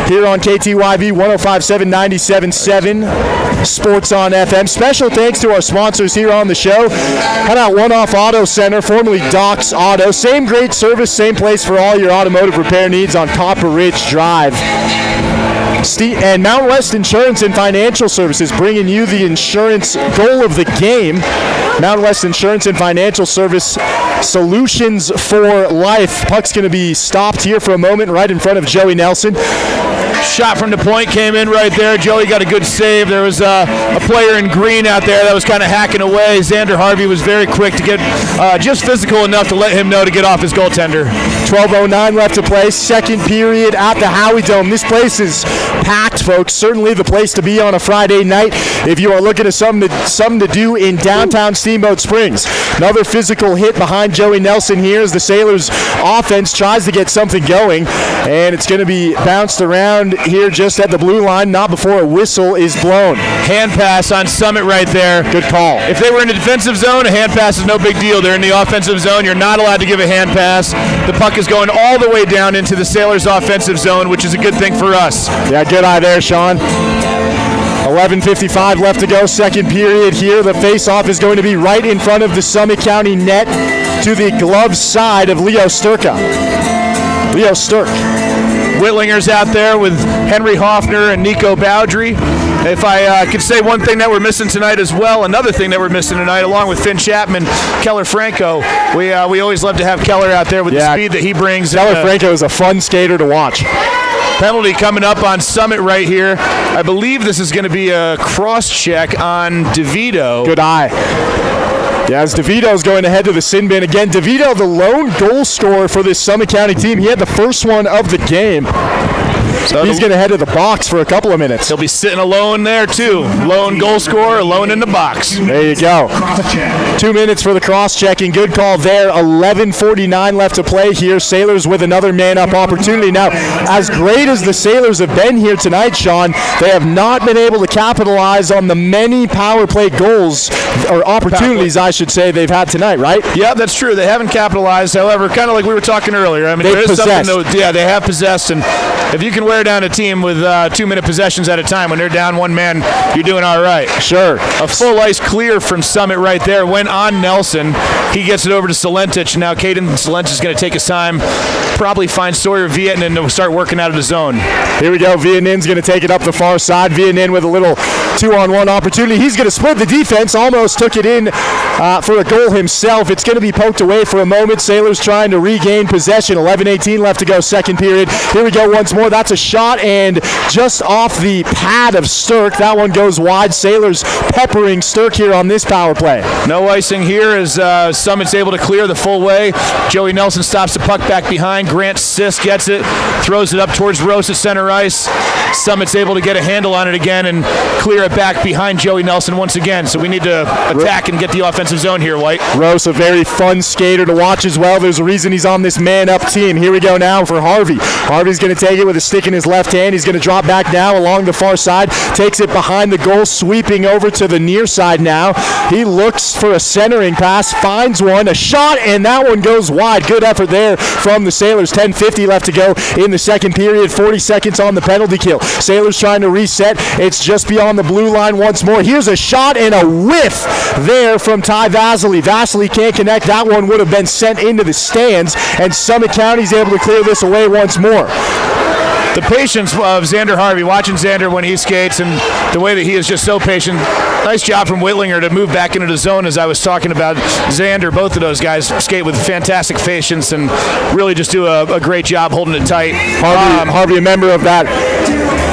here on KTYV 105.7, 97.7 Sports on FM. Special thanks to our sponsors here on the show. How about One Off Auto Center, formerly Doc's Auto. Same great service, same place for all your automotive repair needs on Copper Ridge Drive. And Mountain West Insurance and Financial Services bringing you the insurance goal of the game. Mountain West Insurance and Financial Service, solutions for life. Puck's going to be stopped here for a moment right in front of Joey Nelson. Shot from the point came in right there. Joey got a good save. There was a player in green out there that was kind of hacking away. Xander Harvey was very quick to get just physical enough to let him know to get off his goaltender. 12:09 left to play. Second period at the Howie Dome. This place is packed, folks. Certainly the place to be on a Friday night if you are looking at something to do in downtown Steamboat Springs. Another physical hit behind Joey Nelson here as the Sailors offense tries to get something going, and it's going to be bounced around here just at the blue line, not before a whistle is blown. Hand pass on Summit right there. Good call. If they were in the defensive zone, a hand pass is no big deal. They're in the offensive zone. You're not allowed to give a hand pass. The puck is going all the way down into the Sailors' offensive zone, which is a good thing for us. Yeah, good eye there, Sean. 11:55 left to go, second period here. The face-off is going to be right in front of the Summit County net to the glove side of Leo Sturka. Leo Sturk. Whitlinger's out there with Henry Hoffner and Nico Bowdry. If I could say one thing that we're missing tonight as well, another thing that we're missing tonight, along with Finn Chapman, Keller Franco. We always love to have Keller out there with the speed that he brings. Keller Franco is a fun skater to watch. Penalty coming up on Summit right here. I believe this is going to be a cross-check on DeVito. Good eye. Yeah, as DeVito's going to head to the sin bin again. DeVito, the lone goal scorer for this Summit County team. He had the first one of the game. So he's going to head to the box for a couple of minutes. He'll be sitting alone there, too. Lone goal scorer, alone in the box. There you go. 2 minutes for the cross-checking. Good call there. 11:49 left to play here. Sailors with another man-up opportunity. Now, as great as the Sailors have been here tonight, Sean, they have not been able to capitalize on the many power play goals, or opportunities, I should say, they've had tonight, right? Yeah, that's true. They haven't capitalized. However, kind of like we were talking earlier, I mean, there is something to, they have possessed, and if you can wear down a team with 2-minute possessions at a time when they're down one man, you're doing all right. Sure. A full ice clear from Summit right there. Went on Nelson. He gets it over to Solentich. Now Caden Solentich is going to take his time, probably find Sawyer Vietnin to start working out of the zone. Here we go. Vietnin's going to take it up the far side. Vietnin with a little 2-on-1 opportunity. He's going to split the defense. Almost took it in for a goal himself. It's going to be poked away for a moment. Sailors trying to regain possession. 11:18 left to go, second period. Here we go once more. That's a shot, and just off the pad of Sturk. That one goes wide. Sailors peppering Sturk here on this power play. No icing here as Summit's able to clear the full way. Joey Nelson stops the puck back behind. Grant Sisk gets it, throws it up towards Rose at center ice. Summit's able to get a handle on it again and clear it back behind Joey Nelson once again. So we need to attack and get the offensive zone here, White. Rose, a very fun skater to watch as well. There's a reason he's on this man-up team. Here we go now for Harvey. Harvey's going to take it with a stick in his left hand. He's going to drop back now along the far side. Takes it behind the goal, sweeping over to the near side now. He looks for a centering pass, finds one, a shot, and that one goes wide. Good effort there from the Sailors. 10:50 left to go in the second period. 40 seconds on the penalty kill. Sailors trying to reset. It's just beyond the blue line once more. Here's a shot and a whiff there from Ty Vasily. Vasily can't connect. That one would have been sent into the stands, and Summit County's able to clear this away once more. The patience of Xander Harvey, watching Xander when he skates and the way that he is just so patient. Nice job from Whitlinger to move back into the zone as I was talking about Xander. Both of those guys skate with fantastic patience and really just do a great job holding it tight. Harvey, a member of that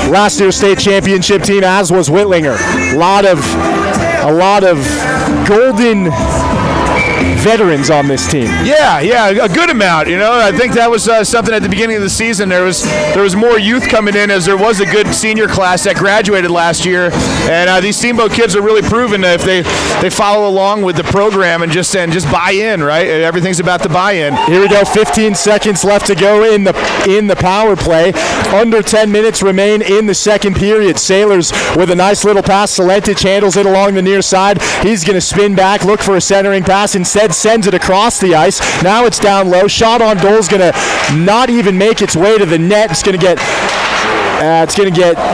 last year's state championship team, as was Whitlinger. A lot of golden veterans on this team. Yeah, a good amount. I think that was something at the beginning of the season. There was more youth coming in, as there was a good senior class that graduated last year, and these Steamboat kids are really proven that if they follow along with the program and just buy in, right? Everything's about the buy-in. Here we go. 15 seconds left to go in the power play. Under 10 minutes remain in the second period. Sailors with a nice little pass. Solentich handles it along the near side. He's going to spin back, look for a centering pass. Instead, sends it across the ice. Now it's down low. Shot on goal is going to not even make its way to the net. It's going to get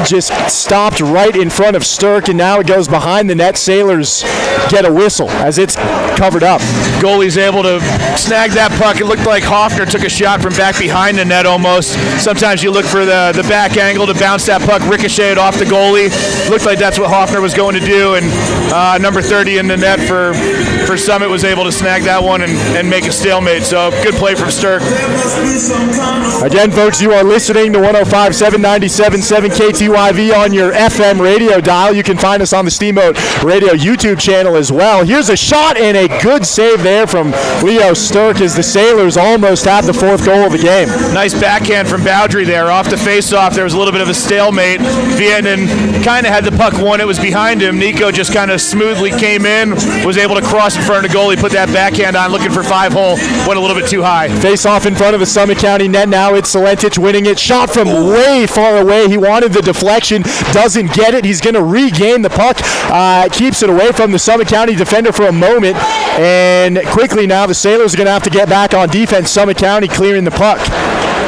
just stopped right in front of Sturk, and now it goes behind the net. Sailors get a whistle as it's covered up. Goalie's able to snag that puck. It looked like Hoffner took a shot from back behind the net almost. Sometimes you look for the back angle to bounce that puck, ricochet it off the goalie. Looked like that's what Hoffner was going to do, and number 30 in the net for Summit was able to snag that one and make a stalemate. So good play from Sturk. Again, folks, you are listening to 105.7, 97.7 KTYV on your FM radio dial. You can find us on the Steamboat Radio YouTube channel as well. Here's a shot and a good save there from Leo Sturk as the Sailors almost had the fourth goal of the game. Nice backhand from Boudry there. Off the face-off, there was a little bit of a stalemate. Vietnam kind of had the puck won. It was behind him. Nico just kind of smoothly came in, was able to cross in front of the goalie, put that backhand on, looking for 5-hole, went a little bit too high. Face-off in front of the Summit County net. Now it's Solentich winning it. Shot from way far away. He wanted the deflection, doesn't get it. He's going to regain the puck, keeps it away from the Summit County defender for a moment, and quickly now the Sailors are going to have to get back on defense. Summit County clearing the puck.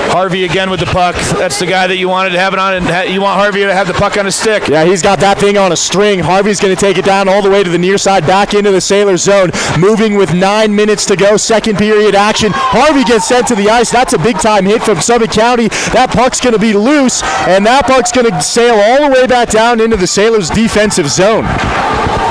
Harvey again with the puck. That's the guy that you wanted to have it on, and you want Harvey to have the puck on his stick. Yeah, he's got that thing on a string. Harvey's going to take it down all the way to the near side, back into the Sailor zone. Moving with 9 minutes to go, second period action. Harvey gets sent to the ice. That's a big-time hit from Summit County. That puck's going to be loose, and that puck's going to sail all the way back down into the Sailors' defensive zone.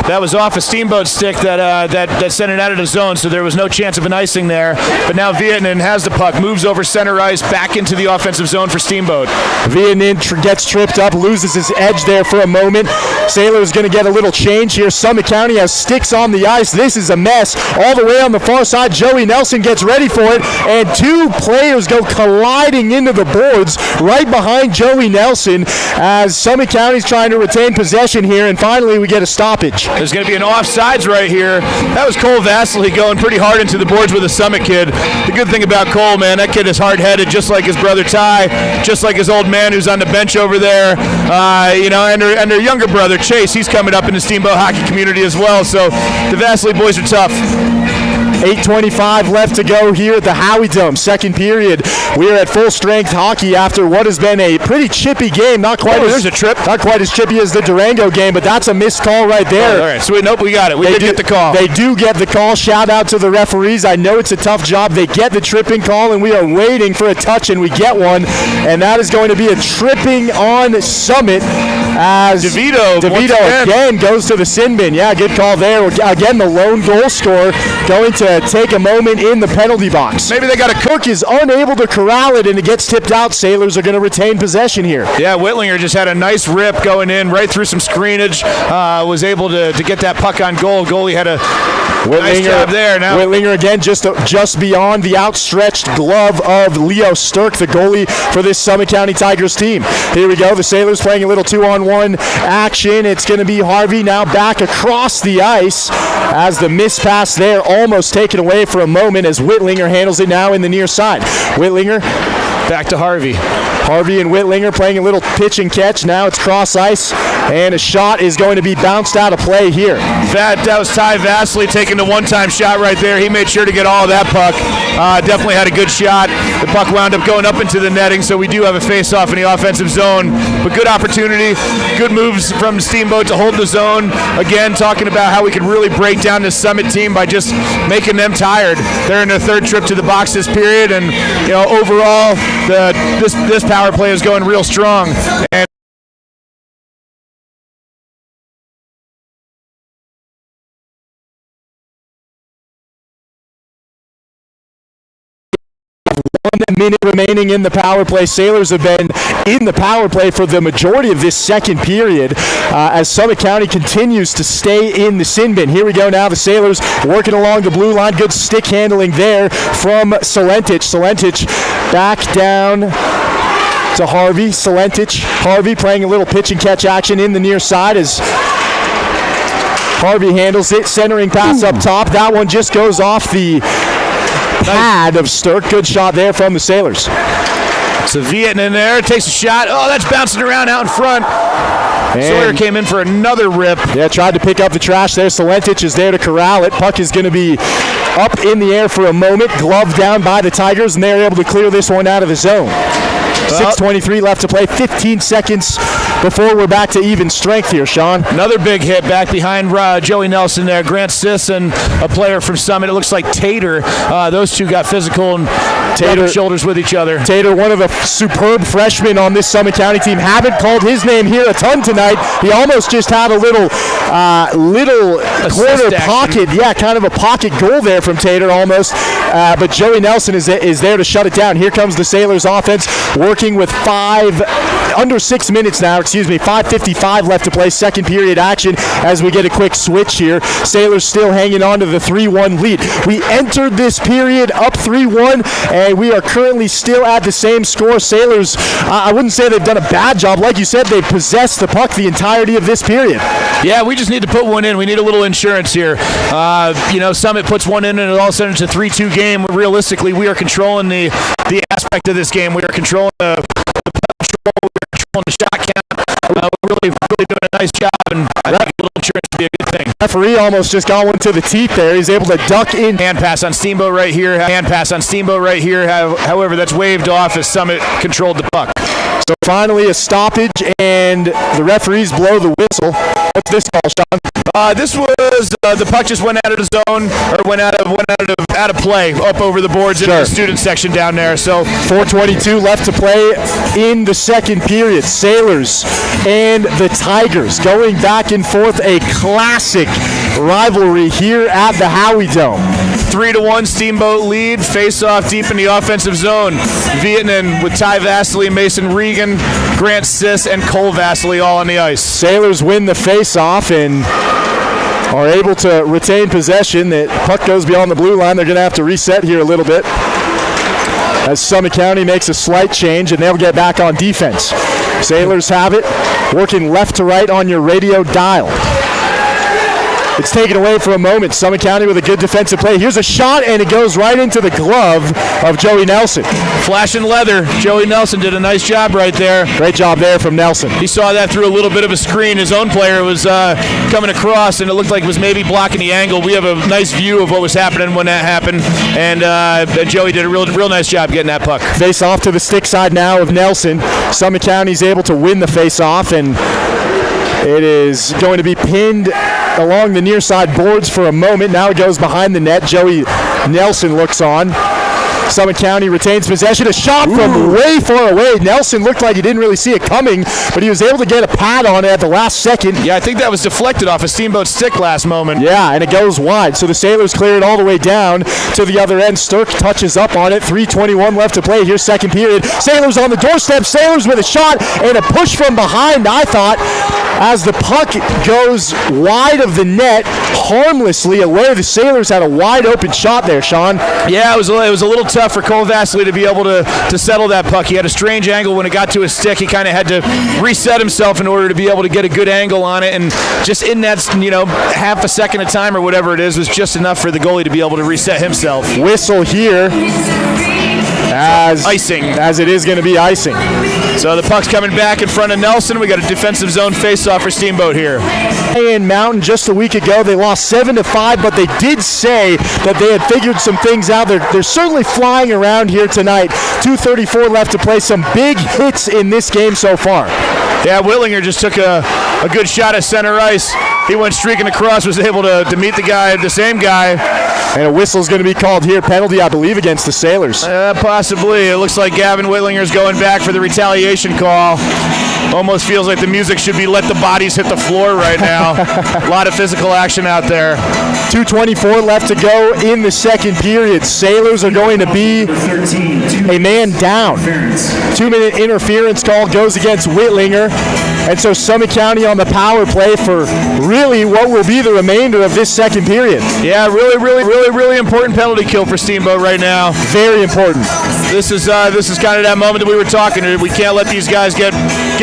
That was off a Steamboat stick that sent it out of the zone, so there was no chance of an icing there. But now Vietnam has the puck, moves over center ice, back into the offensive zone for Steamboat. Vietnam gets tripped up, loses his edge there for a moment. Sailor's going to get a little change here. Summit County has sticks on the ice. This is a mess. All the way on the far side, Joey Nelson gets ready for it, and two players go colliding into the boards right behind Joey Nelson as Summit County's trying to retain possession here, and finally we get a stoppage. There's going to be an offsides right here. That was Cole Vasily going pretty hard into the boards with a Summit kid. The good thing about Cole, man, that kid is hard-headed, just like his brother Ty, just like his old man who's on the bench over there. And their younger brother Chase, he's coming up in the Steamboat hockey community as well. So the Vasily boys are tough. 8:25 left to go here at the Howie Dome. Second period. We are at full strength hockey after what has been a pretty chippy game. Not quite there's a trip. Not quite as chippy as the Durango game, but that's a missed call right there. All right, sweet. Nope, we got it. We did get the call. They do get the call. Shout out to the referees. I know it's a tough job. They get the tripping call, and we are waiting for a touch, and we get one. And that is going to be a tripping on Summit as DeVito again goes to the sin bin. Yeah, good call there. Again, the lone goal scorer going to take a moment in the penalty box. Maybe they got a Cook is unable to corral it, and it gets tipped out. Sailors are going to retain possession here. Yeah, Whitlinger just had a nice rip going in right through some screenage. Was able to get that puck on goal. Goalie had a nice job there. Now Whitlinger again just beyond the outstretched glove of Leo Sturk, the goalie for this Summit County Tigers team. Here we go. The Sailors playing a little 2-on-1 action. It's going to be Harvey now back across the ice as the miss pass there almost taken away for a moment as Whitlinger handles it now in the near side. Whitlinger back to Harvey. Harvey and Whitlinger playing a little pitch and catch. Now it's cross ice, and a shot is going to be bounced out of play here. That was Ty Vasily taking the one-time shot right there. He made sure to get all of that puck. Definitely had a good shot. The puck wound up going up into the netting, so we do have a face-off in the offensive zone. But good opportunity, good moves from Steamboat to hold the zone. Again, talking about how we could really break down this Summit team by just making them tired. They're in their third trip to the box this period, and overall, this power play is going real strong. And 1 minute remaining in the power play. Sailors have been in the power play for the majority of this second period as Summit County continues to stay in the sin bin. Here we go now. The Sailors working along the blue line. Good stick handling there from Solentich. Solentich back down to Harvey. Solentich. Harvey playing a little pitch and catch action in the near side as Harvey handles it. Centering pass up top. That one just goes off the pad of Stirk. Good shot there from the Sailors. So Vietnam in there, takes a shot. Oh, that's bouncing around out in front. And Sawyer came in for another rip. Yeah, tried to pick up the trash there. Solentich is there to corral it. Puck is going to be up in the air for a moment. Glove down by the Tigers, and they're able to clear this one out of the zone. 6:23 left to play. 15 seconds before we're back to even strength here, Sean. Another big hit back behind Joey Nelson there. Grant Siss and a player from Summit. It looks like Tater. Those two got physical and rubbed shoulders with each other. Tater, one of the superb freshmen on this Summit County team. Haven't called his name here a ton tonight. He almost just had a little corner pocket. Yeah, kind of a pocket goal there from Tater almost. But Joey Nelson is there to shut it down. Here comes the Sailors offense working with under 6 minutes now, 5:55 left to play, second period action as we get a quick switch here. Sailors still hanging on to the 3-1 lead. We entered this period up 3-1, and we are currently still at the same score. Sailors, I wouldn't say they've done a bad job. Like you said, they possessed the puck the entirety of this period. Yeah, we just need to put one in. We need a little insurance here. Summit puts one in, and it all of a sudden it's a 3-2 game. Realistically, we are controlling the aspect of this game. We are controlling the control. We're controlling the shot count. We're really doing a nice job, and I think a little insurance would be a good thing. Referee almost just got one to the teeth there. He's able to duck in. Hand pass on Steamboat right here. However, that's waved off as Summit controlled the puck. So finally a stoppage, and the referees blow the whistle. What's this call, Sean? This was the puck just went out of the zone, or went out of play up over the boards in the student section down there. So 4:22 left to play in the second period. Sailors and the Tigers going back and forth, a classic rivalry here at the Howie Dome. 3-1 Steamboat lead. Face off deep in the offensive zone. Vietnam with Ty Vasily, Mason Regan, Grant Siss, and Cole Vasily all on the ice. Sailors win the face off and are able to retain possession. The puck goes beyond the blue line. They're going to have to reset here a little bit as Summit County makes a slight change, and they'll get back on defense. Sailors have it, working left to right on your radio dial. It's taken away for a moment. Summit County with a good defensive play. Here's a shot, and it goes right into the glove of Joey Nelson. Flashing leather. Joey Nelson did a nice job right there. Great job there from Nelson. He saw that through a little bit of a screen. His own player was coming across, and it looked like it was maybe blocking the angle. We have a nice view of what was happening when that happened, and Joey did a real nice job getting that puck. Face off to the stick side now of Nelson. Summit County's able to win the face off, and it is going to be pinned along the near side boards for a moment. Now it goes behind the net. Joey Nelson looks on. Summit County retains possession. A shot from way far away. Nelson looked like he didn't really see it coming, but he was able to get a pad on it at the last second. Yeah, I think that was deflected off a Steamboat stick last moment. Yeah, and it goes wide. So the Sailors clear it all the way down to the other end. Stirk touches up on it. 3:21 left to play. Here's second period. Sailors on the doorstep. Sailors with a shot and a push from behind, I thought, as the puck goes wide of the net, harmlessly aware the Sailors had a wide open shot there, Sean. Yeah, it was a little tough for Cole Vasily to be able to settle that puck. He had a strange angle when it got to his stick. He kind of had to reset himself in order to be able to get a good angle on it, and just in that half a second of time or whatever it is was just enough for the goalie to be able to reset himself. Whistle here. Icing. As it is going to be icing. So the puck's coming back in front of Nelson. We got a defensive zone face-off for Steamboat here. In Mountain just a week ago, they lost 7-5, but they did say that they had figured some things out. They're certainly flying around here tonight. 2:34 left to play. Some big hits in this game so far. Yeah, Whitlinger just took a good shot at center ice. He went streaking across, was able to meet the same guy. And a whistle's going to be called here. Penalty, I believe, against the Sailors. Possibly. It looks like Gavin Whitlinger's going back for the retaliation call. Almost feels like the music should be "Let the Bodies Hit the Floor" right now. A lot of physical action out there. 2:24 left to go in the second period. Sailors are going to be a man down. 2-minute interference call goes against Whitlinger. And so Summit County on the power play for really what will be the remainder of this second period. Yeah, really important penalty kill for Steamboat right now. Very important. This is kind of that moment that we were talking. We can't let these guys get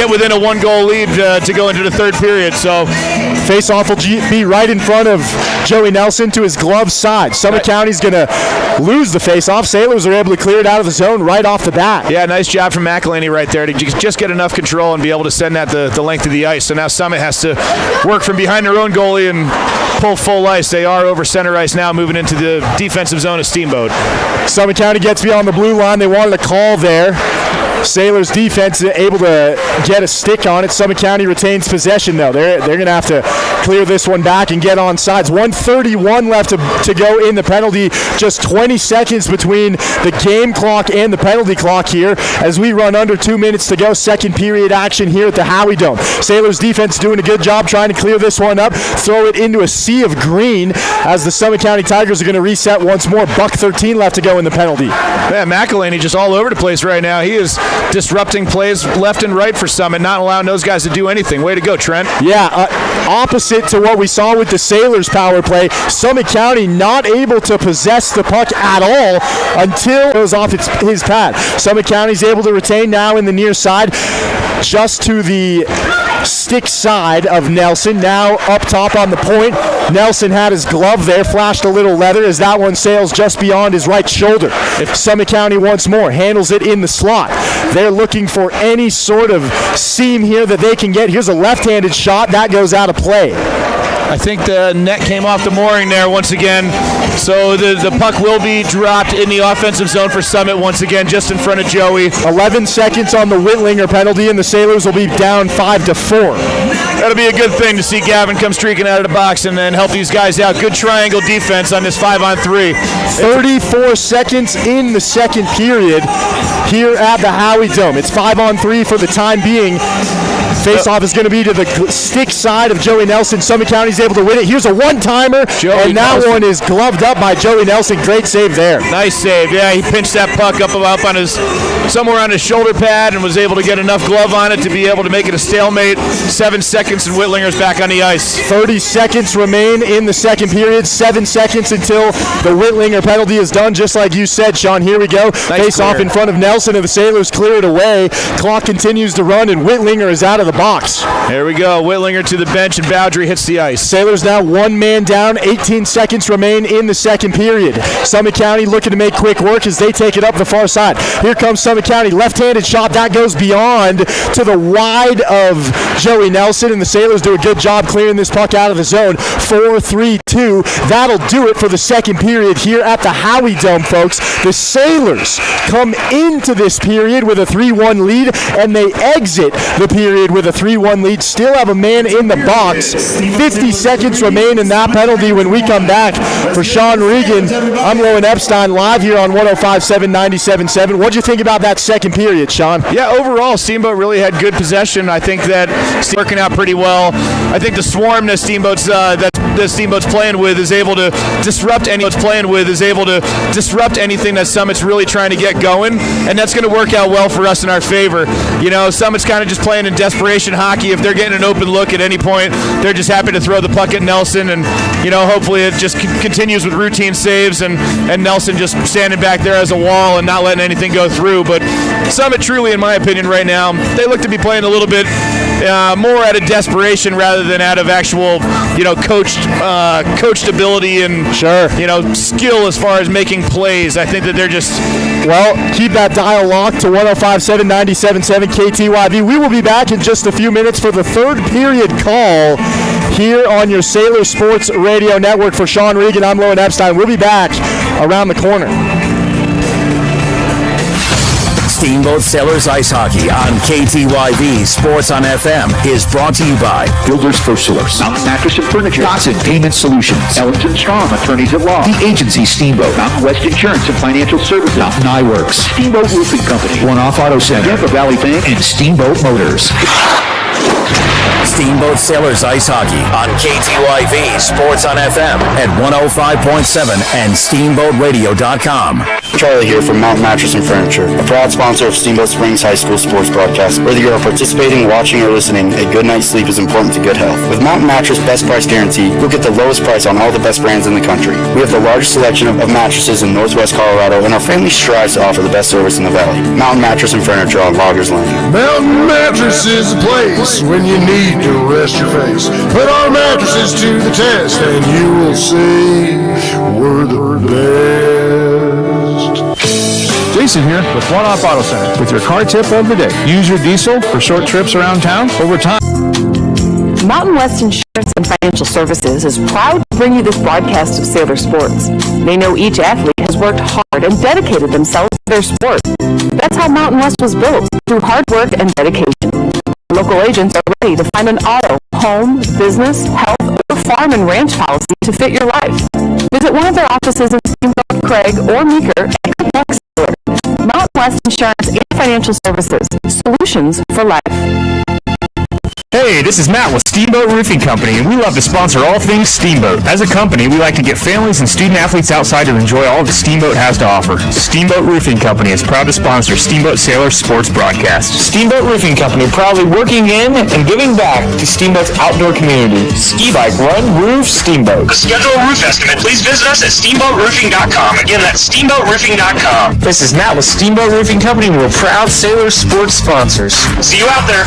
within a 1-goal lead to go into the third period. So face-off will be right in front of Joey Nelson to his glove side. Summit County's going to lose the face-off. Sailors are able to clear it out of the zone right off the bat. Yeah, nice job from McElhaney right there to just get enough control and be able to send that the length of the ice. So now Summit has to work from behind their own goalie and pull full ice. They are over center ice now, moving into the defensive zone of Steamboat. Summit County gets beyond the blue line. They wanted a call there. Sailors defense able to get a stick on it. Summit County retains possession, though. They're going to have to clear this one back and get on sides. 1:31 left to go in the penalty. Just 20 seconds between the game clock and the penalty clock here as we run under 2 minutes to go. Second period action here at the Howie Dome. Sailors defense doing a good job trying to clear this one up, throw it into a sea of green as the Summit County Tigers are going to reset once more. 1:13 left to go in the penalty. Yeah, McElhaney just all over the place right now. He is disrupting plays left and right for Summit, not allowing those guys to do anything. Way to go, Trent. Yeah, opposite to what we saw with the Sailors power play. Summit County not able to possess the puck at all until it goes off his pad. Summit County's able to retain now in the near side, just to the stick side of Nelson. Now up top on the point. Nelson had his glove there, flashed a little leather as that one sails just beyond his right shoulder. If Summit County once more handles it in the slot, they're looking for any sort of seam here that they can get. Here's a left-handed shot. That goes out of play. I think the net came off the mooring there once again. So the puck will be dropped in the offensive zone for Summit once again, just in front of Joey. 11 seconds on the Whitlinger penalty, and the Sailors will be down 5-4. That'll be a good thing to see Gavin come streaking out of the box and then help these guys out. Good triangle defense on this 5-on-3. 34 seconds in the second period here at the Howie Dome. It's 5-on-3 for the time being. Face-off is going to be to the stick side of Joey Nelson. Summit County's able to win it. Here's a one-timer, and that one is gloved up by Joey Nelson. Great save there. Nice save. Yeah, he pinched that puck up on his somewhere on his shoulder pad and was able to get enough glove on it to be able to make it a stalemate. 7 seconds and Whitlinger's back on the ice. 30 seconds remain in the second period. 7 seconds until the Whitlinger penalty is done, just like you said, Sean. Here we go. Nice Face-off in front of Nelson, and the Sailors clear it away. Clock continues to run, and Whitlinger is out of the box. There we go. Whitlinger to the bench, and Bowdry hits the ice. Sailors now one man down. 18 seconds remain in the second period. Summit County looking to make quick work as they take it up the far side. Here comes Summit County. Left-handed shot. That goes beyond to the wide of Joey Nelson, and the Sailors do a good job clearing this puck out of the zone. 4-3-2. That'll do it for the second period here at the Howie Dome, folks. The Sailors come into this period with a 3-1 lead, and they exit the period with a 3-1 lead. Still have a man in the box. 50 seconds remain in that penalty when we come back. For Sean Regan, I'm Lowen Epstein, live here on 105.7, 97.7. What'd you think about that second period, Sean? Yeah, overall, Steamboat really had good possession. I think that it's working out pretty well. I think the swarm that Steamboat's playing with is able to disrupt anything that Summit's really trying to get going, and that's going to work out well for us in our favor. You know, Summit's kind of just playing in desperation hockey. If they're getting an open look at any point, they're just happy to throw the puck at Nelson, and you know, hopefully it just continues with routine saves and Nelson just standing back there as a wall and not letting anything go through. But Summit truly, in my opinion, right now, they look to be playing a little bit more out of desperation rather than out of actual, you know, coached ability and you know, skill as far as making plays. I think that they're just keep that dial locked to 105.7, 97.7 KTYV. We will be back in just a few minutes for the third period call here on your Sailor Sports Radio Network. For Sean Regan, I'm Lowen Epstein. We'll be back around the corner. Steamboat Sailors Ice Hockey on KTYV Sports on FM is brought to you by Builders First Source, Mountain Mattress and Furniture, Dotson Payment Solutions, Ellens & Strong, Attorneys at Law, The Agency Steamboat, Mountain West Insurance and Financial Services, Mountain Eyeworks, Steamboat Roofing Company, One Off Auto Center, Yampa Valley Bank, and Steamboat Motors. Steamboat Sailors Ice Hockey on KTYV Sports on FM at 105.7 and SteamboatRadio.com. Charlie here from Mountain Mattress and Furniture, a proud sponsor of Steamboat Springs High School sports broadcast. Whether you are participating, watching, or listening, a good night's sleep is important to good health. With Mountain Mattress Best Price Guarantee, you'll get the lowest price on all the best brands in the country. We have the largest selection of mattresses in Northwest Colorado, and our family strives to offer the best service in the valley. Mountain Mattress and Furniture on Loggers Lane. Mountain Mattress is a place when you need to rest your face. Put our mattresses to the test, and you will see we're the best. Jason here with One Off Auto Center with your car tip of the day. Use your diesel for short trips around town over time. Mountain West Insurance and Financial Services is proud to bring you this broadcast of Sailor Sports. They know each athlete has worked hard and dedicated themselves to their sport. That's how Mountain West was built, through hard work and dedication. Local agents are ready to find an auto, home, business, health, or farm and ranch policy to fit your life. Visit one of their offices in Steamboat, Craig, or Meeker at Good Luck Sailor. Mountain West Insurance and Financial Services. Solutions for life. Hey, this is Matt with Steamboat Roofing Company, and we love to sponsor all things Steamboat. As a company, we like to get families and student athletes outside to enjoy all that Steamboat has to offer. Steamboat Roofing Company is proud to sponsor Steamboat Sailors sports broadcast. Steamboat Roofing Company proudly working in and giving back to Steamboat's outdoor community. Ski bike, run, roof, Steamboat. To schedule a roof estimate, please visit us at steamboatroofing.com. Again, that's steamboatroofing.com. This is Matt with Steamboat Roofing Company, and we're proud Sailors sports sponsors. See you out there.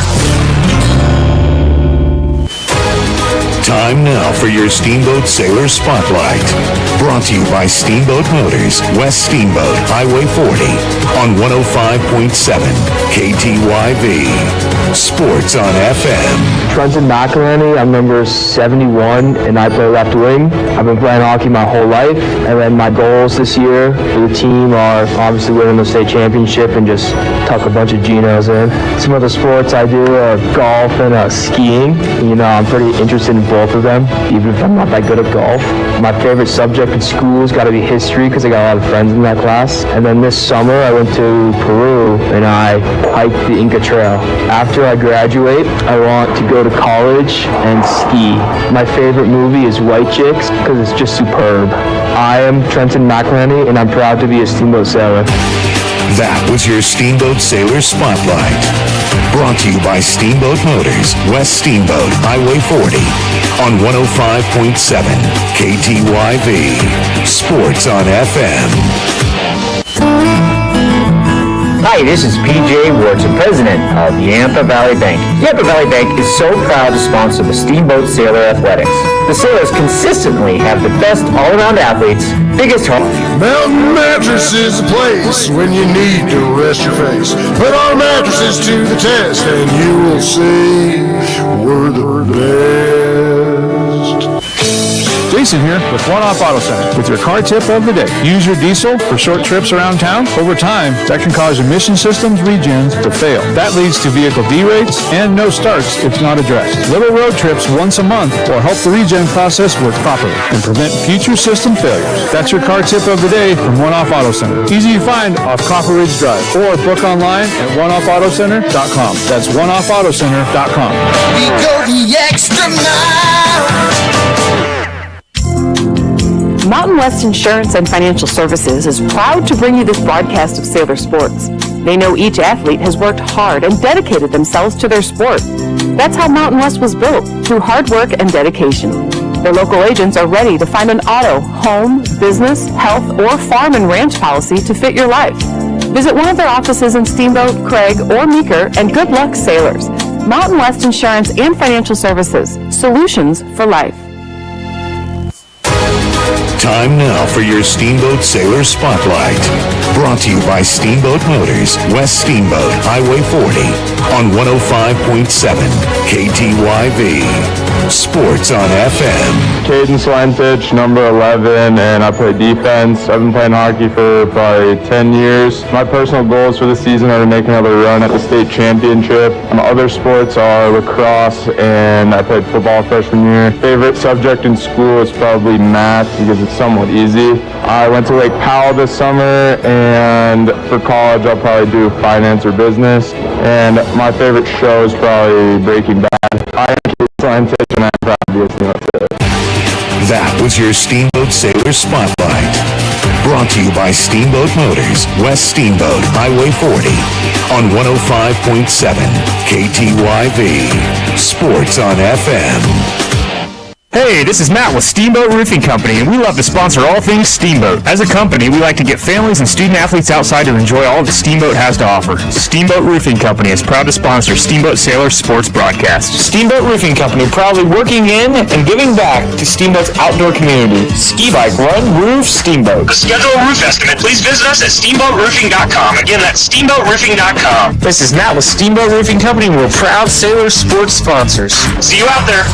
Time now for your Steamboat Sailor Spotlight. Brought to you by Steamboat Motors, West Steamboat, Highway 40, on 105.7 KTYV. Sports on FM. Trenton McElhenney, I'm number 71, and I play left wing. I've been playing hockey my whole life, and then my goals this year for the team are obviously winning the state championship and just tuck a bunch of Genos in. Some of the sports I do are golf and skiing. You know, I'm pretty interested in both of them, even if I'm not that good at golf. My favorite subject in school has got to be history because I got a lot of friends in that class. And then this summer I went to Peru and I hiked the Inca Trail. After I graduate, I want to go to college and ski. My favorite movie is White Chicks because it's just superb. I am Trenton McElhenney and I'm proud to be a Steamboat Sailor. That was your Steamboat Sailor Spotlight. Brought to you by Steamboat Motors, West Steamboat, Highway 40, on 105.7 KTYV. Sports on FM. Hi, this is PJ Wharton, president of Yampa Valley Bank. Yampa Valley Bank is so proud to sponsor the Steamboat Sailor Athletics. The Sailors consistently have the best all-around athletes, biggest home. Mountain Mattress is a place when you need to rest your face. Put our mattresses to the test, and you will see we're the best. Jason here with One Off Auto Center with your car tip of the day. Use your diesel for short trips around town. Over time, that can cause emission systems regens to fail. That leads to vehicle derates and no starts if not addressed. Little road trips once a month will help the regen process work properly and prevent future system failures. That's your car tip of the day from One Off Auto Center. Easy to find off Copper Ridge Drive or book online at oneoffautocenter.com. That's oneoffautocenter.com. We go the extra mile. Mountain West Insurance and Financial Services is proud to bring you this broadcast of Sailor Sports. They know each athlete has worked hard and dedicated themselves to their sport. That's how Mountain West was built, through hard work and dedication. Their local agents are ready to find an auto, home, business, health, or farm and ranch policy to fit your life. Visit one of their offices in Steamboat, Craig, or Meeker, and good luck, Sailors. Mountain West Insurance and Financial Services. Solutions for life. Time now for your Steamboat Sailor Spotlight. Brought to you by Steamboat Motors, West Steamboat, Highway 40, on 105.7 KTYV. Sports on FM. Caden Slantich, number 11, and I play defense. I've been playing hockey for probably 10 years. My personal goals for the season are to make another run at the state championship. My other sports are lacrosse, and I played football freshman year. Favorite subject in school is probably math because it's somewhat easy. I went to Lake Powell this summer, and for college I'll probably do finance or business. And my favorite show is probably Breaking Bad. I am Caden Slantich, and I'm proud to be a Steamboat Sailor. That was your Steamboat Sailor Spotlight. Brought to you by Steamboat Motors, West Steamboat, Highway 40, on 105.7 KTYV. Sports on FM. Hey, this is Matt with Steamboat Roofing Company, and we love to sponsor all things Steamboat. As a company, we like to get families and student-athletes outside to enjoy all that Steamboat has to offer. Steamboat Roofing Company is proud to sponsor Steamboat Sailor Sports Broadcast. Steamboat Roofing Company, proudly working in and giving back to Steamboat's outdoor community. Ski Bike Run, Roof, Steamboat. To schedule a roof estimate, please visit us at steamboatroofing.com. Again, that's steamboatroofing.com. This is Matt with Steamboat Roofing Company. We're proud Sailor sports sponsors. See you out there.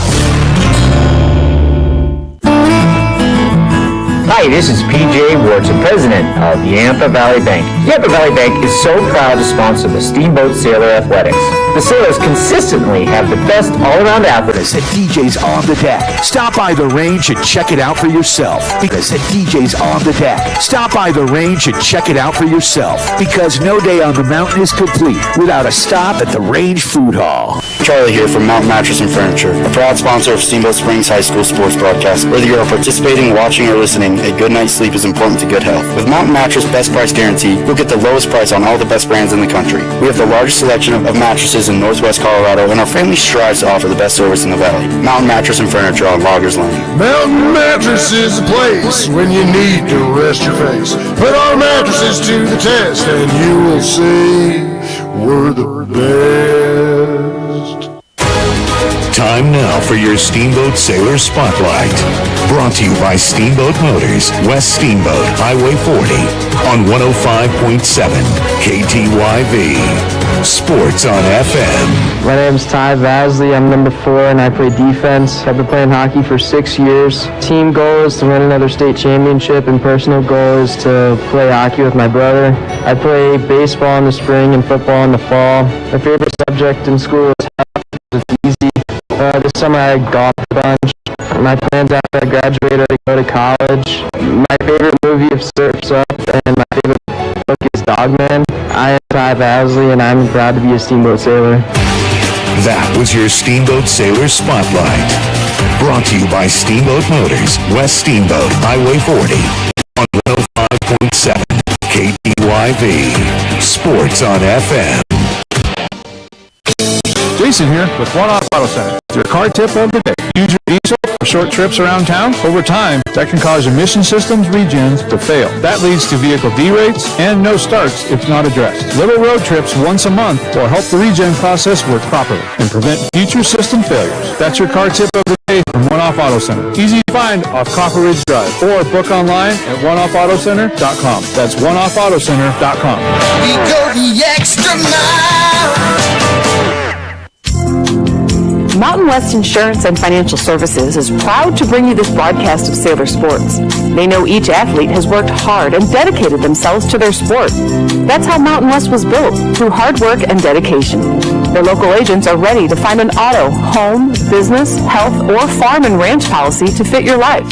Hi, this is PJ Wharton, president of Yampa Valley Bank. Yampa Valley Bank is so proud to sponsor the Steamboat Sailor Athletics. The Sailors consistently have the best all-around athletes. At DJ's On the Deck. Stop by the range and check it out for yourself. Because at DJ's On the Deck. Stop by the range and check it out for yourself. Because no day on the mountain is complete without a stop at the Range Food Hall. Charlie here from Mountain Mattress and Furniture, a proud sponsor of Steamboat Springs High School sports broadcast. Whether you are participating, watching, or listening, a good night's sleep is important to good health. With Mountain Mattress Best Price Guarantee, you'll get the lowest price on all the best brands in the country. We have the largest selection of mattresses in Northwest Colorado, and our family strives to offer the best service in the valley. Mountain Mattress and Furniture on Loggers Lane. Mountain Mattress is the place when you need to rest your face. Put our mattresses to the test, and you will see we're the best. Time now for your Steamboat Sailor Spotlight. Brought to you by Steamboat Motors, West Steamboat, Highway 40, on 105.7 KTYV. Sports on FM. My name's Ty Vasley. I'm number 4, and I play defense. I've been playing hockey for 6 years. Team goal is to win another state championship, and personal goal is to play hockey with my brother. I play baseball in the spring and football in the fall. My favorite subject in school is health. It's easy. This summer I golfed a bunch. My plans after I graduate are to go to college. My favorite movie is Surf's Up, and my favorite book is Dogman. I am Ty Vasley, and I'm proud to be a Steamboat Sailor. That was your Steamboat Sailor Spotlight. Brought to you by Steamboat Motors, West Steamboat, Highway 40, on 105.7 KTYV. Sports on FM. Jason here with One Off Auto Center. Your car tip of the day. Use your diesel for short trips around town. Over time, that can cause emission systems regens to fail. That leads to vehicle derates and no starts if not addressed. Little road trips once a month will help the regen process work properly and prevent future system failures. That's your car tip of the day from One Off Auto Center. Easy to find off Copper Ridge Drive or book online at oneoffautocenter.com. That's oneoffautocenter.com. We go the extra mile. Mountain West Insurance and Financial Services is proud to bring you this broadcast of Sailor Sports. They know each athlete has worked hard and dedicated themselves to their sport. That's how Mountain West was built, through hard work and dedication. Their local agents are ready to find an auto, home, business, health, or farm and ranch policy to fit your life.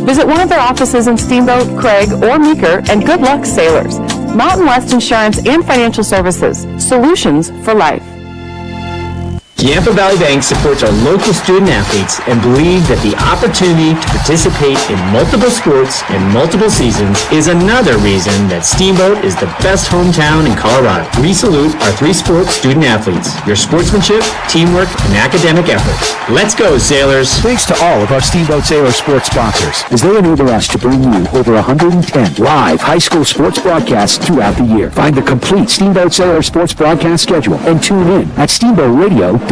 Visit one of their offices in Steamboat, Craig, or Meeker, and good luck, sailors. Mountain West Insurance and Financial Services. Solutions for life. Yampa Valley Bank supports our local student athletes and believe that the opportunity to participate in multiple sports and multiple seasons is another reason that Steamboat is the best hometown in Colorado. We salute our 3 sports student athletes, your sportsmanship, teamwork, and academic efforts. Let's go, Sailors! Thanks to all of our Steamboat Sailor sports sponsors, as they enable us to bring you over 110 live high school sports broadcasts throughout the year. Find the complete Steamboat Sailor sports broadcast schedule and tune in at steamboatradio.com.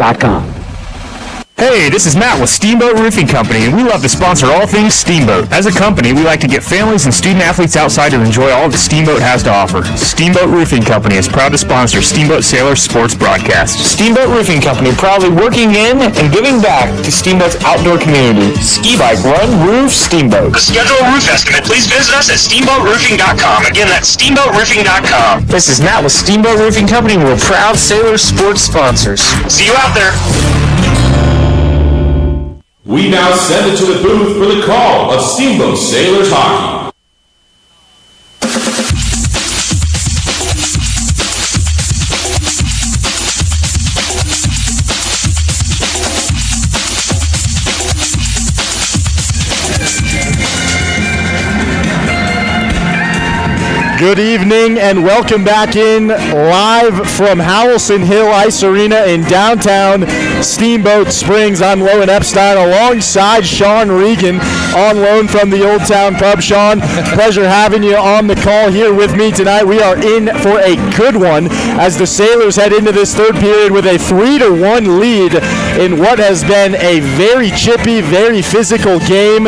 Hey, this is Matt with Steamboat Roofing Company, and we love to sponsor all things Steamboat. As a company, we like to get families and student athletes outside to enjoy all that Steamboat has to offer. Steamboat Roofing Company is proud to sponsor Steamboat Sailor Sports Broadcast. Steamboat Roofing Company proudly working in and giving back to Steamboat's outdoor community. Ski bike run, roof, Steamboat. To schedule a roof estimate, please visit us at steamboatroofing.com. Again, that's steamboatroofing.com. This is Matt with Steamboat Roofing Company. We're proud Sailor Sports sponsors. See you out there. We now send it to the booth for the call of Steamboat Sailors Hockey. Good evening and welcome back in live from HOWELSEN Hill Ice Arena in downtown Steamboat Springs. I'm Lowen Epstein alongside Sean Regan on loan from the Old Town Pub. Sean, pleasure having you on the call here with me tonight. We are in for a good one as the Sailors head into this third period with a 3-1 lead in what has been a very chippy, very physical game.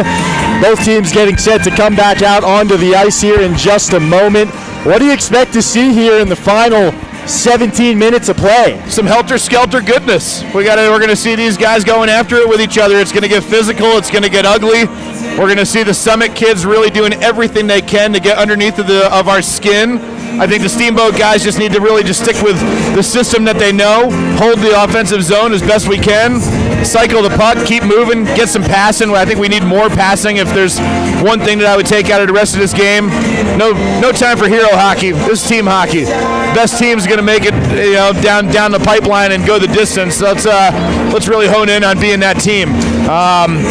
Both teams getting set to come back out onto the ice here in just a moment. What do you expect to see here in the final 17 minutes of play? Some helter-skelter goodness. We're going to see these guys going after it with each other. It's going to get physical. It's going to get ugly. We're going to see the Summit kids really doing everything they can to get underneath of our skin. I think the Steamboat guys just need to really just stick with the system that they know, hold the offensive zone as best we can, cycle the puck, keep moving, get some passing. I think we need more passing. If there's one thing that I would take out of the rest of this game, no time for hero hockey. This is team hockey. Best team's going to make it, down the pipeline and go the distance. Let's really hone in on being that team.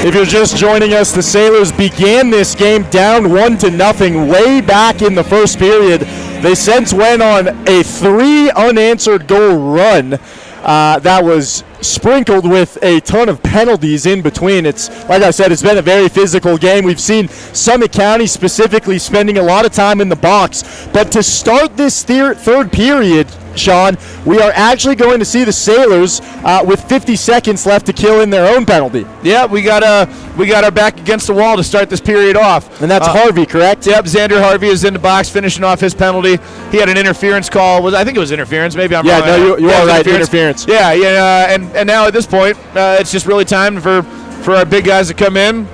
If you're just joining us, the Sailors began this game down 1-0 way back in the first period. They since went on a 3 unanswered goal run that was sprinkled with a ton of penalties in between. It's, like I said, it's been a very physical game. We've seen Summit County specifically spending a lot of time in the box. But to start this third period, Sean, we are actually going to see the Sailors with 50 seconds left to kill in their own penalty. Yeah, we got our back against the wall to start this period off. And that's Harvey, correct? Yep, Xander Harvey is in the box finishing off his penalty. He had an interference call. I think it was interference. Maybe I'm wrong. Yeah, no, you are right, interference. Yeah, and now at this point, it's just really time for our big guys to come in,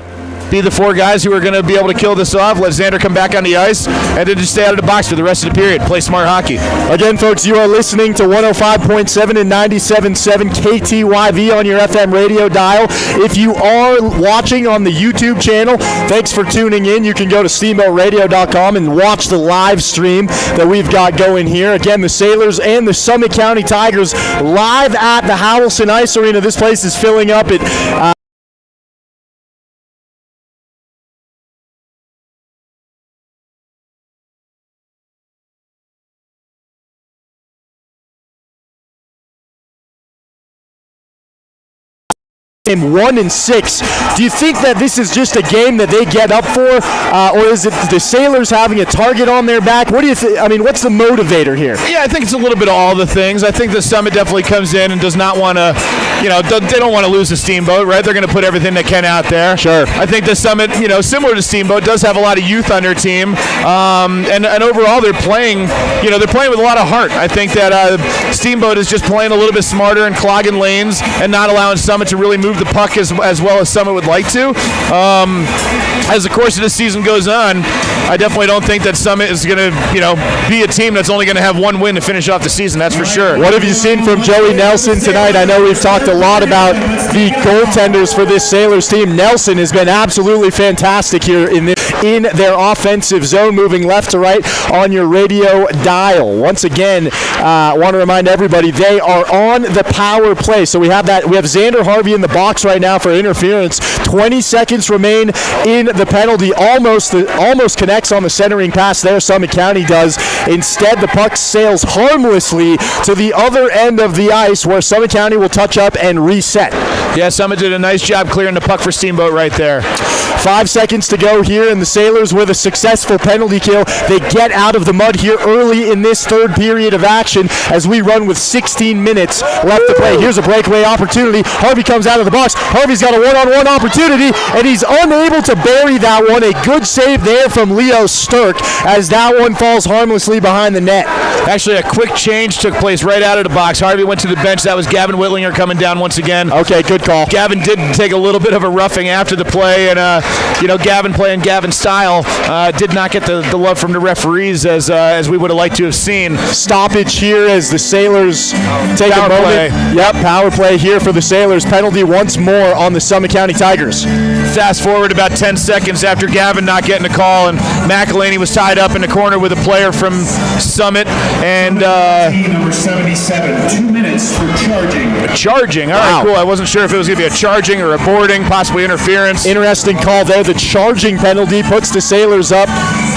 be the 4 guys who are going to be able to kill this off, let Xander come back on the ice, and then just stay out of the box for the rest of the period. Play smart hockey. Again, folks, you are listening to 105.7 and 97.7 KTYV on your FM radio dial. If you are watching on the YouTube channel, thanks for tuning in. You can go to steamboatradio.com and watch the live stream that we've got going here. Again, the Sailors and the Summit County Tigers live at the HOWELSEN Ice Arena. This place is filling up. In 1-6. Do you think that this is just a game that they get up for, or is it the Sailors having a target on their back? What do you think? I mean, what's the motivator here? Yeah, I think it's a little bit of all the things. I think the Summit definitely comes in and does not want to, they don't want to lose the Steamboat, right? They're going to put everything they can out there. Sure. I think the Summit, similar to Steamboat, does have a lot of youth on their team, and overall they're playing, they're playing with a lot of heart. I think that Steamboat is just playing a little bit smarter and clogging lanes and not allowing Summit to really move the puck as well as Summit would like to. As the course of this season goes on, I definitely don't think that Summit is going to, be a team that's only going to have one win to finish off the season. That's for sure. What have you seen from Joey Nelson tonight? I know we've talked a lot about the goaltenders for this Sailors team. Nelson has been absolutely fantastic here in their offensive zone, moving left to right on your radio dial. Once again, I want to remind everybody they are on the power play. So we have Xander Harvey in the box right now for interference. 20 seconds remain in the penalty. Almost connects on the centering pass there. Summit County does. Instead, the puck sails harmlessly to the other end of the ice where Summit County will touch up and reset. Yeah, Summit did a nice job clearing the puck for Steamboat right there. 5 seconds to go here, and the Sailors with a successful penalty kill. They get out of the mud here early in this third period of action as we run with 16 minutes left to play. Here's a breakaway opportunity. Harvey comes out of the box. Harvey's got a one-on-one opportunity, and he's unable to bury that one. A good save there from Leo Sturck as that one falls harmlessly behind the net. Actually, a quick change took place right out of the box. Harvey went to the bench. That was Gavin Whitlinger coming down once again. Okay, good call. Gavin did take a little bit of a roughing after the play, and Gavin playing Gavin style did not get the love from the referees as we would have liked to have seen. Stoppage here as the Sailors take Power a moment. play. Yep, power play here for the Sailors. Penalty once more on the Summit County Tigers. Fast forward about 10 seconds after Gavin not getting a call, and McElhaney was tied up in the corner with a player from Summit, and number 77, 2 minutes for charging. Charging. All right, cool. I wasn't sure if it was going to be a charging or a boarding, possibly interference. Interesting call there. The charging penalty puts the Sailors up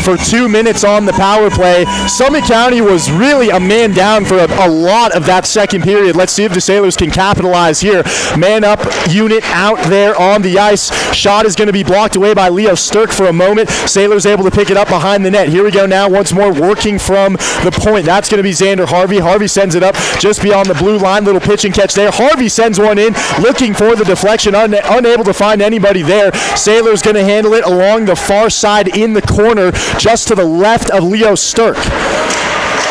for 2 minutes on the power play. Summit County was really a man down for a lot of that second period. Let's see if the Sailors can capitalize here. Man up unit out there on the ice. Shot is going to be blocked away by Leo Sturck for a moment. Sailors able to pick it up behind the net. Here we go now once more working from the point. That's going to be Xander Harvey. Harvey sends it up just beyond the blue line. Little pitch and catch there. Harvey sends one in looking for the deflection. Unable to find anybody there. Sailors going to handle it along the far side in the corner just to the left of Leo Sturck.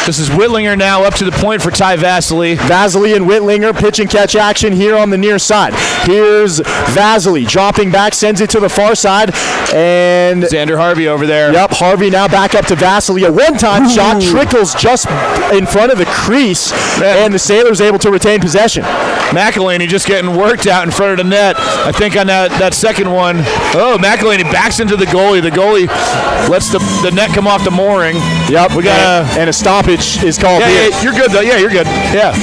This is Whitlinger now up to the point for Ty Vasily. Vasily and Whitlinger pitch and catch action here on the near side. Here's Vasily dropping back, sends it to the far side, and Xander Harvey over there. Yep, Harvey now back up to Vasily. A one-time shot trickles just in front of the crease, and the Sailors able to retain possession. McElhaney just getting worked out in front of the net. I think on that second one. Oh, McElhaney backs into the goalie. The goalie lets the net come off the mooring. Yep, we got and a stoppage is called here. Yeah, you're good though. Yeah, you're good. Yeah.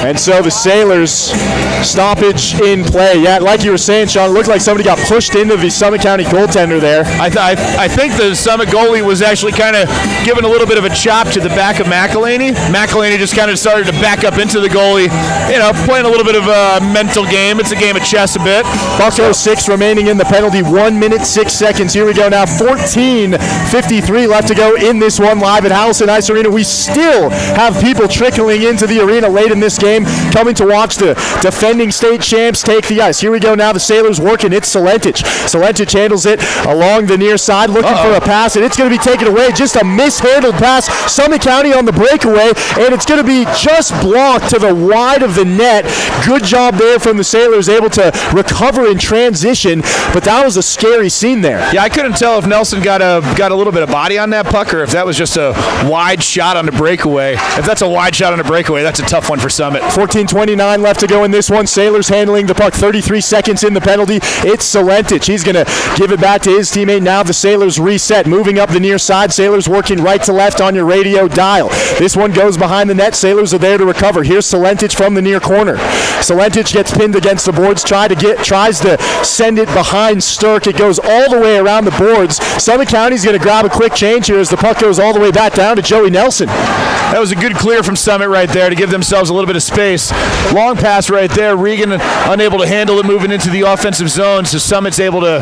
And so the Sailors stoppage in play. Yeah, like you were saying, Sean, it looked like somebody got pushed into the Summit County goaltender there. I think the Summit goalie was actually kind of giving a little bit of a chop to the back of McElhaney. McElhaney just kind of started to back up into the goalie, playing a little bit of a mental game. It's a game of chess a bit. Bucko 6 remaining in the penalty, 1 minute, 6 seconds. Here we go now, 14:53 left to go in this one live at HOWELSEN Ice Arena. We still have people trickling into the arena late in this game, coming to watch the defending state champs take the ice. Here we go now, the Sailors working. It's Celentich. Celentich handles it along the near side, looking for a pass, and it's going to be taken away. Just a mishandled pass. Summit County on the breakaway, and it's going to be just blocked to the wide of the net. Good job there from the Sailors, able to recover in transition, but that was a scary scene there. Yeah, I couldn't tell if Nelson got a little bit of body on that puck or if that was just a wide shot on the breakaway. If that's a wide shot on the breakaway, that's a tough one for Summit. 14:29 left to go in this one. Sailors handling the puck, 33 seconds in the penalty. It's Celentich. He's going to give it back to his teammate. Now the Sailors reset, moving up the near side. Sailors working right to left on your radio dial. This one goes behind the net. Sailors are there to recover. Here's Celentich from the near corner. Celentich gets pinned against the boards, tries to send it behind Sturck. It goes all the way around the boards. Summit County's going to grab a quick change here as the puck goes all the way back down to Joey Nelson. That was a good clear from Summit right there to give themselves a little bit of space. Long pass right there. Regan unable to handle it moving into the offensive zone, so Summit's able to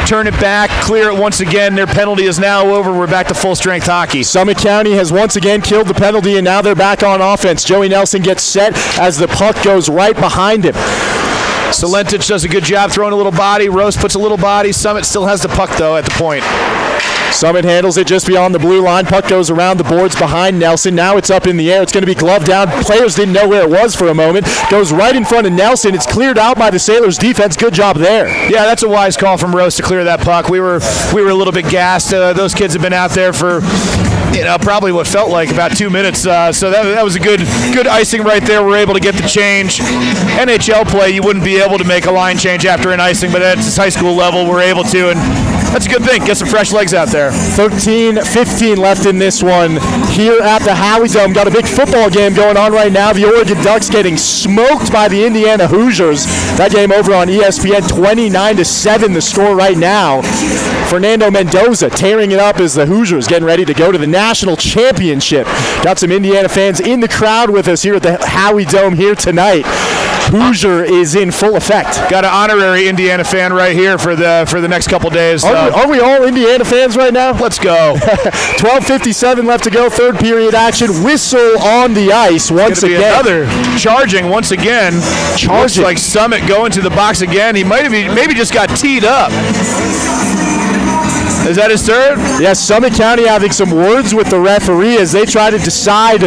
turn it back, clear it once again. Their penalty is now over. We're back to full-strength hockey. Summit County has once again killed the penalty, and now they're back on offense. Joey Nelson gets set as the puck goes right behind him. Celentich does a good job throwing a little body. Rose puts a little body. Summit still has the puck, though, at the point. Summit handles it just beyond the blue line. Puck goes around the boards behind Nelson. Now it's up in the air. It's going to be gloved down. Players didn't know where it was for a moment. Goes right in front of Nelson. It's cleared out by the Sailors defense. Good job there. Yeah, that's a wise call from Rose to clear that puck. We were a little bit gassed. Those kids have been out there for probably what felt like about 2 minutes. So that was a good icing right there. We're able to get the change. NHL play, you wouldn't be able to make a line change after an icing, but at high school level, we're able to, and that's a good thing. Get some fresh legs out there. 13:15 left in this one here at the Howie Dome. Got a big football game going on right now. The Oregon Ducks getting smoked by the Indiana Hoosiers. That game over on ESPN, 29-7 the score right now. Fernando Mendoza tearing it up as the Hoosiers getting ready to go to the national championship. Got some Indiana fans in the crowd with us here at the Howie Dome here tonight. Hoosier is in full effect. Got an honorary Indiana fan right here for the next couple days. Are we all Indiana fans right now? Let's go. 12:57 left to go. Third period action. Whistle on the ice once again. Another charging once again. Looks like Summit going to the box again. He maybe just got teed up. Is that his third? Yes, Summit County having some words with the referee as they try to decide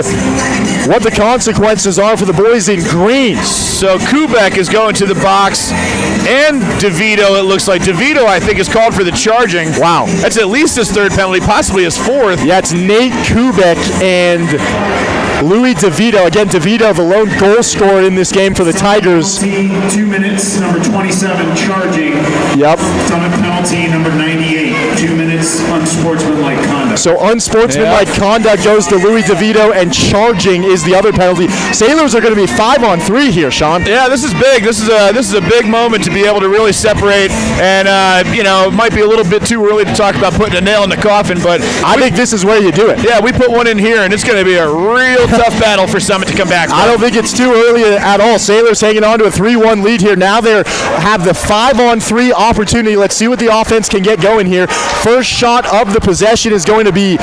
what the consequences are for the boys in green. So Kubek is going to the box, and DeVito, it looks like. DeVito, I think, is called for the charging. Wow. That's at least his third penalty, possibly his fourth. Yeah, it's Nate Kubek and Louis DeVito. Again, DeVito, the lone goal scorer in this game for the Tigers. 2 minutes, number 27, charging. Yep. Summit penalty, number 98, 2 minutes, unsportsmanlike conduct. So unsportsmanlike conduct goes to Louis DeVito, and charging is the other penalty. Sailors are going to be 5-on-3 here, Sean. Yeah, this is big. This is a big moment to be able to really separate. And it might be a little bit too early to talk about putting a nail in the coffin, but I think this is where you do it. Yeah, we put one in here, and it's going to be a real tough battle for Summit to come back. I don't think it's too early at all. Sailors hanging on to a 3-1 lead here. Now they have the 5-on-3 opportunity. Let's see what the offense can get going here. First shot of the possession is going to be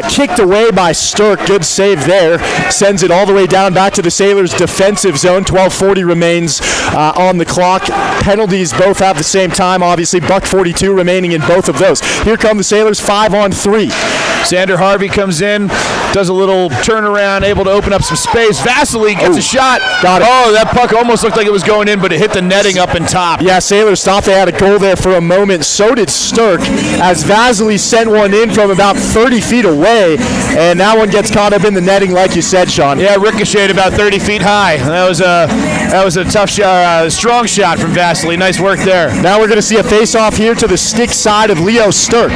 kicked away by Sturck. Good save there. Sends it all the way down back to the Sailors' defensive zone. 12:40 remains on the clock. Penalties both have the same time, obviously. $1:42 remaining in both of those. Here come the Sailors, 5-on-3. Xander Harvey comes in, does a little turnaround, able to open up some space. Vasily gets a shot. Got it. Oh, that puck almost looked like it was going in, but it hit the netting up and top. Yeah, Sailors thought they had a goal there for a moment. So did Sturck, as Vasily sent one in from about 30 feet away, and that one gets caught up in the netting, like you said, Sean. Yeah, ricocheted about 30 feet high. That was a tough shot, strong shot from Vasily. Nice work there. Now we're going to see a face-off here to the stick side of Leo Sturck.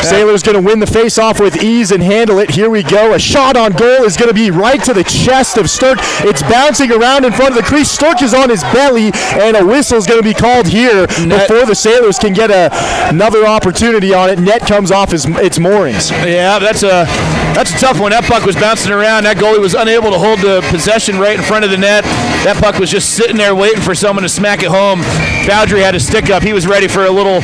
Sailors going to win the face-off with ease and handle it. Here we go. A shot on goal is going to be right to the chest of Sturck. It's bouncing around in front of the crease. Sturck is on his belly, and a whistle is going to be called here before the Sailors can get another opportunity on it. Net comes off its moorings. Yeah, that's a tough one. That puck was bouncing around. That goalie was unable to hold the possession right in front of the net. That puck was just sitting there waiting for someone to smack it home. Bowdry had his stick up. He was ready for a little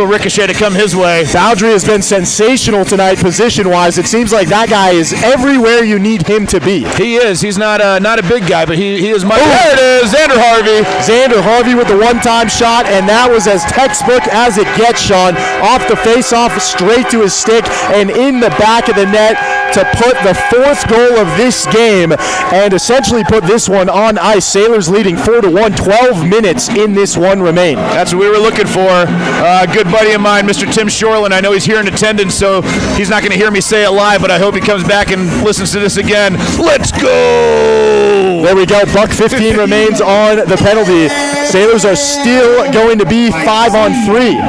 ricochet to come his way. Bowdry has been sensational tonight position-wise. It seems like that guy is everywhere you need him to be. He is. He's not a big guy, but he is much. There it is, Xander Harvey. Xander Harvey with the one-time shot, and that was as textbook as it gets, Sean. Off the face-off, straight to his stick, and in the back of the net to put the fourth goal of this game and essentially put this one on ice. Sailors leading 4-1, 12 minutes in this one remain. That's what we were looking for. A good buddy of mine, Mr. Tim Shoreland. I know he's here in attendance, so he's not going to hear me say it live, but I hope he comes back and listens to this again. Let's go! There we go. $1:15 remains on the penalty. Sailors are still going to be 5-on-3.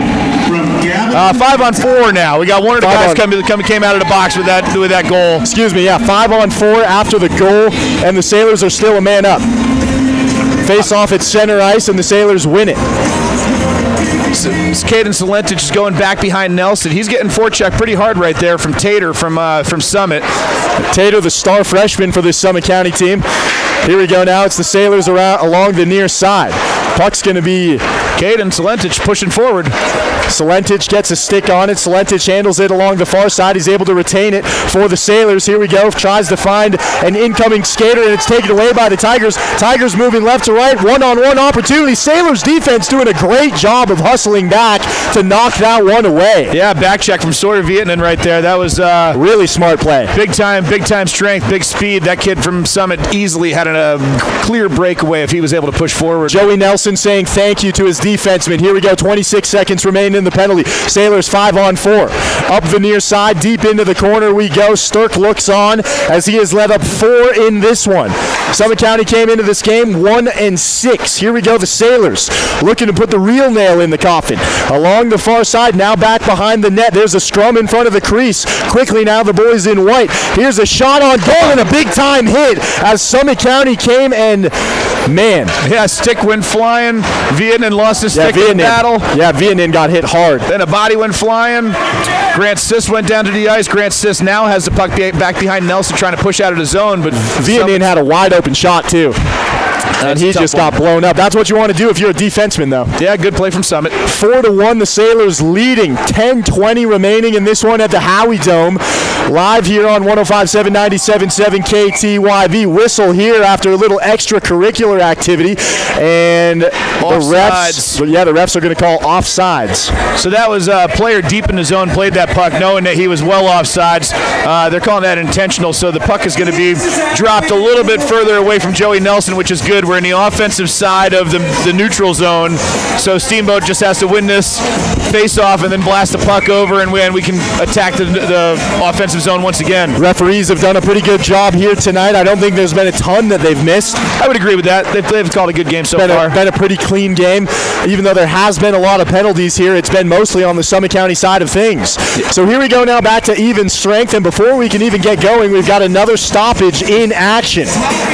5-on-4 now. We got one of the guys came out of the box with that goal. Excuse me, yeah, 5-on-4 after the goal, and the Sailors are still a man up. Face off at center ice, and the Sailors win it. Caden Salentic is going back behind Nelson. He's getting forechecked pretty hard right there from Tater from Summit. Tater, the star freshman for this Summit County team. Here we go now. It's the Sailors along the near side. Puck's going to be Caden Salentic pushing forward. Salentic gets a stick on it. Salentic handles it along the far side. He's able to retain it for the Sailors. Here we go. Tries to find an incoming skater, and it's taken away by the Tigers. Tigers moving left to right. One-on-one opportunity. Sailors defense doing a great job of hustling back to knock that one away. Yeah, back check from Sawyer Vietnam right there. That was really smart play. Big time strength, big speed. That kid from Summit easily had a clear breakaway if he was able to push forward. Joey Nelson saying thank you to his defenseman. Here we go. 26 seconds remain in the penalty. Sailors 5-on-4. Up the near side, deep into the corner we go. Sturck looks on as he has led up 4 in this one. Summit County came into this game 1-6. Here we go. The Sailors looking to put the real nail in the coffin. Along the far side, now back behind the net. There's a scrum in front of the crease. Quickly now the boys in white. Here's a shot on goal and a big time hit as Summit County came and man. Yeah, stick went flying. Vietnam lost his stick in the battle. Yeah, Vietnam got hit hard. Then a body went flying. Grant Siss went down to the ice. Grant Siss now has the puck back behind Nelson trying to push out of the zone, but Vietnam had a wide open shot too. And he just got blown up. That's what you want to do if you're a defenseman, though. Yeah, good play from Summit. 4-1, the Sailors leading. 10:20 remaining in this one at the Howie Dome. Live here on 105.7, 97.7 KTYV. Whistle here after a little extracurricular activity. And the refs are going to call offsides. So that was a player deep in the zone, played that puck knowing that he was well offsides. They're calling that intentional, so the puck is going to be dropped a little bit further away from Joey Nelson, which is good. We're in the offensive side of the neutral zone, so Steamboat just has to win this face-off and then blast the puck over, and we can attack the offensive zone once again. Referees have done a pretty good job here tonight. I don't think there's been a ton that they've missed. I would agree with that. They've called a good game so far. Been a pretty clean game. Even though there has been a lot of penalties here, it's been mostly on the Summit County side of things. So here we go now back to even strength, and before we can even get going, we've got another stoppage in action.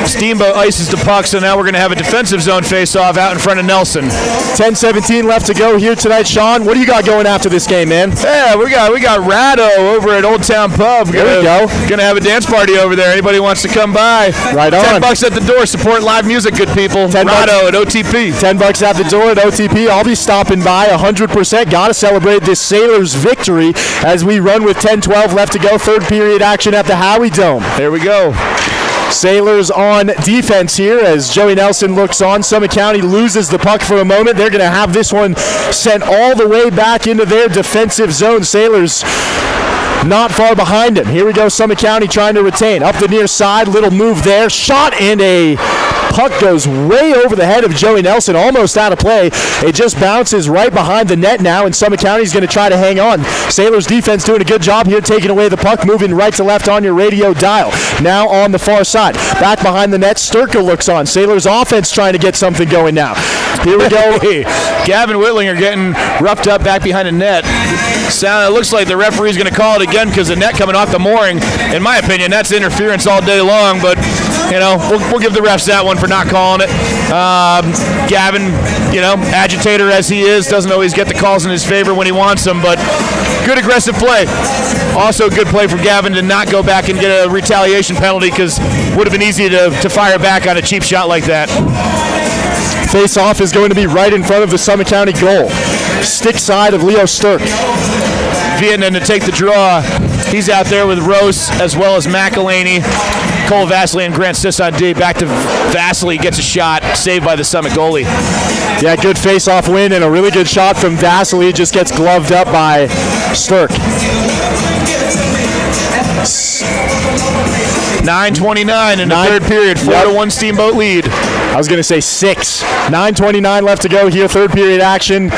Steamboat ices the puck, so now we're going to have a defensive zone face-off out in front of Nelson. 10:17 left to go here tonight. Sean, what do you got going after this game, man? Yeah, we got Rado over at Old Town Pub. There we go. Going to have a dance party over there. Anybody wants to come by? Right on. $10 at the door. Support live music, good people. Rado at OTP. $10 at the door at OTP. I'll be stopping by 100%. Got to celebrate this Sailors victory as we run with 10-12 left to go. Third period action at the Howie Dome. Here we go. Sailors on defense here as Joey Nelson looks on. Summit County loses the puck for a moment. They're going to have this one sent all the way back into their defensive zone. Sailors not far behind him. Here we go, Summit County trying to retain. Up the near side, little move there. Shot, and a puck goes way over the head of Joey Nelson, almost out of play. It just bounces right behind the net now, and Summit County is going to try to hang on. Sailors defense doing a good job here, taking away the puck, moving right to left on your radio dial. Now on the far side. Back behind the net, Sturka looks on. Sailors offense trying to get something going now. Here we go. Gavin Whitlinger getting roughed up back behind the net. It looks like the referee's going to call it again because the net coming off the mooring. In my opinion, that's interference all day long, but we'll give the refs that one for not calling it. Gavin, agitator as he is, doesn't always get the calls in his favor when he wants them, but good aggressive play. Also good play for Gavin to not go back and get a retaliation penalty because would have been easy to fire back on a cheap shot like that. Face-off is going to be right in front of the Summit County goal. Stick side of Leo Sturk. Vietnam to take the draw. He's out there with Rose as well as McElhaney, Cole Vasily, and Grant Siss on D. Back to Vasily, gets a shot, saved by the Summit goalie. Yeah, good face-off win and a really good shot from Vasily. Just gets gloved up by Sturk. 9:29 in the third period, 4-1 Steamboat lead. I was going to say 6. 9:29 left to go here, third period action.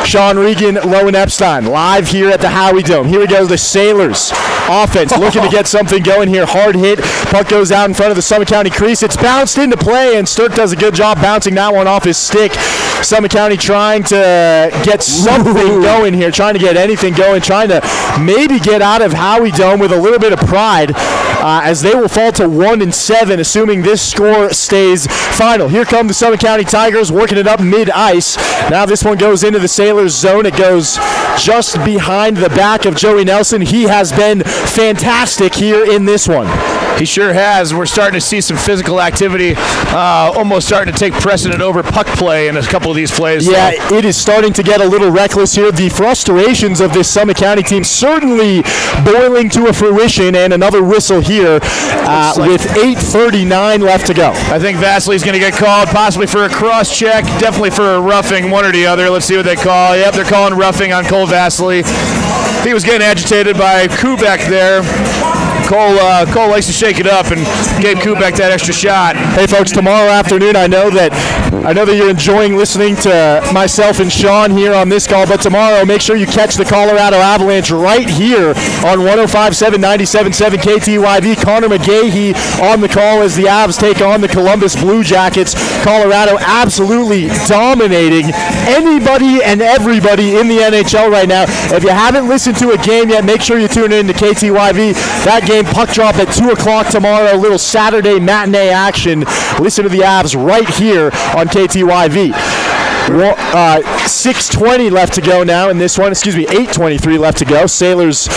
Sean Regan, Lowen Epstein, live here at the Howie Dome. Here we go, the Sailors. Offense looking to get something going here. Hard hit. Puck goes out in front of the Summit County crease. It's bounced into play, and Sturk does a good job bouncing that one off his stick. Summit County trying to get something going here, trying to get anything going, trying to maybe get out of Howie Dome with a little bit of pride as they will fall to 1-7, assuming this score stays final. Here come the Summit County Tigers working it up mid-ice. Now this one goes into the Sailors zone. It goes just behind the back of Joey Nelson. He has been fantastic here in this one. He sure has. We're starting to see some physical activity, almost starting to take precedent over puck play in a couple of these plays. Yeah, it is starting to get a little reckless here. The frustrations of this Summit County team certainly boiling to a fruition, and another whistle here with 8:39 left to go. I think Vasily's going to get called, possibly for a cross check, definitely for a roughing, one or the other. Let's see what they call. Yep, they're calling roughing on Cole Vasily. He was getting agitated by Kubek there. Cole likes to shake it up and gave Kubek that extra shot. Hey folks, tomorrow afternoon, I know that you're enjoying listening to myself and Sean here on this call, but tomorrow make sure you catch the Colorado Avalanche right here on 105.7, 97.7 KTYV. Connor McGahee on the call as the Avs take on the Columbus Blue Jackets. Colorado absolutely dominating anybody and everybody in the NHL right now. If you haven't listened to a game yet, make sure you tune in to KTYV. That game puck drop at 2 o'clock tomorrow, a little Saturday matinee action. Listen to the Avs right here on KTYV. 6:20 left to go now in this one. 8:23 left to go. Sailors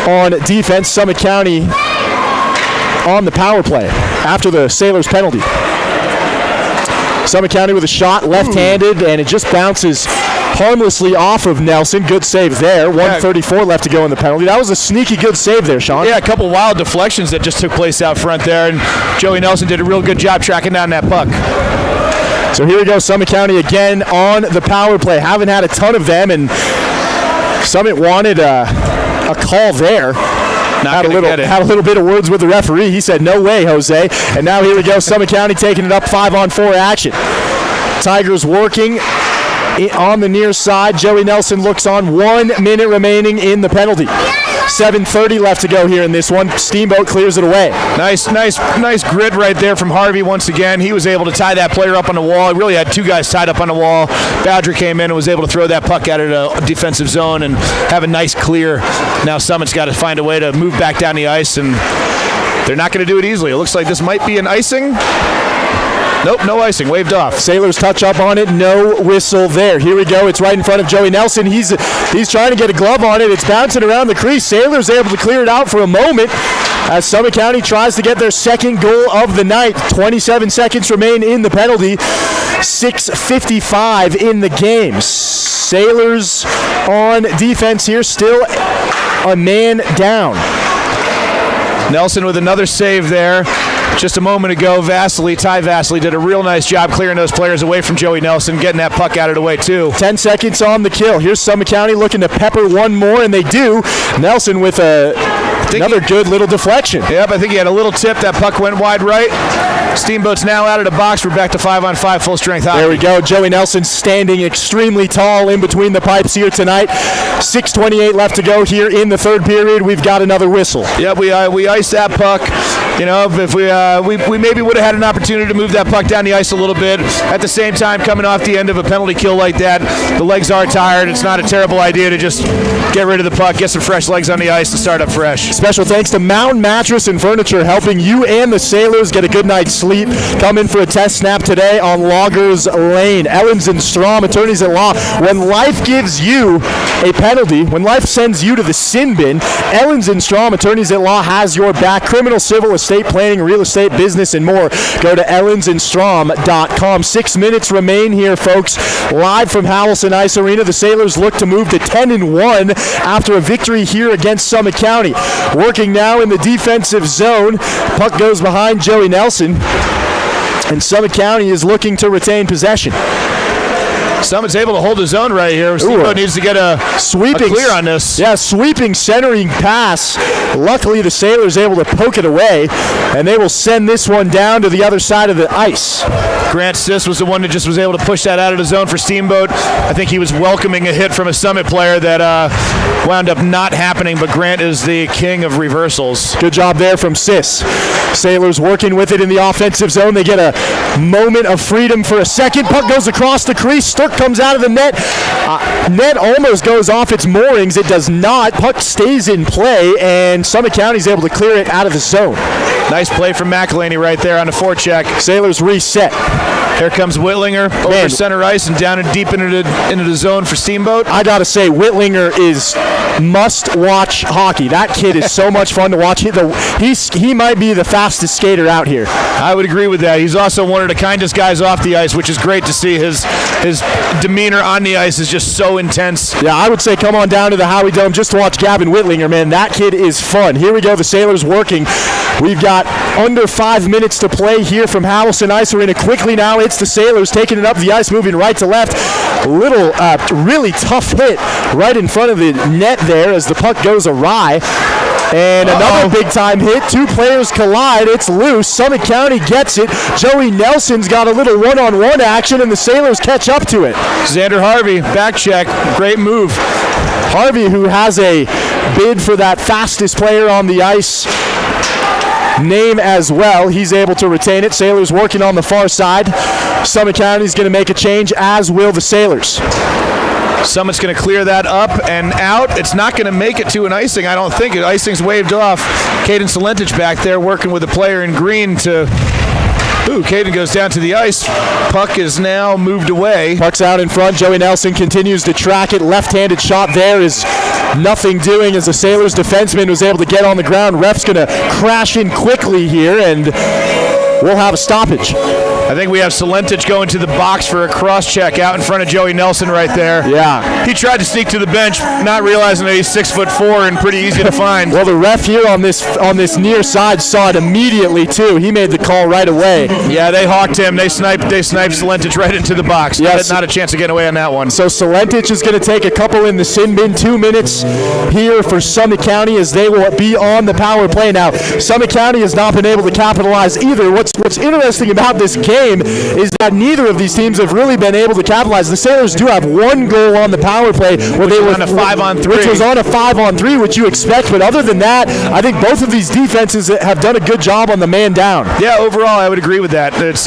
on defense. Summit County on the power play after the Sailors penalty. Summit County with a shot, left-handed, and it just bounces harmlessly off of Nelson. Good save there. 1:34 left to go in the penalty. That was a sneaky good save there, Sean. Yeah, a couple wild deflections that just took place out front there, and Joey Nelson did a real good job tracking down that puck. So here we go, Summit County again on the power play. Haven't had a ton of them, and Summit wanted a call there. Had a little bit of words with the referee. He said, "No way, Jose." And now here we go, Summit County taking it up 5-on-4 action. Tigers working on the near side. Joey Nelson looks on. 1 minute remaining in the penalty. 7:30 left to go here in this one. Steamboat clears it away. Nice grid right there from Harvey once again. He was able to tie that player up on the wall. He really had two guys tied up on the wall. Badger came in and was able to throw that puck out of the defensive zone and have a nice clear. Now Summit's got to find a way to move back down the ice, and they're not going to do it easily. It looks like this might be an icing. Nope, no icing. Waved off. Sailors touch up on it. No whistle there. Here we go. It's right in front of Joey Nelson. He's trying to get a glove on it. It's bouncing around the crease. Sailors able to clear it out for a moment as Summit County tries to get their second goal of the night. 27 seconds remain in the penalty. 6:55 in the game. Sailors on defense here. Still a man down. Nelson with another save there. Just a moment ago, Ty Vasily did a real nice job clearing those players away from Joey Nelson, getting that puck out of the way, too. 10 seconds on the kill. Here's Summit County looking to pepper one more, and they do. Nelson with another good little deflection. Yep, I think he had a little tip. That puck went wide right. Steamboat's now out of the box. We're back to 5-on-5 full-strength hockey. There we go. Joey Nelson standing extremely tall in between the pipes here tonight. 6:28 left to go here in the third period. We've got another whistle. Yep, we iced that puck. You know, if we maybe would have had an opportunity to move that puck down the ice a little bit. At the same time, coming off the end of a penalty kill like that, the legs are tired. It's not a terrible idea to just get rid of the puck, get some fresh legs on the ice and start up fresh. Special thanks to Mountain Mattress and Furniture, helping you and the Sailors get a good night's sleep. Come in for a test snap today on Loggers Lane. Ellens and Strom, attorneys at law. When life gives you a penalty, when life sends you to the sin bin, Ellens and Strom, attorneys at law, has your back. Criminal, civil, estate planning, real estate, business, and more. Go to ellensandstrom.com. 6 minutes remain here, folks. Live from HOWELSEN Ice Arena, the Sailors look to move to 10-1 after a victory here against Summit County. Working now in the defensive zone. Puck goes behind Joey Nelson, and Summit County is looking to retain possession. Summit's able to hold his own right here. Steamboat needs to get a clear on this. Yeah, sweeping centering pass. Luckily, the Sailors able to poke it away, and they will send this one down to the other side of the ice. Grant Siss was the one that just was able to push that out of the zone for Steamboat. I think he was welcoming a hit from a Summit player that wound up not happening, but Grant is the king of reversals. Good job there from Siss. Sailors working with it in the offensive zone. They get a moment of freedom for a second. Puck goes across the crease. Sturk comes out of the net. Net almost goes off its moorings. It does not. Puck stays in play, and Summit County is able to clear it out of the zone. Nice play from McElhaney right there on the forecheck. Sailors reset. Here comes Whitlinger over center ice and down and deep into the zone for Steamboat. I got to say, Whitlinger is must-watch hockey. That kid is so much fun to watch. He might be the fastest skater out here. I would agree with that. He's also one of the kindest guys off the ice, which is great to see. His demeanor on the ice is just so intense. Yeah, I would say come on down to the Howie Dome just to watch Gavin Whitlinger, man. That kid is fun. Here we go, the Sailors working. We've got under 5 minutes to play here from HOWELSEN Ice Arena. Quickly now, it's the Sailors taking it up the ice, moving right to left. Little, really tough hit right in front of the net there as the puck goes awry. And another big-time hit. Two players collide. It's loose. Summit County gets it. Joey Nelson's got a little one-on-one action, and the Sailors catch up to it. Xander Harvey, back check. Great move. Harvey, who has a bid for that fastest player on the ice name as well. He's able to retain it. Sailors working on the far side. Summit County's going to make a change, as will the Sailors. Summit's going to clear that up and out. It's not going to make it to an icing, I don't think. Icing's waved off. Caden Salentich back there working with a player in green to... Caden goes down to the ice. Puck is now moved away. Puck's out in front. Joey Nelson continues to track it. Left-handed shot there is nothing doing as the Sailors defenseman was able to get on the ground. Ref's going to crash in quickly here, and we'll have a stoppage. I think we have Solentich going to the box for a cross-check out in front of Joey Nelson right there. Yeah. He tried to sneak to the bench, not realizing that he's 6'4" and pretty easy to find. Well, the ref here on this near side saw it immediately, too. He made the call right away. Yeah, they hawked him. They sniped Solentich right into the box. Yes. Not a chance of getting away on that one. So Solentich is going to take a couple in the sin bin. 2 minutes here for Summit County as they will be on the power play. Now, Summit County has not been able to capitalize either. What's interesting about this game is that neither of these teams have really been able to capitalize. The Sailors do have 1 goal on the power play where they were on a 5-on-3. Which was on a 5-on-3, which you expect. But other than that, I think both of these defenses have done a good job on the man down. Yeah, overall, I would agree with that. It's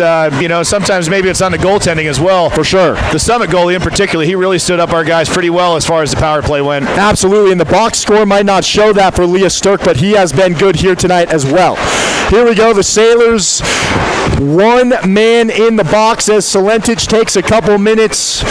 sometimes maybe it's on the goaltending as well. For sure. The Summit goalie in particular, he really stood up our guys pretty well as far as the power play went. Absolutely, and the box score might not show that for Leah Sturck, but he has been good here tonight as well. Here we go, the Sailors, 1 man in the box as Solentich takes a couple minutes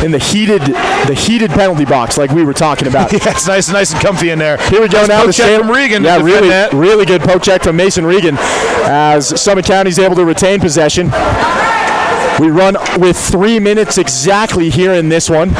in the heated penalty box like we were talking about. Yeah, it's nice and comfy in there. Here we go now. Poke check from Regan. Yeah, really good poke check from Mason Regan as Summit County is able to retain possession. We run with 3 minutes exactly here in this one.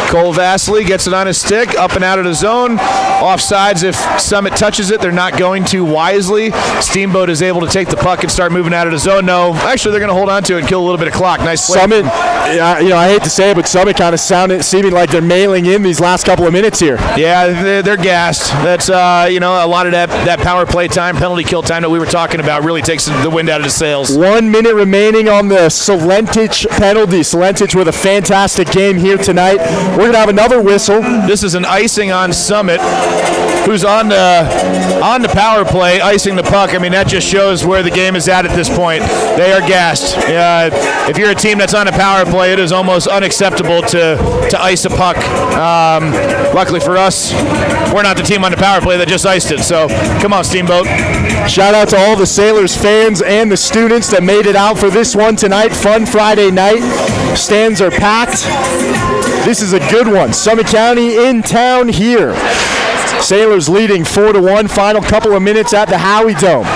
Cole Vasily gets it on his stick, up and out of the zone. Offsides if Summit touches it, they're not going to wisely. Steamboat is able to take the puck and start moving out of the zone. No, actually they're going to hold on to it and kill a little bit of clock. Nice play. Summit, I hate to say it, but Summit kind of seeming like they're mailing in these last couple of minutes here. Yeah, they're gassed. That's a lot of that power play time, penalty kill time that we were talking about really takes the wind out of the sails. 1 minute remaining on the Solentich penalty. Solentich with a fantastic game here tonight. We're going to have another whistle. This is an icing on Summit, who's on the power play, icing the puck. I mean, that just shows where the game is at this point. They are gassed. If you're a team that's on a power play, it is almost unacceptable to ice a puck. Luckily for us, we're not the team on the power play that just iced it. So, come on, Steamboat. Shout out to all the Sailors fans and the students that made it out for this one tonight. Fun Friday night. Stands are packed. This is a good one. Summit County in town here. Sailors leading 4-1. Final couple of minutes at the Howie Dome.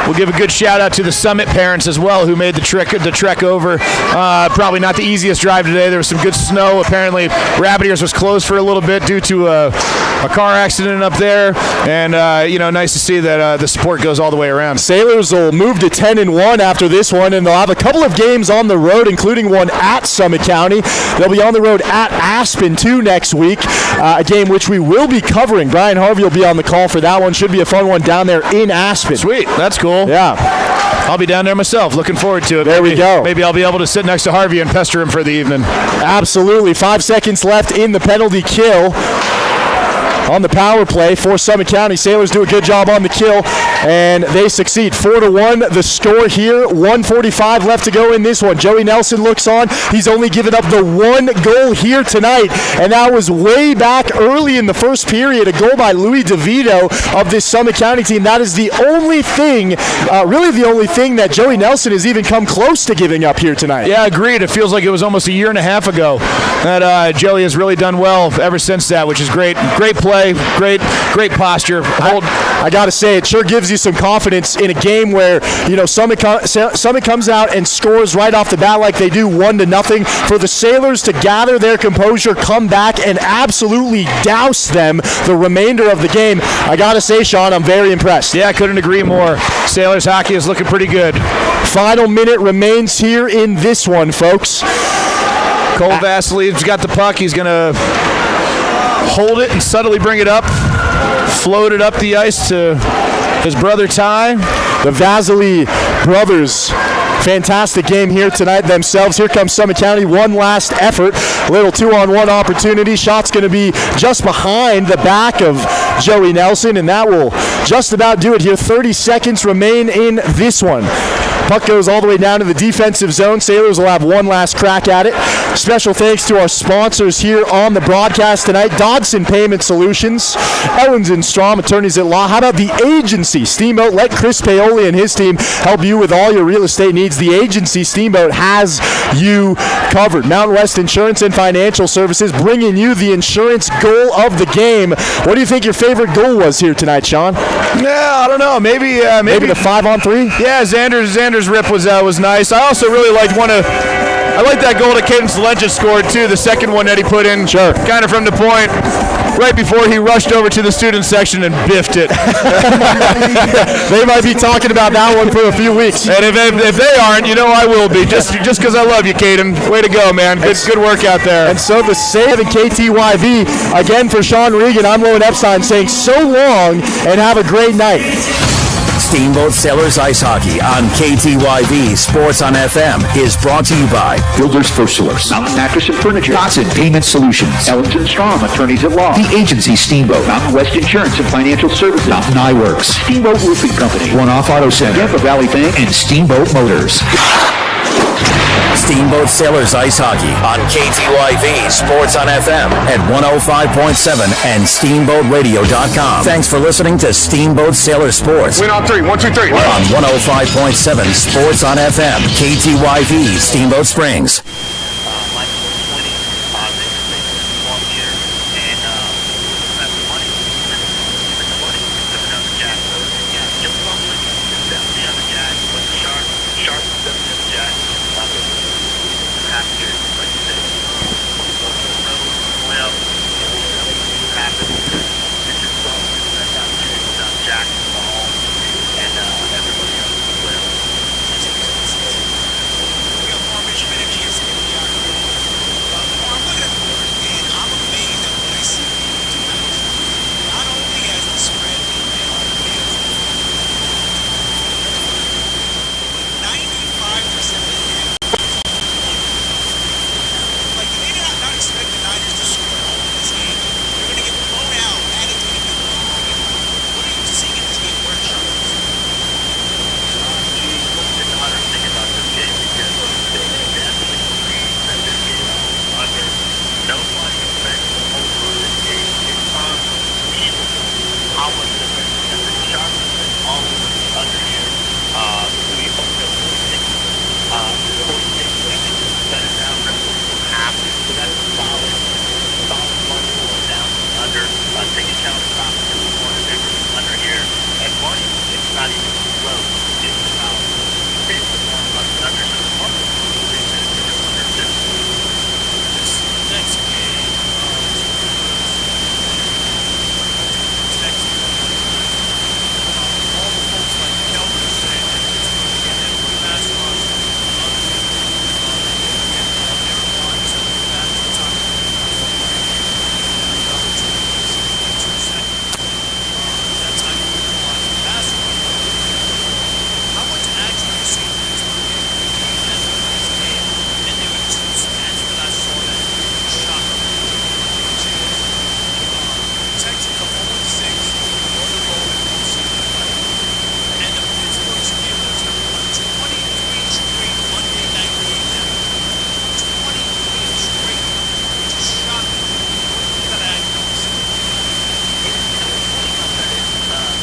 We'll give a good shout out to the Summit parents as well who made the trek over. Probably not the easiest drive today. There was some good snow. Apparently, Rabbit Ears was closed for a little bit due to a car accident up there. And, nice to see that the support goes all the way around. Sailors will move to 10-1 after this one, and they'll have a couple of games on the road, including one at Summit County. They'll be on the road at Aspen, too, next week, a game which we will be covering. Brian Harvey will be on the call for that one. Should be a fun one down there in Aspen. Sweet. That's cool. Yeah. I'll be down there myself. Looking forward to it. There we go. Maybe I'll be able to sit next to Harvey and pester him for the evening. Absolutely. 5 seconds left in the penalty kill. On the power play for Summit County. Sailors do a good job on the kill, and they succeed. 4-1, the score here. 1:45 left to go in this one. Joey Nelson looks on. He's only given up the 1 goal here tonight, and that was way back early in the first period. A goal by Louis DeVito of this Summit County team. That is the only thing, really the only thing that Joey Nelson has even come close to giving up here tonight. Yeah, agreed. It feels like it was almost a year and a half ago that Joey has really done well ever since that, which is great. Great play. Great posture. I got to say, it sure gives you some confidence in a game where, Summit comes out and scores right off the bat like they do 1-0. For the Sailors to gather their composure, come back, and absolutely douse them the remainder of the game. I got to say, Sean, I'm very impressed. Yeah, I couldn't agree more. Sailors hockey is looking pretty good. Final minute remains here in this one, folks. Cole Vasily's got the puck. He's going to hold it and subtly bring it up, float it up the ice to his brother Ty. The Vasily brothers, fantastic game here tonight themselves. Here comes Summit County, one last effort. A little 2-on-1 opportunity. Shot's going to be just behind the back of Joey Nelson, and that will just about do it here. 30 seconds remain in this one. Puck goes all the way down to the defensive zone. Sailors will have one last crack at it. Special thanks to our sponsors here on the broadcast tonight. Dodson Payment Solutions, Ellens and Strom, attorneys at law. How about the agency, Steamboat? Let Chris Paoli and his team help you with all your real estate needs. The agency, Steamboat, has you covered. Mountain West Insurance and Financial Services, bringing you the insurance goal of the game. What do you think your favorite goal was here tonight, Sean? Yeah, I don't know. Maybe the 5-on-3. Yeah, Xander's rip was nice. I also really liked I like that goal that Caden Salenja scored too. The second one that he put in, kind of from the point, right before he rushed over to the student section and biffed it. They might be talking about that one for a few weeks. And if they aren't, I will be. Just because I love you, Caden. Way to go, man. Good work out there. And so the save in KTYV, again for Sean Regan, I'm Lowen Epstein saying so long and have a great night. Steamboat Sailors Ice Hockey on KTYV Sports on FM is brought to you by Builders FirstSource, Mountain Mattress and Furniture, Dodson Payment Solutions, Ellens and Strom, attorneys at law, the agency Steamboat, Mountain West Insurance and Financial Services, Mountain Eyeworks, Steamboat Roofing Company, One Off Auto Center, Yampa Valley Bank, and Steamboat Motors. Steamboat Sailors Ice Hockey on KTYV Sports on FM at 105.7 and SteamboatRadio.com. Thanks for listening to Steamboat Sailor Sports. Win on 3. 1, 2, 3. On 105.7 Sports on FM, KTYV Steamboat Springs.